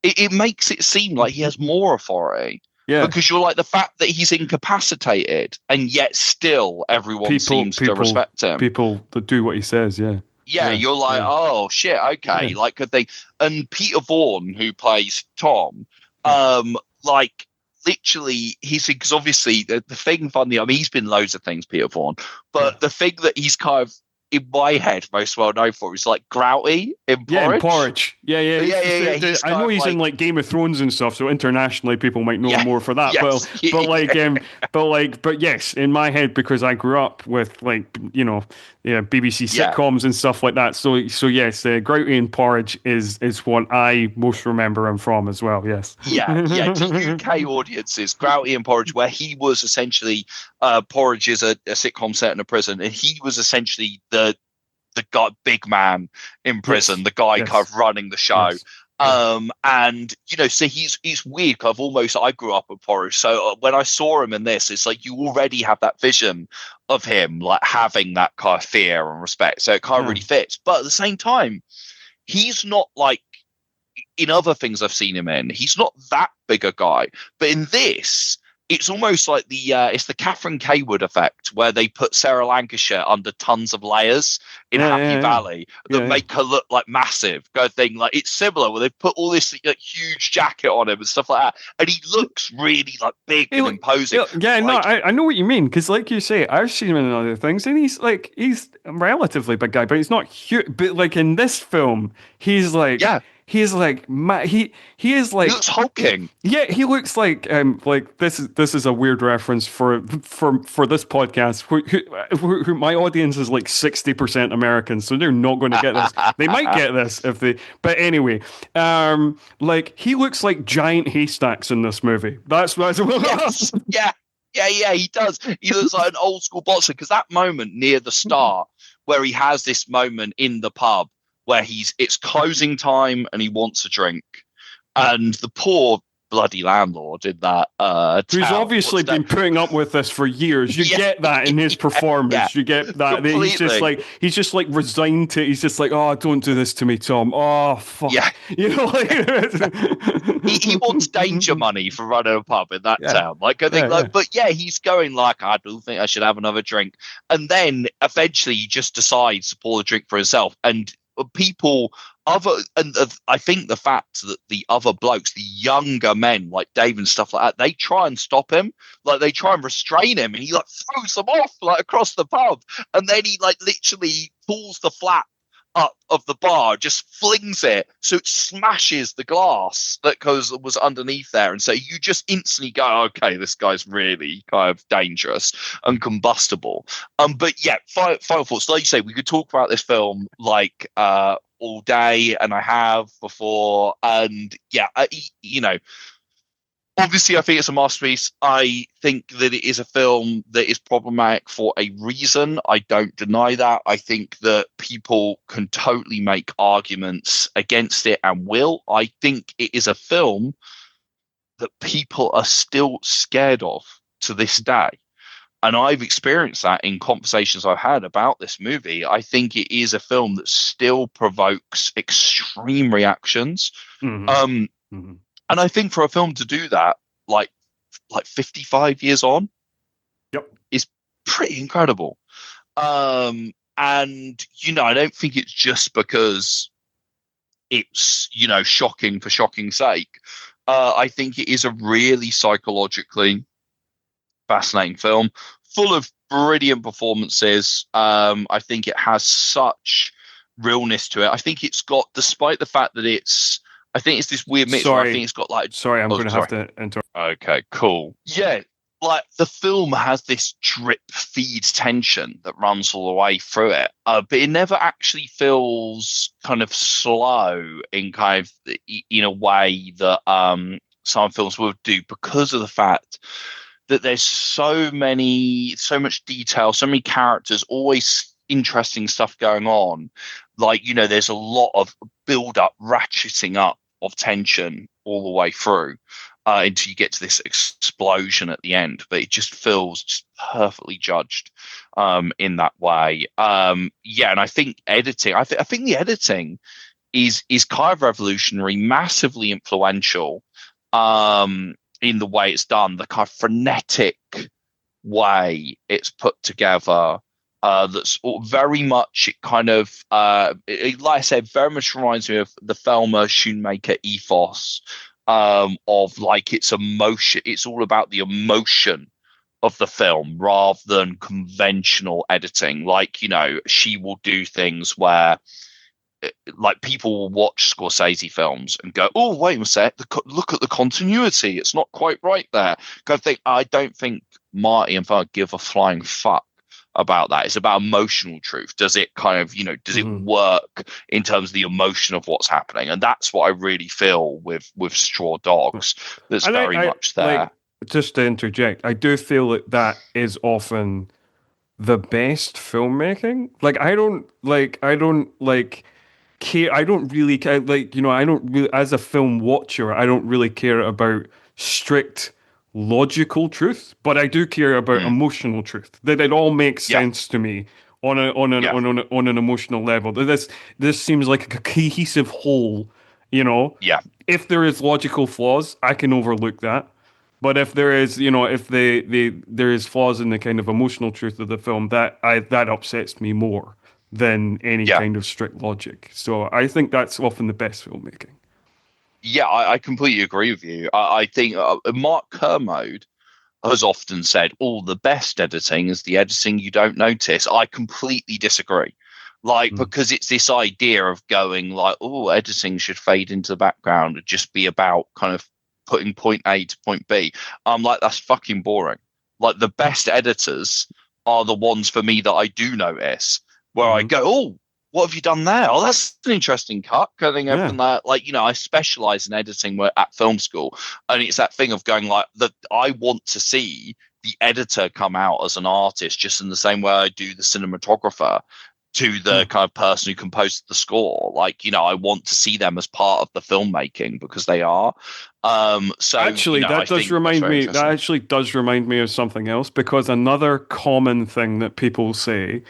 it makes it seem like he has more authority, Yeah, because you're like, the fact that he's incapacitated and yet still everyone people, seems to people, respect him. people that do what he says. Yeah, Yeah, yeah, you're like, yeah, oh shit, yeah, okay, like, could they? And Peter Vaughan, who plays Tom, yeah, like, literally, he's, because obviously the thing funny, I mean, he's been loads of things, Peter Vaughan, yeah. but the thing that he's kind of in my head most well known for is like Grouty in Yeah, in Porridge. Porridge. Yeah, yeah. Yeah, yeah, yeah. He's I kind know of he's in like, like Game of Thrones and stuff, so internationally people might know him yeah, more for that. But yes, but like yeah, but yes, in my head because I grew up with like yeah BBC yeah. sitcoms and stuff like that. So yes, Grouty and Porridge is what I most remember him from as well. Yes. Yeah, yeah, to UK audiences, Grouty and Porridge, where he was essentially, Porridge is a sitcom set in a prison, and he was essentially the guy, big man in prison, Yes. the guy kind Yes. of running the show. Yes. Yeah. And so he's weird. I grew up with Porridge, so when I saw him in this, it's like you already have that vision of him like having that kind of fear and respect, so it kind of Yeah. really fits. But at the same time, he's not like in other things I've seen him in, he's not that big a guy. But in this, it's almost like it's the Catherine Kaywood effect, where they put Sarah Lancashire under tons of layers in Yeah. Happy Yeah. Yeah. Valley that Yeah. Yeah. make her look like massive kind of thing. Like, it's similar where they've put all this like, huge jacket on him and stuff like that, and he looks really like big and imposing. Yeah, no, Like, I know what you mean because, like you say, I've seen him in other things, and he's a relatively big guy, but he's not huge. But like in this film, yeah, he's like he is he like looks hulking. yeah, he looks like this is a weird reference for this podcast. Who my audience is like 60% Americans, so they're not going to get this. They might get this if they, but anyway, like he looks like giant haystacks in this movie. That's Yes. Yeah. Yeah, yeah, he does. He looks like an old school boxer, because that moment near the start where he has this moment in the pub where it's closing time and he wants a drink. And the poor bloody landlord in that who's town obviously what's that? been putting up with this for years. You Yeah, get that in his yeah, performance. You get that completely. he's just like resigned to. He's just like, oh, don't do this to me, Tom. Oh, Yeah. fuck. Like He wants danger money for running a pub in that yeah, town. Like, I think, yeah, yeah. like, but yeah, he's going like, I do think I should have another drink. And then eventually he just decides to pour the drink for himself. And people, I think the fact that the other blokes, the younger men like Dave and stuff like that, they try and stop him, like they try and restrain him, and he like throws them off like across the pub, and then he like literally pulls the flap up of the bar, just flings it so it smashes the glass that was underneath there, and so you just instantly go, okay, this guy's really kind of dangerous and combustible. But yeah, final thoughts. Like you say, we could talk about this film like all day, and I have before, and yeah, Obviously, I think it's a masterpiece. I think that it is a film that is problematic for a reason. I don't deny that. I think that people can totally make arguments against it and will. I think it is a film that people are still scared of to this day. And I've experienced that in conversations I've had about this movie. I think it is a film that still provokes extreme reactions. Hmm. Um, Hmm. and I think for a film to do that, like 55 years on, Yep. is pretty incredible. And I don't think it's just because it's shocking for shocking's sake. I think it is a really psychologically fascinating film, full of brilliant performances. I think it has such realness to it. I think it's got, despite the fact that I think it's this weird mix where I think Sorry, it's got like, sorry, I'm oh, going to have sorry. to interrupt. Okay, cool. Yeah, like the film has this drip feed tension that runs all the way through it, but it never actually feels kind of slow in kind of in a way that some films will do because of the fact that there's so much detail, so many characters, always interesting stuff going on. Like, there's a lot of build up, ratcheting up of tension all the way through until you get to this explosion at the end. But it just feels just perfectly judged in that way. Yeah, and I think editing, I think the editing is kind of revolutionary, massively influential in the way it's done, the kind of frenetic way it's put together. That's very much it kind of like I said, very much reminds me of the Thelma Schoonmaker ethos of like its emotion. It's all about the emotion of the film rather than conventional editing. Like, she will do things where like people will watch Scorsese films and go, "Oh, wait a sec, look at the continuity. It's not quite right there." I don't think Marty and Funk give a flying fuck about that. It's about emotional truth. Does it kind of, does it Hmm. work in terms of the emotion of what's happening? And that's what I really feel with Straw Dogs. That's And very I much there. like just to interject, I do feel that that is often the best filmmaking. I don't like care. I don't really care. Like, I don't really, as a film watcher, I don't really care about strict logical truth, but I do care about Mm, emotional truth. That it all makes yeah, sense to me yeah, on an emotional level. This seems like a cohesive whole, you know. yeah, If there is logical flaws, I can overlook that. But if there is, if there is flaws in the kind of emotional truth of the film, that upsets me more than any yeah. kind of strict logic. So I think that's often the best filmmaking. Yeah, I completely agree with you. I think Mark Kermode has often said, "Oh, the best editing is the editing you don't notice." I completely disagree. Like, Mm. because it's this idea of going like, "Oh, editing should fade into the background and just be about kind of putting point A to point B." I'm like, that's fucking boring. Like, the best editors are the ones for me that I do notice, where I Hmm. go, "Oh, what have you done there? Oh, that's an interesting cut." Cutting Yeah. everything like, I specialize in editing at film school, and it's that thing of going like that. I want to see the editor come out as an artist, just in the same way I do the cinematographer to Yeah. the kind of person who composed the score. Like, I want to see them as part of the filmmaking because they are. So, Actually, I think that's very that interesting. actually does remind me of something else because another common thing that people say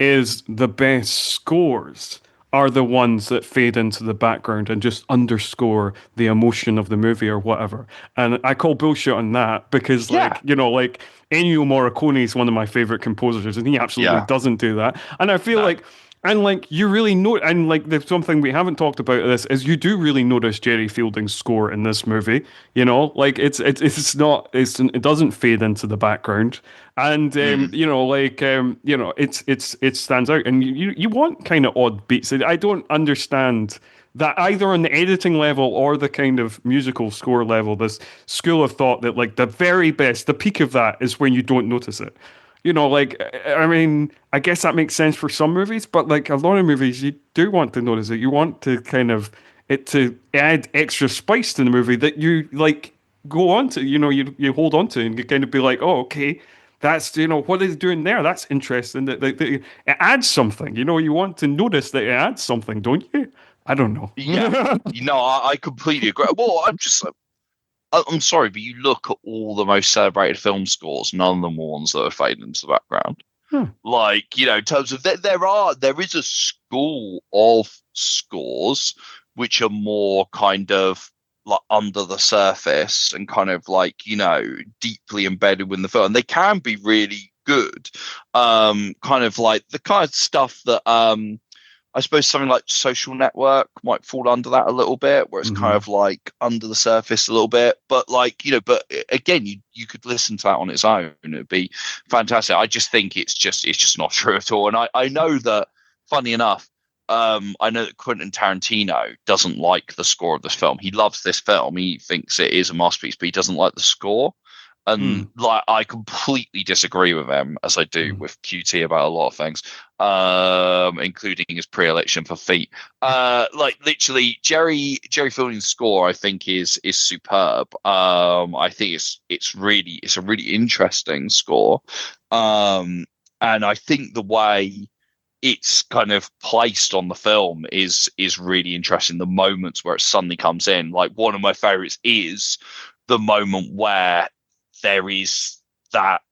is the best scores are the ones that fade into the background and just underscore the emotion of the movie or whatever. And I call bullshit on that because, Yeah, like Ennio Morricone is one of my favorite composers, and he absolutely yeah, doesn't do that. And I feel no, like. And like you really know, and like there's something we haven't talked about this is you do really notice Jerry Fielding's score in this movie. Like it's not it doesn't fade into the background, and mm, it stands out, and you want kind of odd beats. I don't understand that either on the editing level or the kind of musical score level. This school of thought that like the very best, the peak of that is when you don't notice it. I mean, I guess that makes sense for some movies, but like a lot of movies, you do want to notice it. You want to kind of it to add extra spice to the movie that you like go on to, you hold on to, and you kind of be like, oh, okay, that's, what is doing there? That's interesting. That it adds something. You want to notice that it adds something, don't you? I don't know. Yeah, I completely agree. Well, I'm sorry, but you look at all the most celebrated film scores, none of them were ones that are fading into the background. Hmm. Like, in terms of there is a school of scores which are more kind of like under the surface and kind of like, deeply embedded in the film. And they can be really good. Kind of like the kind of stuff that I suppose something like Social Network might fall under that a little bit, where it's kind Hmm. of like under the surface a little bit. But like, but again, you could listen to that on its own. It'd be fantastic. I just think it's just not true at all. And I know that, funny enough, I know that Quentin Tarantino doesn't like the score of this film. He loves this film. He thinks it is a masterpiece, but he doesn't like the score. And Hmm. like, I completely disagree with him, as I do Hmm. with QT about a lot of things, including his pre-election for Feet. Like literally, Jerry Fielding's score, I think, is superb. I think it's a really interesting score. And I think the way it's kind of placed on the film is really interesting. The moments where it suddenly comes in, like one of my favorites is the moment where there is that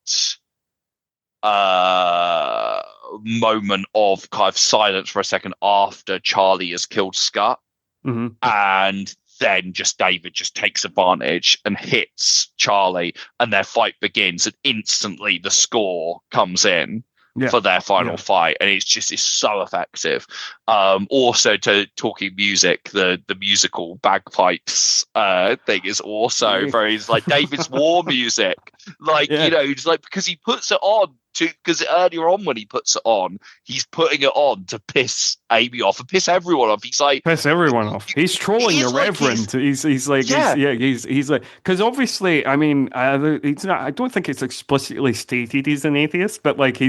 uh moment of kind of silence for a second after Charlie has killed Scott, Hmm. and then just David just takes advantage and hits Charlie, and their fight begins, and instantly the score comes in Yeah. for their final Yeah. fight, and it's so effective. Also, to talking music, the musical bagpipes thing is also very, it's like David's war music, like, Yeah. it's like, because he puts it on to, because earlier on when he puts it on, he's putting it on to piss Amy off and piss everyone off. He's like, Piss everyone off. He's it trolling the is like Reverend. He's like yeah, he's like, because obviously, I mean, it's not. I don't think it's explicitly stated he's an atheist, but like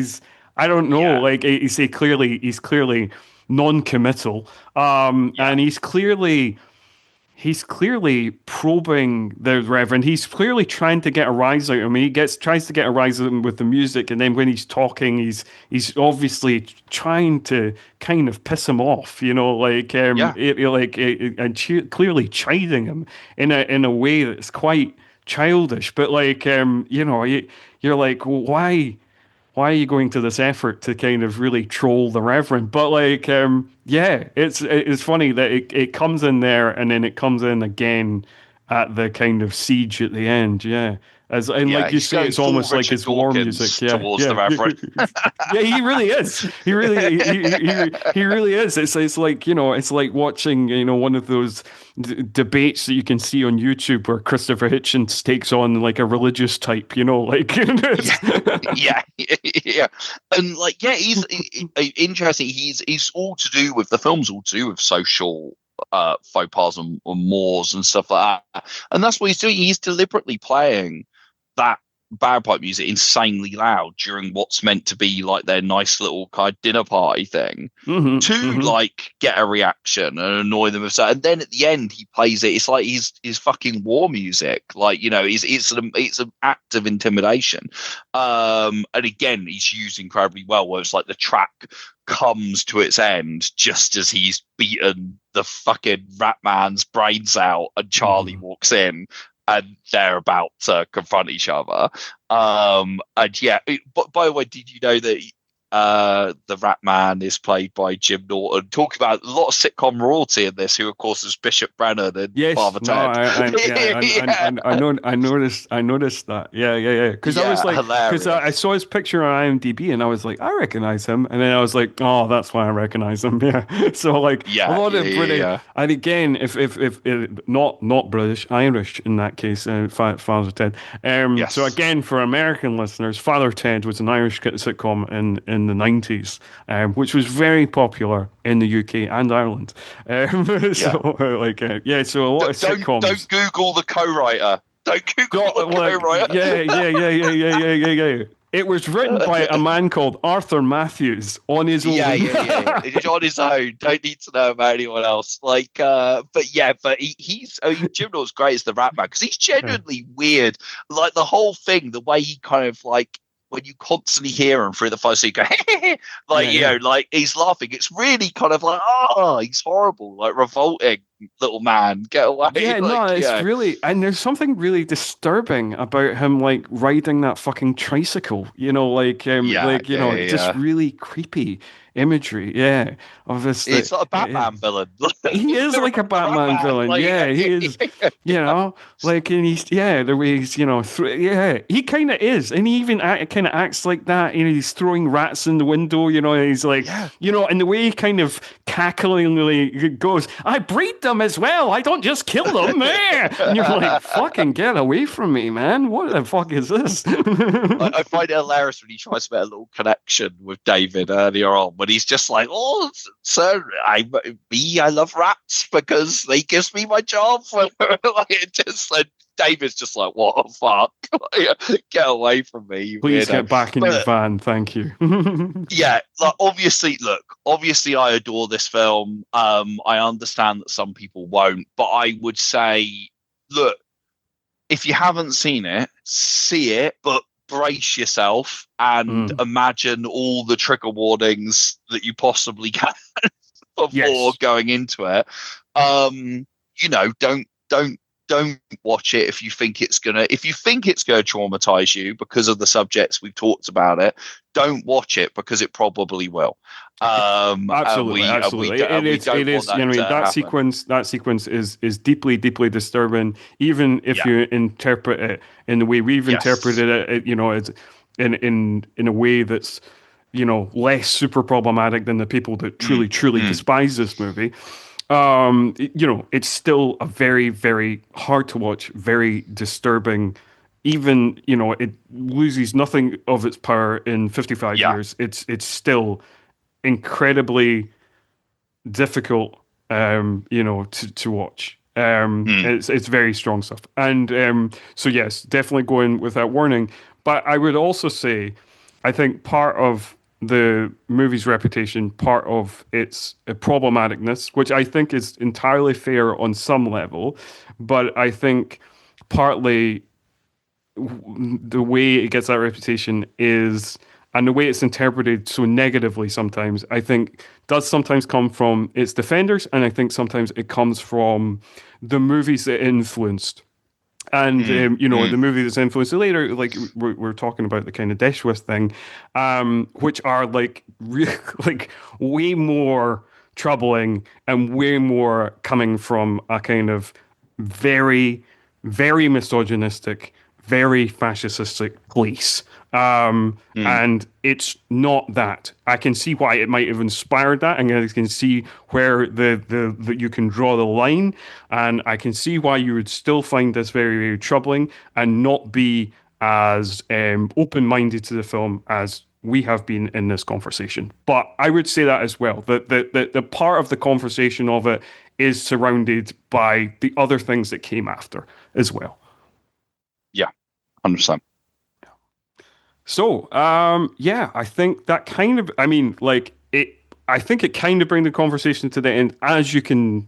I don't know, yeah, like he's clearly non-committal, yeah, and he's clearly probing the Reverend. He's clearly trying to get a rise out of him. Tries to get a rise out of him with the music, and then when he's talking, he's obviously trying to kind of piss him off, like yeah. and clearly chiding him in a way that's quite childish. But like you're like, well, why are you going to this effort to kind of really troll the Reverend? But like, yeah, it's funny that it comes in there and then it comes in again at the kind of siege at the end. Yeah, and Yeah, like you he's say, going it's full almost like Richard his war music. Dawkins Yeah, towards the yeah, Reverend. yeah. He really is. He really is. It's like it's like watching one of those debates that you can see on YouTube where Christopher Hitchens takes on like a religious type. Like Yeah, yeah, yeah, and like, yeah, he's interesting. He's all to do with, the film's all to do with social faux pas and mores and stuff like that, and that's what he's doing. He's deliberately playing that bagpipe music insanely loud during what's meant to be like their nice little kind of dinner party thing, hmm. to Hmm. like get a reaction and annoy them with that. And then at the end, he plays it. It's like his fucking war music. Like, it's an act of intimidation. And again, he's used incredibly well. Where it's like the track comes to its end just as he's beaten the fucking rat man's brains out, and Charlie Hmm. walks in. And they're about to confront each other. And yeah, but by the way, did you know that the Rat Man is played by Jim Norton? Talk about a lot of sitcom royalty in this, who of course is Bishop Brennan and Yes, Father no, Ted. yeah, Yeah, I noticed that. Yeah. Because I was yeah, like, because I hilarious. saw his picture on IMDb, and I was like, I recognize him, and then I was like, oh, that's why I recognize him. Yeah. So like a Yeah, lot yeah, of yeah, British, yeah. and again, if not British, Irish in that case, Father Ted. So Yes. again, for American listeners, Father Ted was an Irish sitcom in the 90s, which was very popular in the UK and Ireland. Yeah. So like yeah, so a lot of Don't sitcoms. Google the co-writer. Don't Google the Like co-writer. yeah. It was written by a man called Arthur Matthews on his Yeah, own. yeah, yeah, yeah. He's on his own. Don't need to know about anyone else. But yeah, but he's. I mean, Jim Norton's great as the Rat Man because he's Yeah, genuinely weird. Like the whole thing, the way he kind of like when you constantly hear him through the phone, so you go, like yeah, yeah. like he's laughing. It's really kind of like, oh, he's horrible, like revolting little man. Get away, Yeah, no, like it's really, and there's something really disturbing about him, like riding that fucking tricycle. yeah, yeah, yeah, just yeah. really creepy imagery. Yeah, of this It's that. not a Yeah, Batman villain. he is like a The Rat Batman Man, villain. like Yeah, he is. And he's the way he's yeah, he kind of is, and he even kind of acts like that. He's throwing rats in the window. And he's like, yeah. and the way he kind of cacklingly goes, "I breed them as well. I don't just kill them." And you're like, "Fucking get away from me, man! What the fuck is this?" I find it hilarious when he tries to make a little connection with David earlier on, when he's just like, "Oh, sir, I love rats because they gives me my job." Like, David's just like, "What the fuck? Get away from me, you Please weirdo!" get back in your But van, thank you. yeah, like obviously, I adore this film. I understand that some people won't, but I would say, look, if you haven't seen it, see it, but brace yourself and Mm. imagine all the trigger warnings that you possibly can before Yes. going into it. Don't watch it if you think it's gonna traumatize you because of the subjects we've talked about it. Don't watch it because it probably will. And Absolutely, absolutely. It we is. don't It want is. that to That happen. sequence. That sequence is deeply, deeply disturbing. Even if Yeah. you interpret it in the way we've Yes. interpreted it's in a way that's less super problematic than the people that truly, Mm, truly mm, despise this movie. It's still a very, very hard to watch, very disturbing. Even it loses nothing of its power in 55 yeah. years. It's still incredibly difficult, to watch. Mm, It's very strong stuff, and so yes, definitely going with that warning. But I would also say, I think part of the movie's reputation, part of its problematicness, which I think is entirely fair on some level, but I think partly the way it gets that reputation is, and the way it's interpreted so negatively sometimes, I think does sometimes come from its defenders, and I think sometimes it comes from the movies that it influenced. And mm, mm. the movie that's influenced it later, like we're talking about the kind of Deshwith thing, which are like like way more troubling and way more coming from a kind of very, very misogynistic, very fascistic place. Mm. And it's not that. I can see why it might have inspired that, and I can see where the you can draw the line, and I can see why you would still find this very, very troubling and not be as open-minded to the film as we have been in this conversation. But I would say that as well. The part of the conversation of it is surrounded by the other things that came after as well. Yeah, 100%. So, yeah, I think that kind of, I mean, like it, I think it kind of brings the conversation to the end, as you can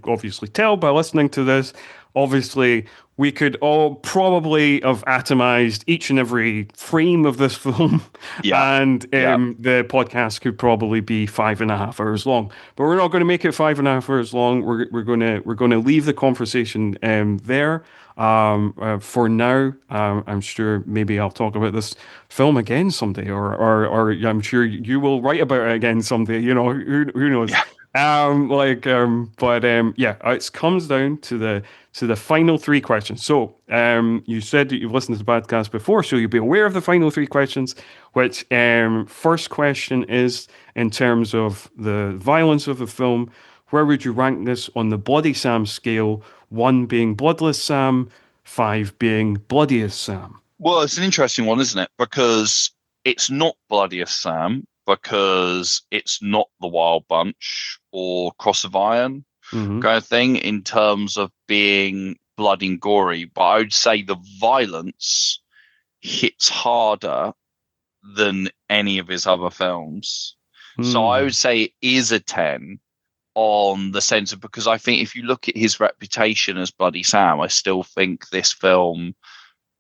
obviously tell by listening to this. Obviously, we could all probably have atomized each and every frame of this film, Yeah, and yeah, the podcast could probably be 5.5 hours long. But we're not going to make it 5.5 hours long. We're going to leave the conversation there. For now, I'm sure maybe I'll talk about this film again someday, or I'm sure you will write about it again someday. Who knows? yeah. Yeah, it comes down to the final three questions. So, you said that you've listened to the podcast before, so you'll be aware of the final three questions. Which first question is, in terms of the violence of the film, where would you rank this on the Bloody Sam scale? One being Bloodless Sam, five being Bloodiest Sam. Well, it's an interesting one, isn't it? Because it's not Bloodiest Sam, because it's not the Wild Bunch or Cross of Iron Hmm. kind of thing in terms of being bloody and gory. But I would say the violence hits harder than any of his other films. So I would Hmm. say it is a 10 on the sense of, because I think if you look at his reputation as Bloody Sam, I still think this film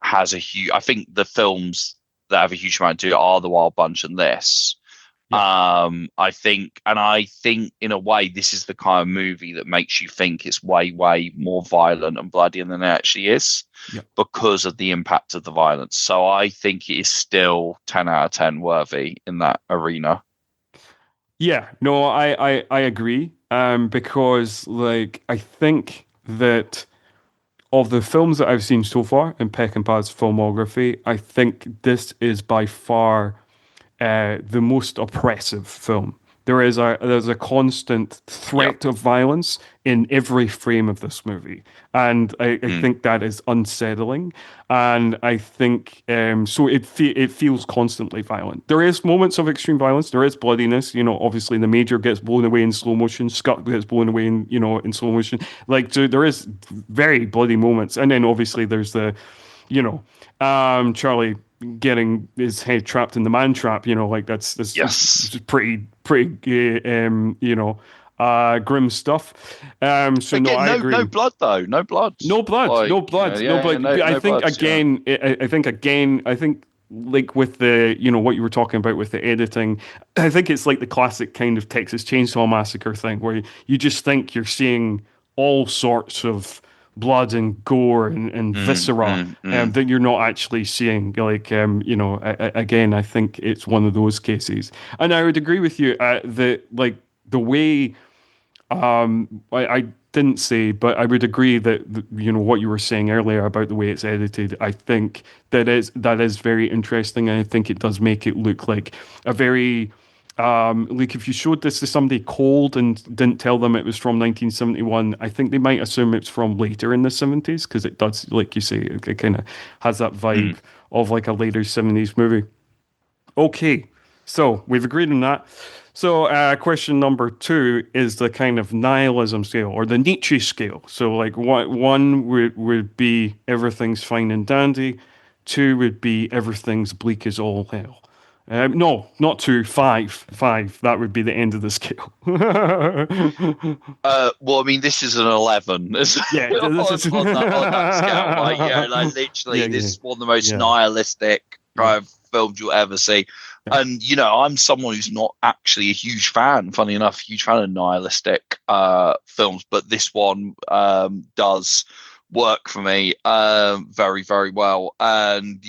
has a huge. I think the films that have a huge amount to do are The Wild Bunch and this. Yeah. I think in a way, this is the kind of movie that makes you think it's way, way more violent and bloodier than it actually is Yeah. because of the impact of the violence. So I think it is still 10 out of 10 worthy in that arena. Yeah, no, I agree. Because like I think that of the films that I've seen so far in Peckinpah's filmography, I think this is by far the most oppressive film. There's a constant Yeah. threat of violence in every frame of this movie, and I Mm, think that is unsettling. And I think so it feels constantly violent. There is moments of extreme violence. There is bloodiness. You know, obviously the Major gets blown away in slow motion. Scott gets blown away in in slow motion. Like so there is very bloody moments, and then obviously there's the you know, Charlie getting his head trapped in the man trap, like that's yes. pretty grim stuff. So no, Again, I no agree. blood though. No blood. No blood, Like, no blood, no yeah, blood. no, But I no think bloods. Yeah. again, like with the, what you were talking about with the editing, I think it's like the classic kind of Texas Chainsaw Massacre thing where you just think you're seeing all sorts of blood and gore and Mm, viscera, mm, mm, that you're not actually seeing. Like, again, I think it's one of those cases, and I would agree with you that like the way I didn't say, but I would agree that what you were saying earlier about the way it's edited. I think that is very interesting, and I think it does make it look like a very like if you showed this to somebody cold and didn't tell them it was from 1971, I think they might assume it's from later in the 70s because it does, like you say, it kind of has that vibe mm. of like a later 70s movie. Okay, so we've agreed on that. So, question number two is the kind of nihilism scale or the Nietzsche scale. So, like, one would be everything's fine and dandy, two would be everything's bleak as all hell. No, not two, five. Five. That would be the end of the scale. Well, I mean, this is an 11 Yeah, this is. on that scale. Like, yeah, like Yeah, literally, this yeah, is one of the most yeah, nihilistic yeah, kind of films you'll ever see. yeah. And I'm someone who's not actually a huge fan, funny enough, huge fan of nihilistic films, but this one does work for me very, very well. And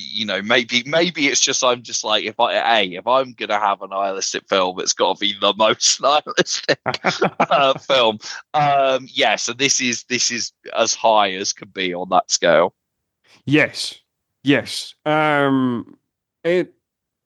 maybe it's just I'm just like, if I'm gonna have a nihilistic film, it's got to be the most nihilistic film. Yeah, so this is as high as could be on that scale. Yes, yes. It,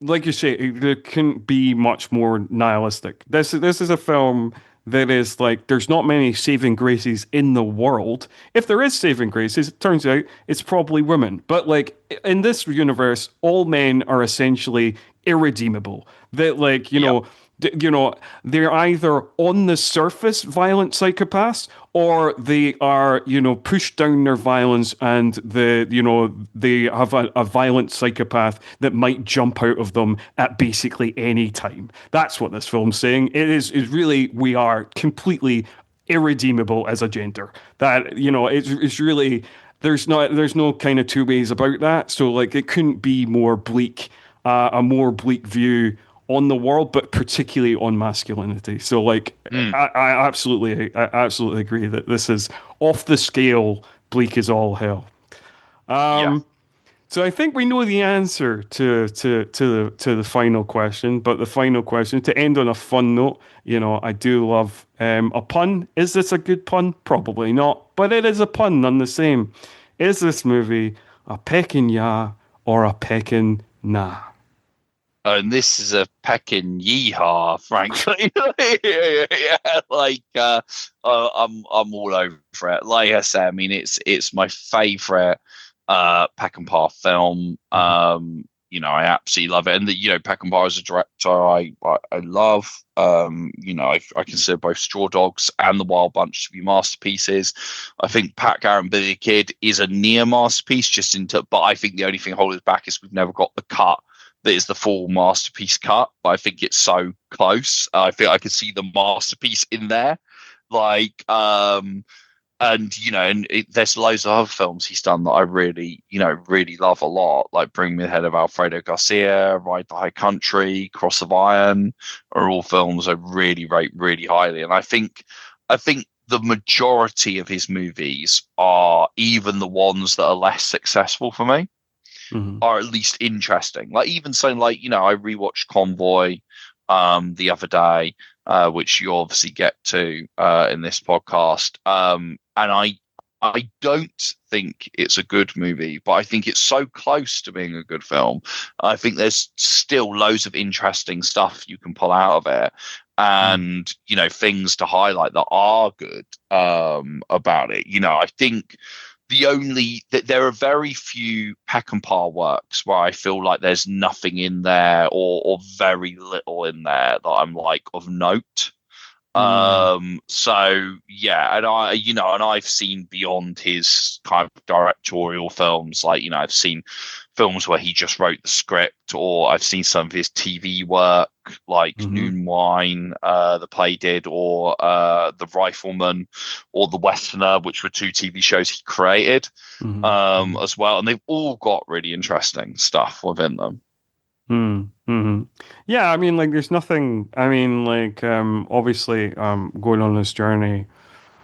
like you say, it couldn't be much more nihilistic. This is a film that is like there's not many saving graces in the world. If there is saving graces, it turns out it's probably women. But like in this universe, all men are essentially irredeemable. That like Yeah. they're either on the surface violent psychopaths or they are pushed down their violence and they have a violent psychopath that might jump out of them at basically any time. That's what this film's saying. Is really we are completely irredeemable as a gender. That it's really there's no kind of two ways about that. So like it couldn't be more bleak, a more bleak view on the world, but particularly on masculinity. So like Mm, I absolutely agree that this is off the scale, bleak as all hell. yeah. So I think we know the answer to the final question, but the final question to end on a fun note, I do love a pun. Is this a good pun? Probably not, but it is a pun none the same. Is this movie a peckin' ya or a peckin' nah? And this is a pecking yeehaw, frankly. Yeah, like I'm all over it. Like I said, I mean it's my favorite Peckinpah film. Mhm. I absolutely love it, and Peckinpah as a director, I love. I consider both Straw Dogs and The Wild Bunch to be masterpieces. I think Pat Garrett and Billy the Kid is a near masterpiece, but I think the only thing holding us back is we've never got the cut that is the full masterpiece cut, but I think it's so close. I think I could see the masterpiece in there. Like, and there's loads of other films he's done that I really, really love a lot. Like Bring Me the Head of Alfredo Garcia, Ride the High Country, Cross of Iron, are all films I really rate really highly. And I think the majority of his movies are, even the ones that are less successful for me, Hmm. are at least interesting. Like even saying, like, I rewatched Convoy the other day, which you obviously get to in this podcast. And I don't think it's a good movie, but I think it's so close to being a good film. I think there's still loads of interesting stuff you can pull out of it, and things to highlight that are good about it. I think that there are very few Peckinpah works where I feel like there's nothing in there, or very little in there that I'm like of note. Mm. So yeah, and I've seen beyond his kind of directorial films. Like, I've seen films where he just wrote the script, or I've seen some of his TV work, like Hmm. Noon Wine, the play did, or The Rifleman, or The Westerner, which were two TV shows he created, Hmm. Hmm. as well. And they've all got really interesting stuff within them. Mm-hmm. Yeah, I mean, like, there's nothing. I mean, like, obviously, going on this journey.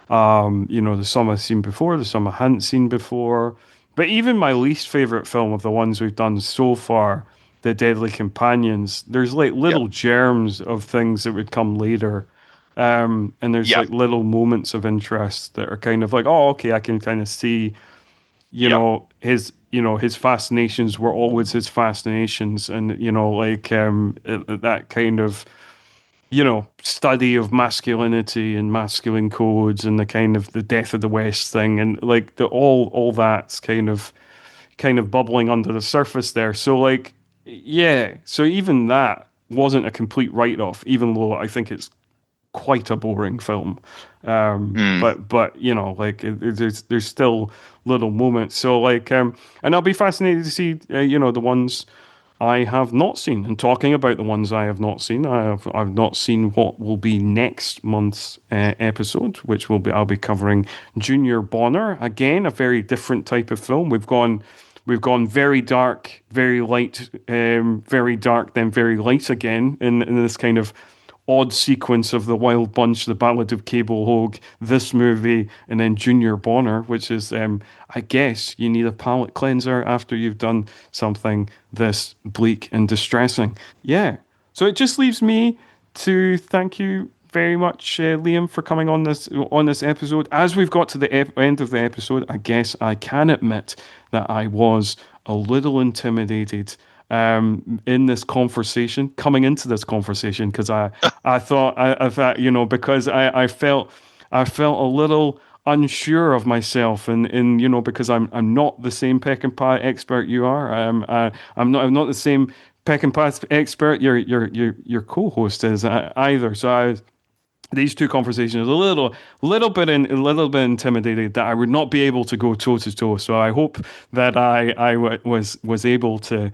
There's some I've seen before, there's some I hadn't seen before. But even my least favorite film of the ones we've done so far, The Deadly Companions, there's like Yeah, little germs of things that would come later. And there's yeah, like little moments of interest that are kind of like, oh, okay, I can kind of see, yeah, his fascinations were always his fascinations. And, like that kind of study of masculinity and masculine codes and the kind of the death of the West thing and like the all that's kind of bubbling under the surface there. So like yeah, so even that wasn't a complete write-off, even though I think it's quite a boring film. mm, But like there's still little moments. So like and I'll be fascinated to see the ones I have not seen. And talking about the ones I have not seen, I've not seen what will be next month's episode, which will be I'll be covering Junior Bonner again, a very different type of film. We've gone very dark, very light, very dark, then very light again in this kind of odd sequence of The Wild Bunch, The Ballad of Cable Hogue, this movie, and then Junior Bonner, which is, I guess, you need a palate cleanser after you've done something this bleak and distressing. Yeah. So it just leaves me to thank you very much, Liam, for coming on this episode. As we've got to the end of the episode, I guess I can admit that I was a little intimidated in this conversation, coming into this conversation, because I thought I thought because I felt a little unsure of myself, and because I'm not the same Peckinpah expert you are. I'm not the same Peckinpah expert your co-host is either. So these two conversations a little bit intimidated that I would not be able to go toe to toe. So I hope that I was able to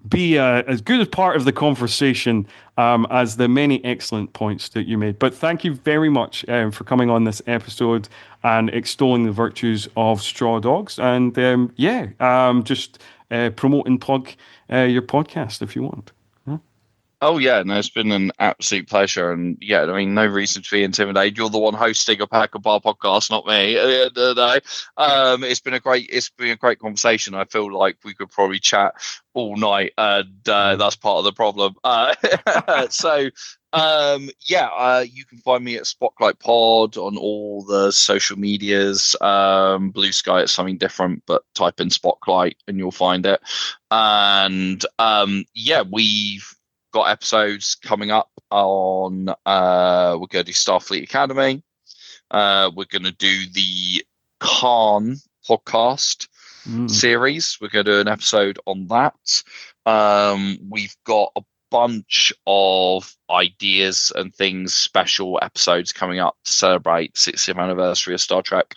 be as good a part of the conversation as the many excellent points that you made. But thank you very much for coming on this episode and extolling the virtues of straw dogs. And yeah, just promote and plug your podcast if you want. Oh yeah, no, it's been an absolute pleasure, and yeah, I mean, no reason to be intimidated. You're the one hosting a Pack a Bar podcast, not me. At the end of the day, it's been a great conversation. I feel like we could probably chat all night, and that's part of the problem. So, yeah, you can find me at Spotlight Pod on all the social medias. Blue Sky, it's something different, but type in Spotlight and you'll find it. And yeah, we've got episodes coming up on we're going to do Starfleet Academy. We're going to do the Khan podcast Mm. series. We're going to do an episode on that. We've got a bunch of ideas and things, special episodes coming up to celebrate 60th anniversary of Star Trek.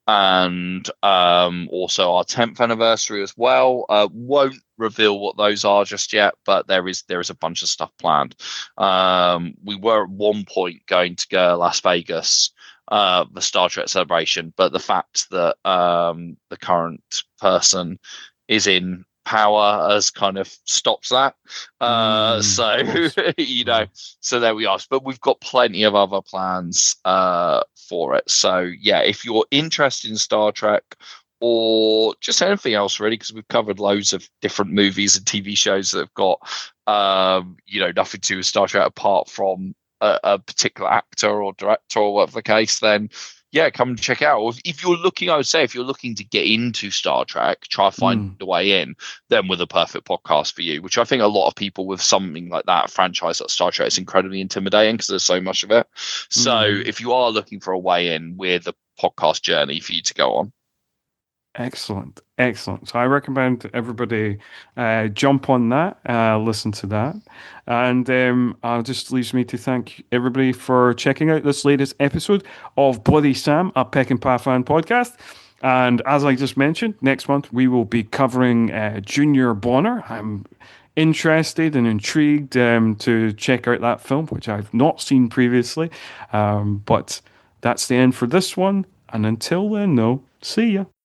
and also our 10th anniversary as well. Won't reveal what those are just yet, but there is a bunch of stuff planned. We were at one point going to go to Las Vegas, the Star Trek celebration, but the fact that the current person is in power has kind of stopped that. Of So course. you know, Mm. so there we are. But we've got plenty of other plans for it. So yeah, if you're interested in Star Trek or just anything else really, because we've covered loads of different movies and TV shows that have got nothing to do with Star Trek apart from a particular actor or director or whatever the case, then yeah, come and check it out. Or if you're looking, I would say, if you're looking to get into Star Trek, try to find Mm. a way in, then we're the perfect podcast for you. Which I think a lot of people with something like that, a franchise like Star Trek, is incredibly intimidating because there's so much of it. So Mm. if you are looking for a way in, we're the podcast journey for you to go on. Excellent, excellent. So I recommend everybody jump on that, listen to that, and just leaves me to thank everybody for checking out this latest episode of Bloody Sam, a Peckinpah fan podcast. And as I just mentioned, next month we will be covering Junior Bonner. I'm interested and intrigued to check out that film, which I've not seen previously. But that's the end for this one. And until then, no, see ya.